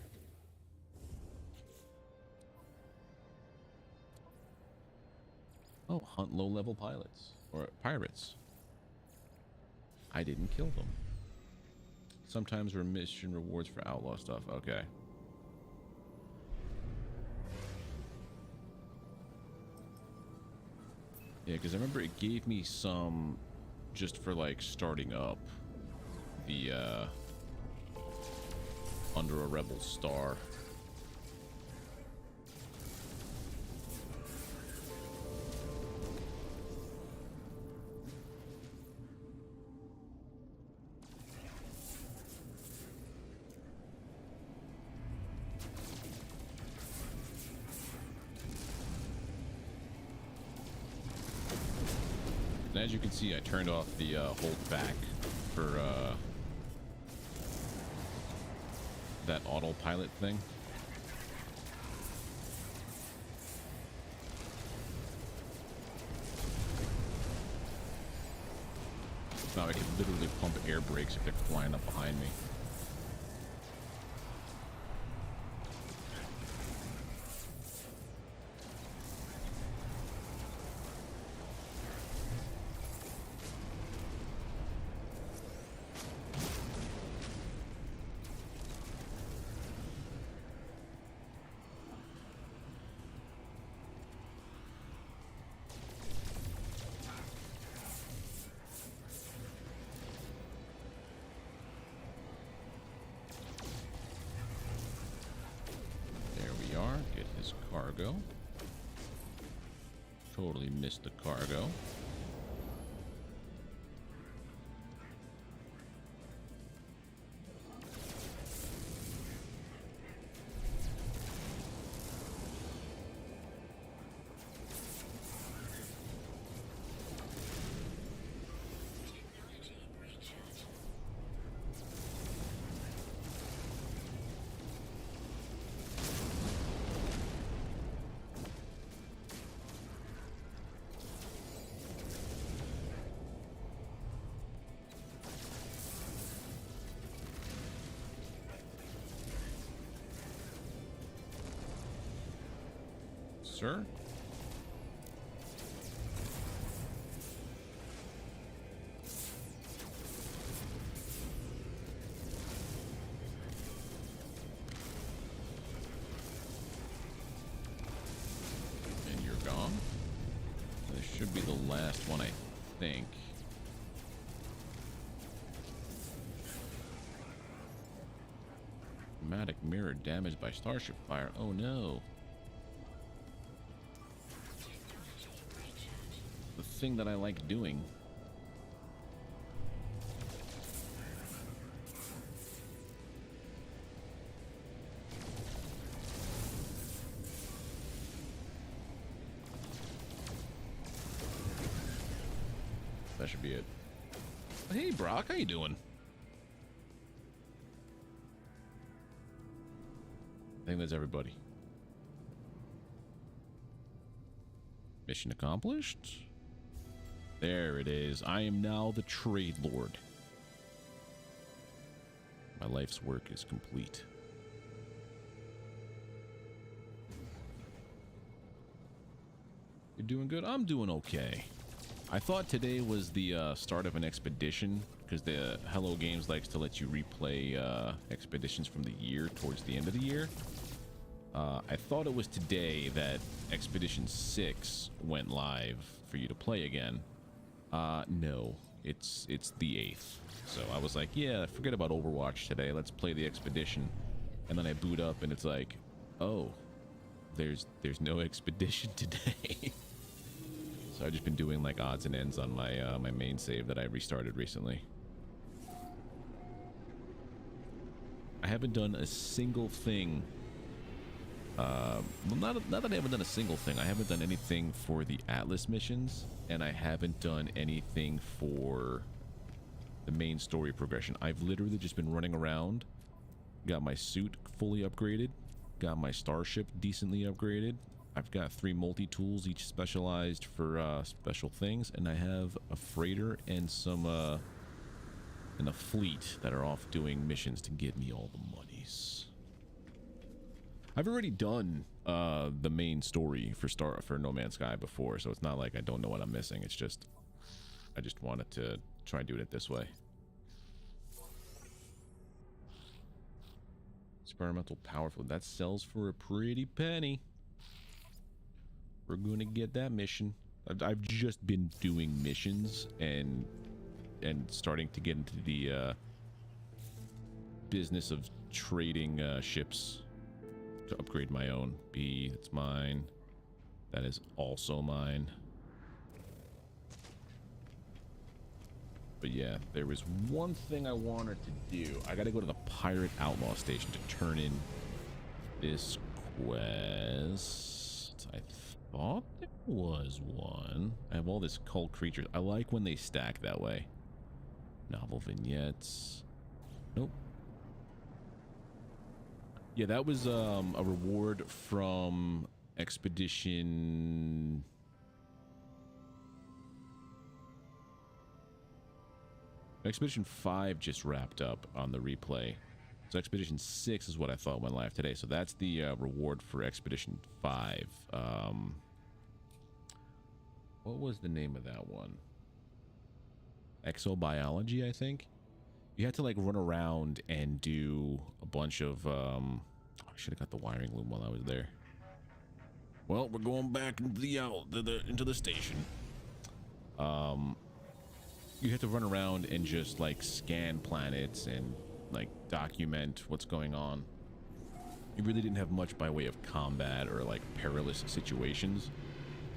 Oh, hunt low-level pilots. Or pirates. I didn't kill them. Sometimes mission rewards for outlaw stuff. Okay. Yeah, because I remember it gave me some just for like starting up the under a rebel star. And as you can see, I turned off the hold back for that autopilot thing. Now I can literally pump air brakes if they're flying up behind me. Get his cargo. Totally missed the cargo. Sir? Chromatic mirror damaged by starship fire. Oh no. The thing that I like doing. That should be it. Hey Brock, how you doing? I think that's everybody. Mission accomplished. There it is. I am now the Trade Lord. My life's work is complete. You're doing good? I'm doing okay. I thought today was the start of an expedition, because the Hello Games likes to let you replay expeditions from the year towards the end of the year. I thought it was today that Expedition 6 went live for you to play again. No, it's the 8th. So I was like, yeah, forget about Overwatch today. Let's play the expedition. And then I boot up and it's like, oh, there's no expedition today. So I've just been doing like odds and ends on my my main save that I restarted recently. I haven't done a single thing. Well, not that I haven't done a single thing. I haven't done anything for the Atlas missions, and I haven't done anything for the main story progression. I've literally just been running around, got my suit fully upgraded, got my starship decently upgraded. I've got 3 multi-tools, each specialized for special things, and I have a freighter and some and a fleet that are off doing missions to give me all the monies. I've already done the main story for No Man's Sky before, so it's not like I don't know what I'm missing. It's just I just wanted to try and do it this way. Experimental power fluid that sells for a pretty penny. We're gonna get that mission. I've just been doing missions and starting to get into the business of trading ships to upgrade my own. B, that's mine. That is also mine. But yeah, there was one thing I wanted to do. I gotta go to the Pirate Outlaw Station to turn in this quest. I thought there was one. I have all this cult creatures. I like when they stack that way. Novel vignettes. Nope. Yeah, that was a reward from Expedition... Expedition 5 just wrapped up on the replay. So Expedition 6 is what I thought went live today. So that's the reward for Expedition 5. What was the name of that one? Exobiology, I think. You had to like run around and do a bunch of I should have got the wiring loom while I was there. Well, we're going back into the station. You have to run around and just like scan planets and like document what's going on. You really didn't have much by way of combat or like perilous situations.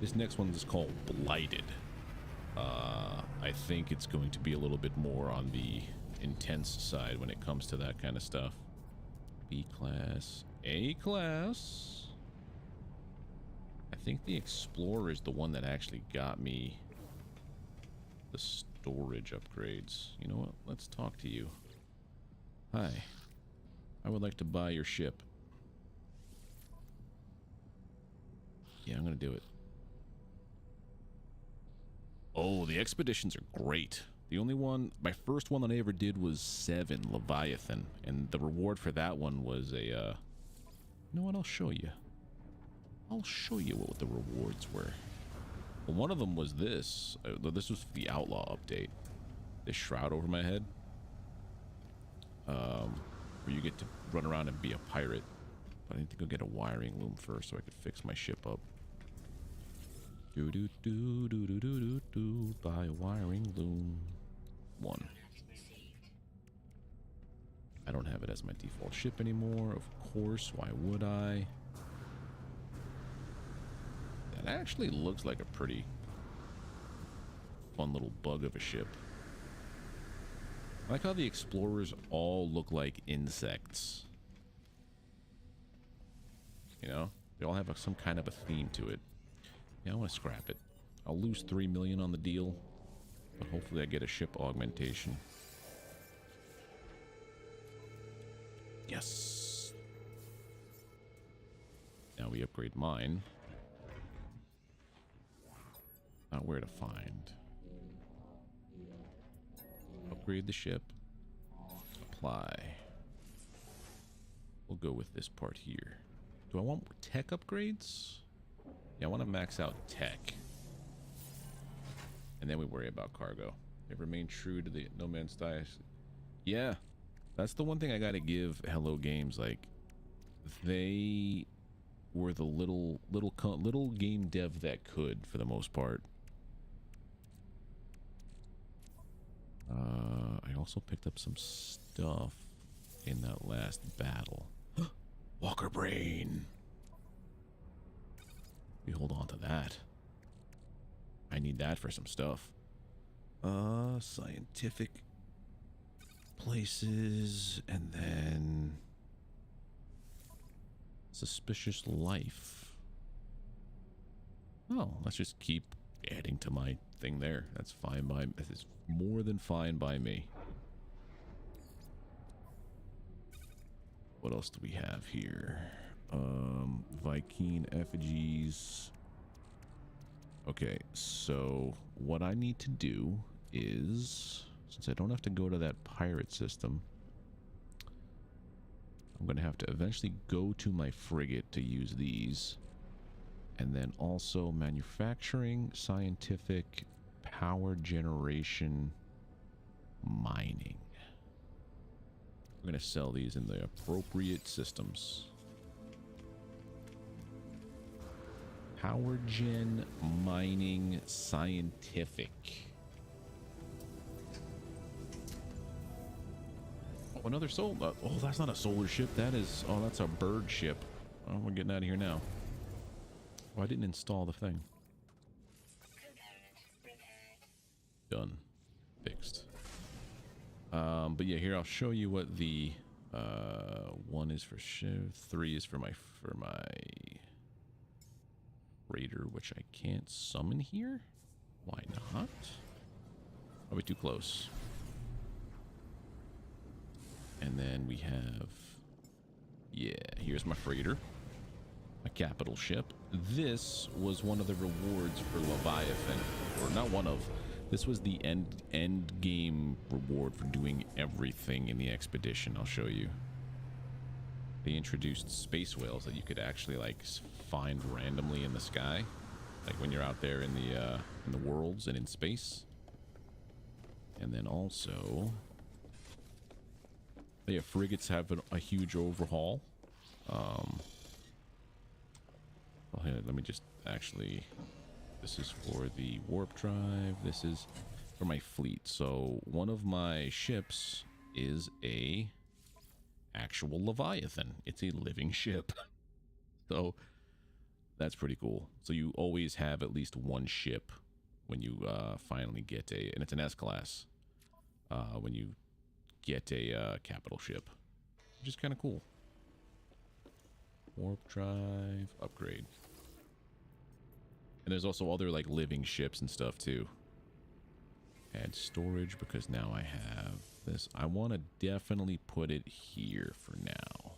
This next one is called Blighted. I think it's going to be a little bit more on the intense side when it comes to that kind of stuff. B class, A class. I think the Explorer is the one that actually got me the storage upgrades. You know what? Let's talk to you. Hi. I would like to buy your ship. Yeah, I'm gonna do it. Oh, the expeditions are great. The only one, my first one that I ever did was 7 Leviathan, and the reward for that one was a, you know what, I'll show you. I'll show you what the rewards were. Well, one of them was this. This was for the Outlaw update. This shroud over my head. Where you get to run around and be a pirate. But I need to go get a wiring loom first so I could fix my ship up. Do do do do do do do do. Buy a wiring loom. 1. I don't have it as my default ship anymore, of course. Why would I? That actually looks like a pretty fun little bug of a ship. I like how the explorers all look like insects. You know? They all have some kind of a theme to it. Yeah, I want to scrap it. I'll lose 3 million on the deal, but hopefully I get a ship augmentation. Yes. Now we upgrade mine. Not where to find. Upgrade the ship. Apply. We'll go with this part here. Do I want tech upgrades? Yeah, I want to max out tech. And then we worry about cargo. They remain true to the No Man's Sky. Yeah. That's the one thing I gotta give Hello Games. Like, they were the little game dev that could, for the most part. I also picked up some stuff in that last battle. Walker Brain. We hold on to that. I need that for some stuff. Scientific places, and then suspicious life. Oh, let's just keep adding to my thing there. That's fine by me. This is more than fine by me. What else do we have here? vy'keen effigies. Okay, so what I need to do is, since I don't have to go to that pirate system, I'm going to have to eventually go to my frigate to use these. And then also manufacturing, scientific, power generation, mining. We're going to sell these in the appropriate systems. Power gen, mining, scientific. Oh, another solar. Oh, that's not a solar ship. That is. Oh, that's a bird ship. Oh, we're getting out of here now. Oh, I didn't install the thing. Done. Fixed. But yeah, here I'll show you what the 1 is for ship, 3 is for my raider, which I can't summon here. Why not? Are we too close? And then we have, yeah, here's my freighter, a capital ship. This was one of the rewards for Leviathan, or not one of. This was the end game reward for doing everything in the expedition. I'll show you. They introduced space whales that you could actually like find randomly in the sky, like when you're out there in the worlds and in space. And then also, yeah, frigates have a huge overhaul. Well, here, let me just actually. This is for the warp drive. This is for my fleet. So one of my ships is a actual Leviathan. It's a living ship. So that's pretty cool. So you always have at least one ship when you finally get a, and it's an S-class, when you get a capital ship, which is kind of cool. Warp drive upgrade. And there's also other like living ships and stuff too. Add storage because now I have this. I want to definitely put it here for now.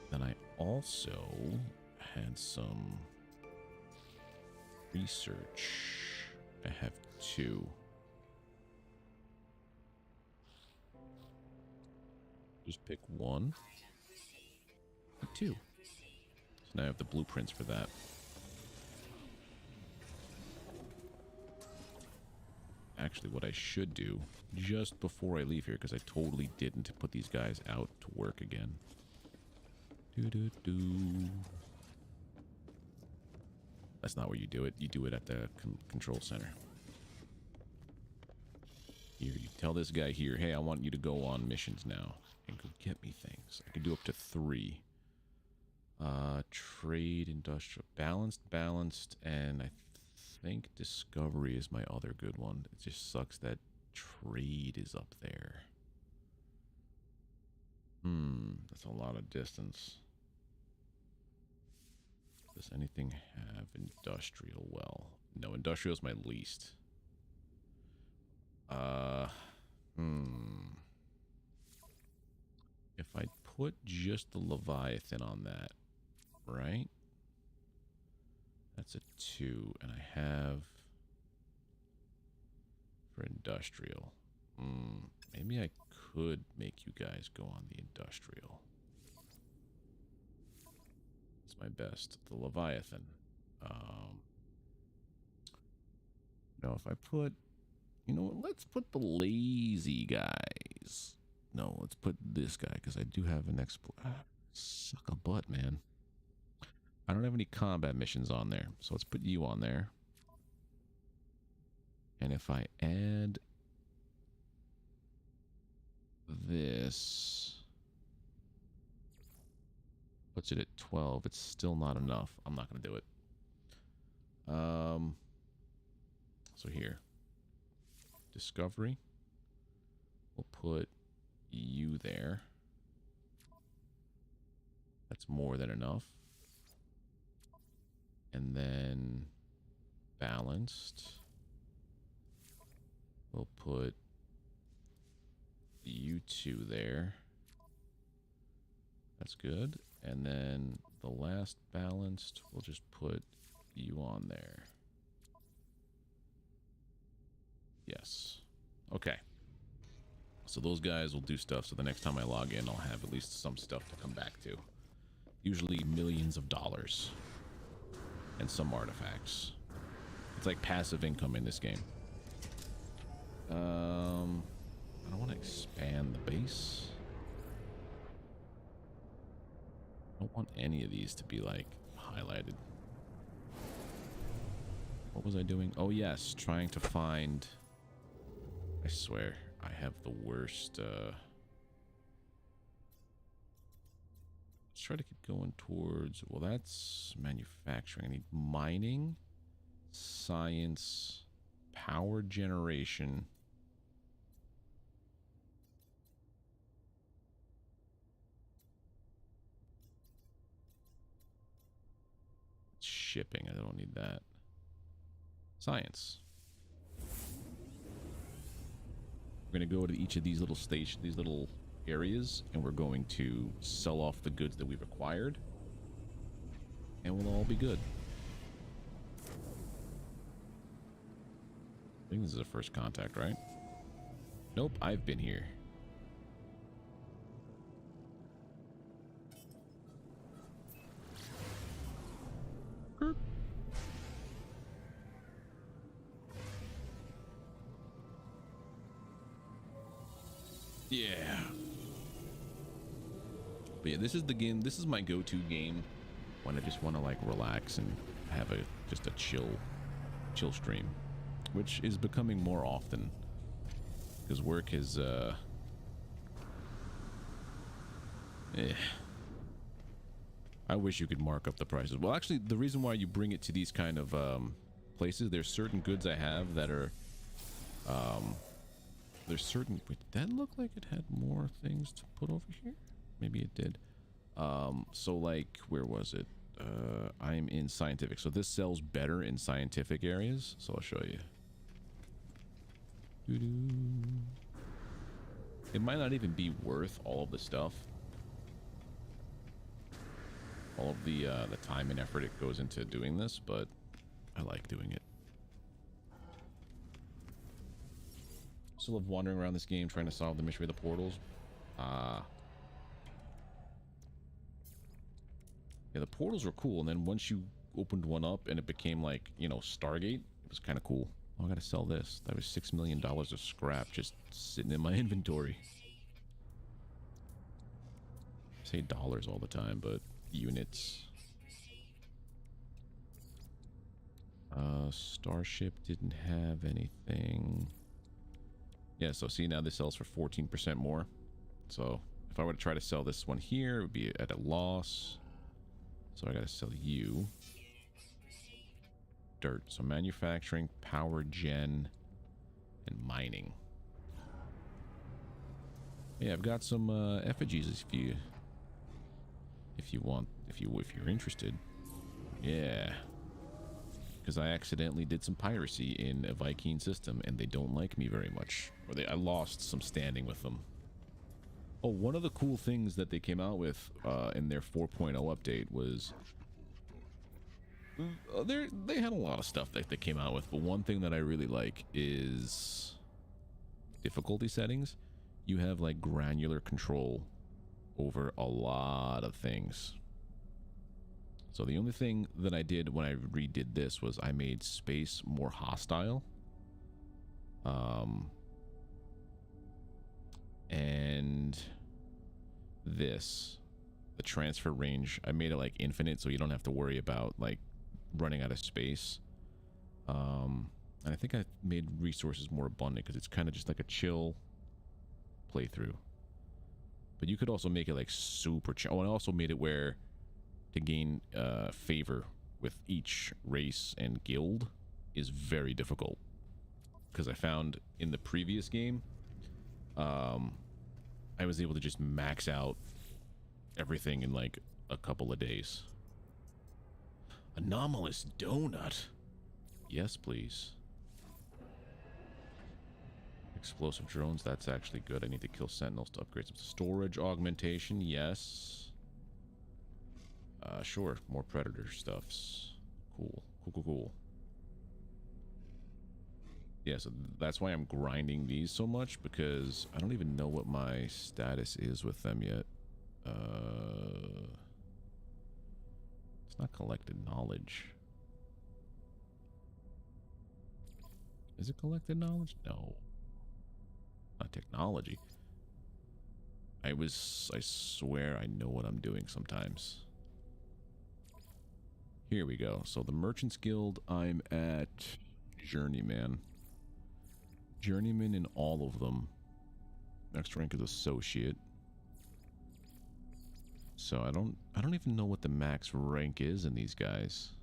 Then I also had some research. I have 2. Just pick 1. 2. So now I have the blueprints for that. Actually, what I should do just before I leave here, because I totally didn't put these guys out to work again. That's not where you do it. You do it at the control center. Here, you tell this guy here, hey, I want you to go on missions now and go get me things. I can do up to 3. Trade, industrial, balanced, and I think discovery is my other good one. It just sucks that trade is up there. That's a lot of distance. Does anything have industrial? Well, no, industrial is my least. If I put just the Leviathan on that, right? That's a 2, and I have for industrial. Maybe I could make you guys go on the industrial. It's my best. The Leviathan. No, if I put, you know what? Let's put the lazy guys. No, let's put this guy because I do have an suck a butt, man. I don't have any combat missions on there, so let's put you on there. And if I add this, puts it at 12, it's still not enough. I'm not going to do it. So here, discovery, we'll put you there. That's more than enough. And then balanced, we'll put you 2 there. That's good. And then the last balanced, we'll just put you on there. Yes. Okay. So those guys will do stuff. So the next time I log in, I'll have at least some stuff to come back to. Usually millions of dollars. And some artifacts. It's like passive income in this game. I don't want to expand the base. I don't want any of these to be like highlighted. What was I doing? Oh yes, trying to find... I swear, I have the worst... Let's try to keep going towards... Well, that's manufacturing. I need mining, science, power generation... Shipping, I don't need that. Science. We're going to go to each of these little stations, these little areas, and we're going to sell off the goods that we've acquired, and we'll all be good. I think this is a first contact, right? Nope, I've been here. Yeah. But yeah, this is the game. This is my go-to game when I just want to like relax and have just a chill stream, which is becoming more often because work is I wish you could mark up the prices. Well, actually, the reason why you bring it to these kind of places, there's certain goods I have that are there's certain... Wait, did that look like it had more things to put over here? Maybe it did. So, like, where was it? I'm in scientific. So this sells better in scientific areas. So I'll show you. It might not even be worth all of the stuff. All of the time and effort it goes into doing this, but I like doing it. Still love wandering around this game trying to solve the mystery of the portals. Yeah, the portals were cool, and then once you opened one up and it became like, you know, Stargate, it was kind of cool. Oh, I gotta sell this. That was $6 million of scrap just sitting in my inventory. I say dollars all the time, but units. Starship didn't have anything. Yeah, so see, now this sells for 14% more. So if I were to try to sell this one here, it would be at a loss. So I got to sell you. Dirt. So manufacturing, power gen, and mining. Yeah, I've got some effigies if you're interested. Yeah. Because I accidentally did some piracy in a vy'keen system, and they don't like me very much. Or I lost some standing with them. Oh, one of the cool things that they came out with in their 4.0 update was... they had a lot of stuff that they came out with, but one thing that I really like is difficulty settings. You have like granular control over a lot of things. So the only thing that I did when I redid this was I made space more hostile. And this, the transfer range, I made it like infinite, so you don't have to worry about like running out of space. And I think I made resources more abundant because it's kind of just like a chill playthrough. But you could also make it like super chill. Oh, and I also made it where to gain favor with each race and guild is very difficult, because I found in the previous game I was able to just max out everything in like a couple of days. Anomalous donut. Yes, please. Explosive drones, that's actually good. I need to kill sentinels to upgrade some storage augmentation. Yes. Sure, more predator stuffs. Cool. Cool. Yeah, so that's why I'm grinding these so much, because I don't even know what my status is with them yet. It's not collected knowledge. Is it collected knowledge? No. Not technology. I swear I know what I'm doing sometimes. Here we go. So the Merchants Guild, I'm at Journeyman. Journeyman in all of them. Next rank is Associate. So I don't even know what the max rank is in these guys.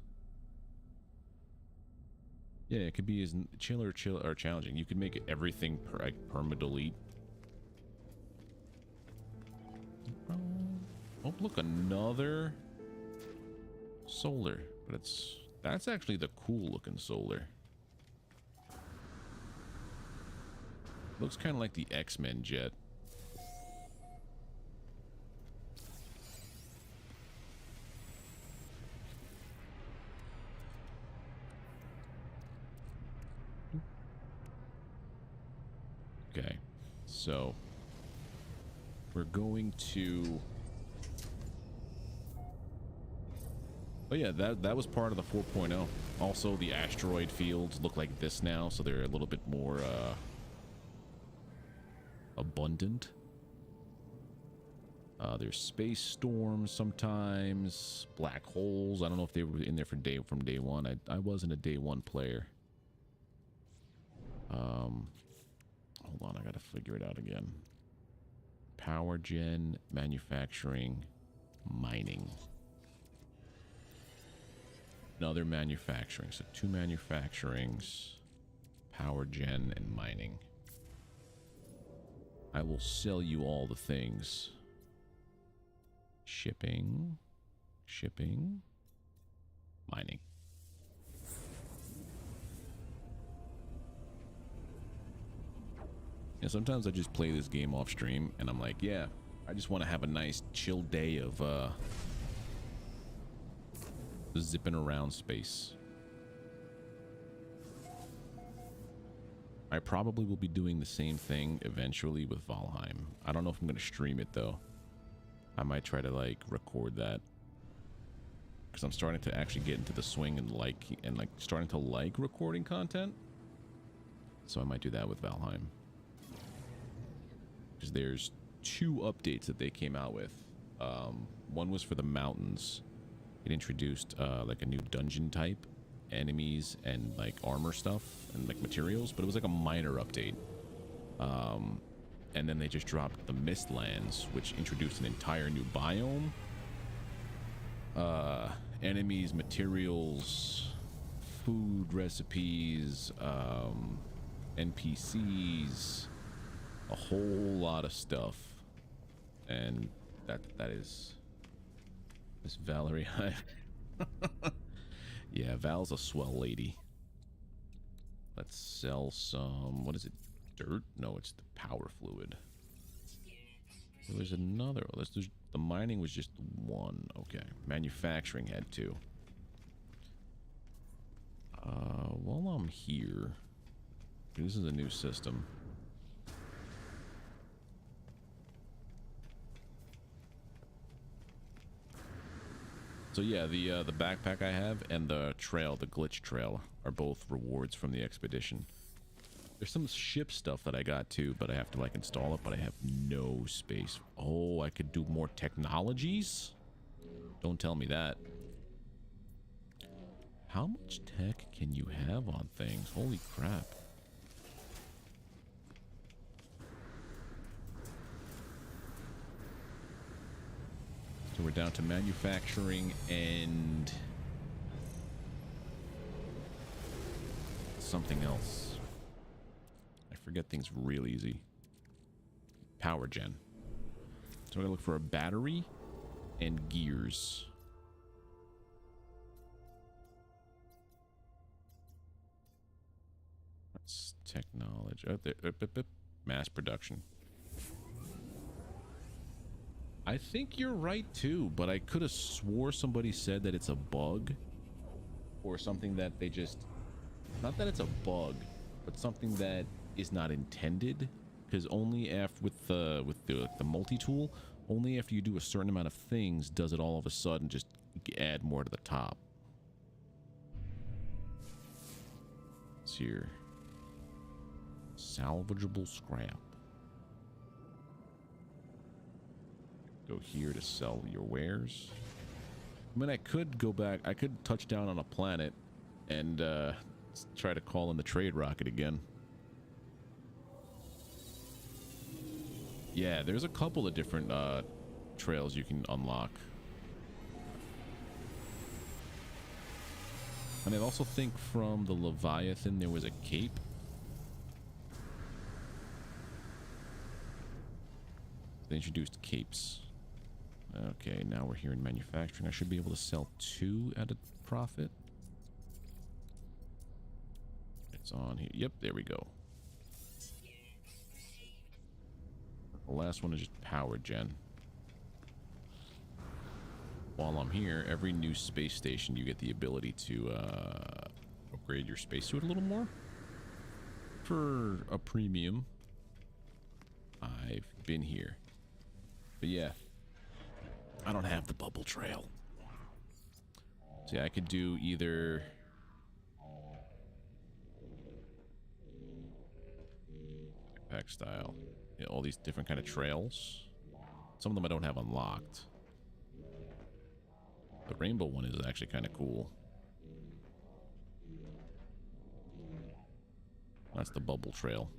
Yeah, it could be as chill or challenging. You could make everything perma-delete. Oh, look, another solar. But that's actually the cool looking solar. Looks kind of like the X-Men jet. Okay, so we're going to... Oh yeah, that was part of the 4.0. Also, the asteroid fields look like this now, so they're a little bit more abundant. There's space storms sometimes, black holes. I don't know if they were in there from day one. I wasn't a day one player. Hold on, I gotta figure it out again. Power gen, manufacturing, mining. Another manufacturing. So 2 manufacturings, power gen, and mining. I will sell you all the things. Shipping, mining. And sometimes I just play this game off stream and I'm like, yeah, I just want to have a nice chill day of zipping around space. I probably will be doing the same thing eventually with Valheim. I don't know if I'm going to stream it though. I might try to like record that, because I'm starting to actually get into the swing and starting to like recording content. So I might do that with Valheim. Because there's 2 updates that they came out with. One was for the mountains. It introduced like a new dungeon type, enemies, and like armor stuff and like materials, but it was like a minor update. And then they just dropped the Mistlands, which introduced an entire new biome. Enemies, materials, food recipes, NPCs, a whole lot of stuff. And that is Miss Valerie. Yeah, Val's a swell lady. Let's sell some, what is it? Dirt? No, it's the power fluid. There was another. The mining was just one. Okay. Manufacturing had two. While I'm here, this is a new system. So yeah, the backpack I have and the trail, the glitch trail, are both rewards from the expedition. There's some ship stuff that I got too, but I have to like install it, but I have no space. Oh, I could do more technologies? Don't tell me that. How much tech can you have on things? Holy crap. So we're down to manufacturing and something else. I forget things real easy. Power gen. So I gotta look for a battery and gears. That's technology. Oh, there, mass production. I think you're right too, but I could have swore somebody said that it's a bug or something that they just, not that it's a bug, but something that is not intended, because only after with the multi-tool, only after you do a certain amount of things does it all of a sudden just add more to the top. It's here. Salvageable scrap. Go here to sell your wares. I mean, I could go back. I could touch down on a planet and try to call in the trade rocket again. Yeah, there's a couple of different trails you can unlock. And I also think from the Leviathan there was a cape. They introduced capes. Okay, now we're here in manufacturing. I should be able to sell 2 at a profit. It's on here. Yep, there we go. The last one is just power gen. While I'm here, every new space station you get the ability to upgrade your spacesuit a little more for a premium. I've been here. But yeah, I don't have the bubble trail. See, I could do either backpack style, yeah, all these different kind of trails. Some of them I don't have unlocked. The rainbow one is actually kind of cool. That's the bubble trail.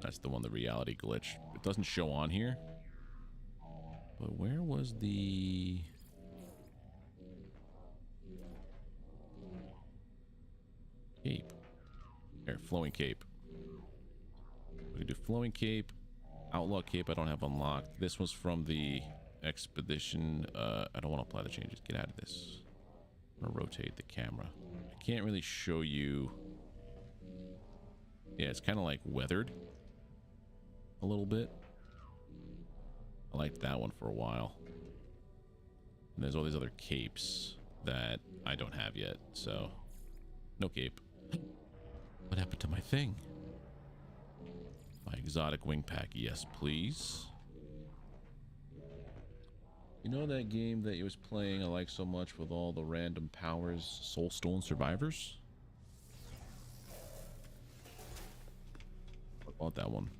That's the one, the reality glitch. It doesn't show on here. But where was the... cape? There, flowing cape. We can do flowing cape. Outlaw cape I don't have unlocked. This was from the expedition. I don't want to apply the changes. Get out of this. I'm gonna rotate the camera. I can't really show you. Yeah, it's kind of like weathered a little bit. I liked that one for a while. And there's all these other capes that I don't have yet, so no cape. What happened to my thing? My exotic wing pack, yes please. You know that game that you was playing I like so much with all the random powers, Soulstone Survivors? I bought that one.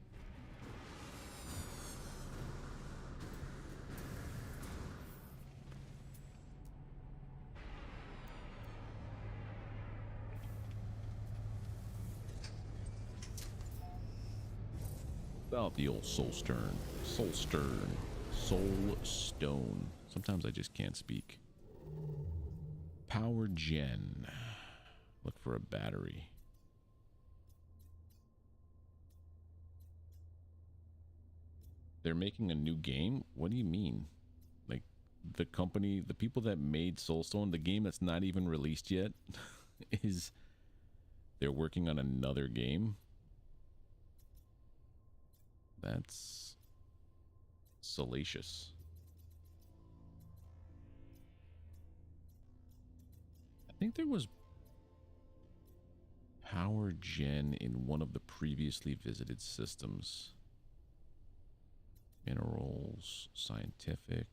About the old soul stone. Soul stone. Soul stone. Sometimes I just can't speak. Power gen. Look for a battery. They're making a new game? What do you mean? Like, the company, the people that made Soulstone, the game that's not even released yet, is they're working on another game? That's salacious. I think there was power gen in one of the previously visited systems. Minerals, scientific.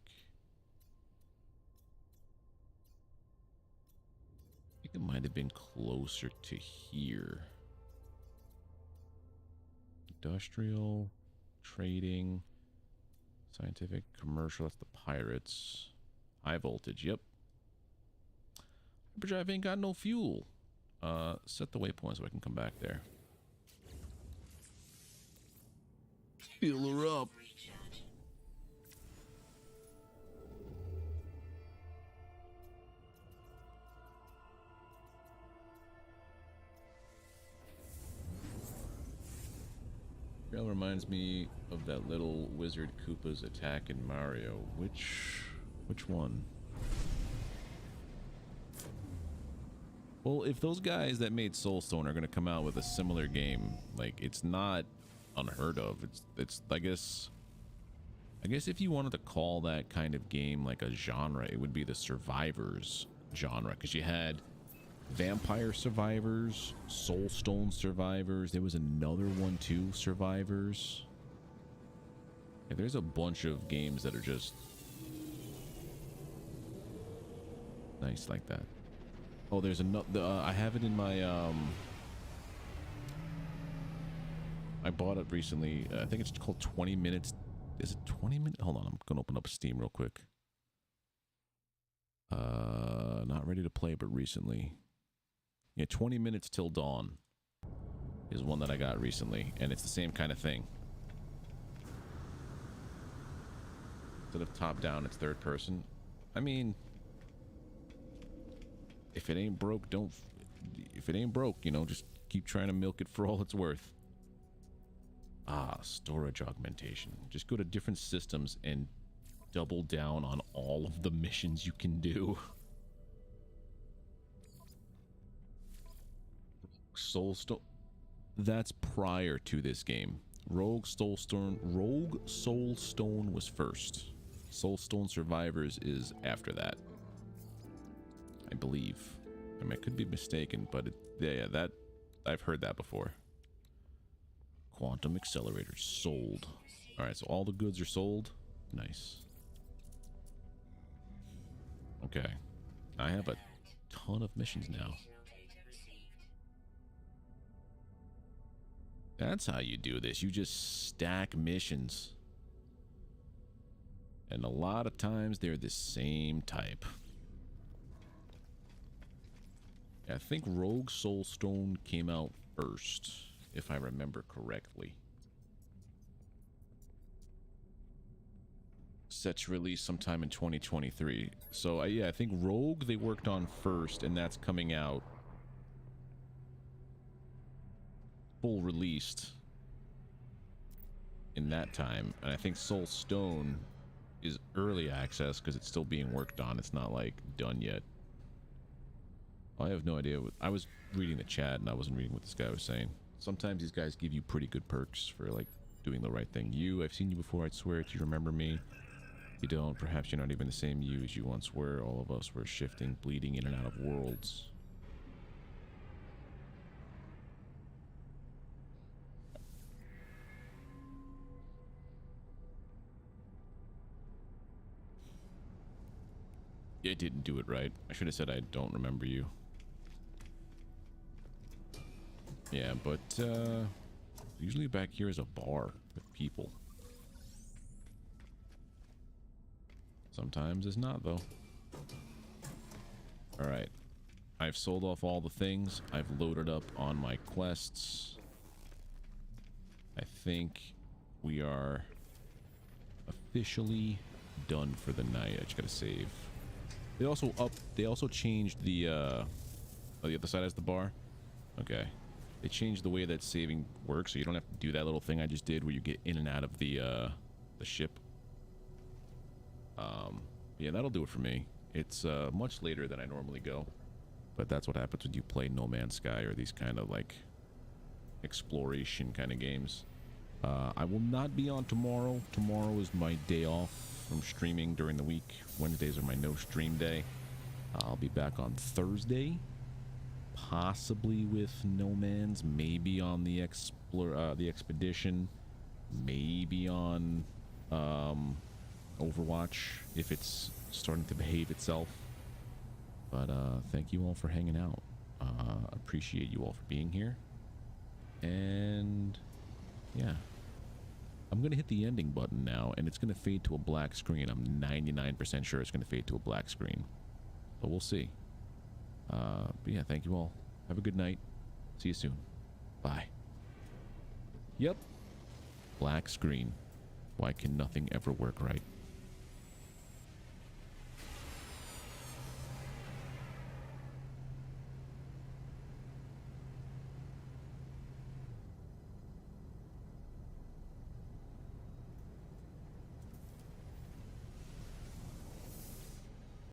I think it might have been closer to here. Industrial, trading, scientific, commercial, that's the pirates. High voltage, yep. Hyperdrive ain't got no fuel. Set the waypoint so I can come back there. Fill her up. Trail reminds me of that little wizard Koopa's attack in Mario. Which one? Well, if those guys that made Soulstone are going to come out with a similar game, like, it's not unheard of. It's I guess if you wanted to call that kind of game like a genre, it would be the Survivors genre, because you had Vampire Survivors, Soulstone Survivors. There was another one too, Survivors. Yeah, there's a bunch of games that are just nice like that. Oh, there's another. I have it in my. I bought it recently. I think it's called 20 Minutes. Is it 20 minutes? Hold on, I'm gonna open up Steam real quick. Not ready to play, but recently. Yeah, 20 Minutes Till Dawn is one that I got recently, and it's the same kind of thing. Instead of top down, it's third person. I mean, if it ain't broke, if it ain't broke, you know, just keep trying to milk it for all it's worth. Ah, storage augmentation. Just go to different systems and double down on all of the missions you can do. Soulstone. That's prior to this game. Rogue Soulstone was first. Soulstone Survivors is after that, I believe. I mean, I could be mistaken, but yeah, that I've heard that before. Quantum accelerator sold. All right, so all the goods are sold. Nice. Okay, I have a ton of missions now. That's how you do this. You just stack missions. And a lot of times they're the same type. I think Rogue Soulstone came out first, if I remember correctly. Set to release sometime in 2023. So yeah, I think Rogue they worked on first, and that's coming out full released in that time. And I think Soulstone is early access because it's still being worked on. It's not like done yet. I have no idea. I was reading the chat and I wasn't reading what this guy was saying. Sometimes these guys give you pretty good perks for like doing the right thing. I've seen you before, I'd swear it. You remember me? If you don't, perhaps you're not even the same you as you once were. All of us were shifting, bleeding in and out of worlds. I didn't do it right. I should have said I don't remember you. Yeah, but usually back here is a bar with people. Sometimes it's not, though. Alright. I've sold off all the things. I've loaded up on my quests. I think we are officially done for the night. I just gotta save. They also changed the oh, the other side has the bar. Okay. They changed the way that saving works, so you don't have to do that little thing I just did where you get in and out of the ship. Yeah, that'll do it for me. It's much later than I normally go, but that's what happens when you play No Man's Sky or these kind of like exploration kind of games. I will not be on tomorrow. Tomorrow is my day off from streaming during the week. Wednesdays are my no stream day. I'll be back on Thursday, possibly with No Man's, maybe on the expedition, maybe on Overwatch if it's starting to behave itself. But thank you all for hanging out. Appreciate you all for being here. And yeah, I'm gonna hit the ending button now, and it's gonna fade to a black screen. I'm 99% sure it's gonna fade to a black screen, but we'll see. But yeah, thank you all. Have a good night. See you soon. Bye. Yep. Black screen. Why can nothing ever work right?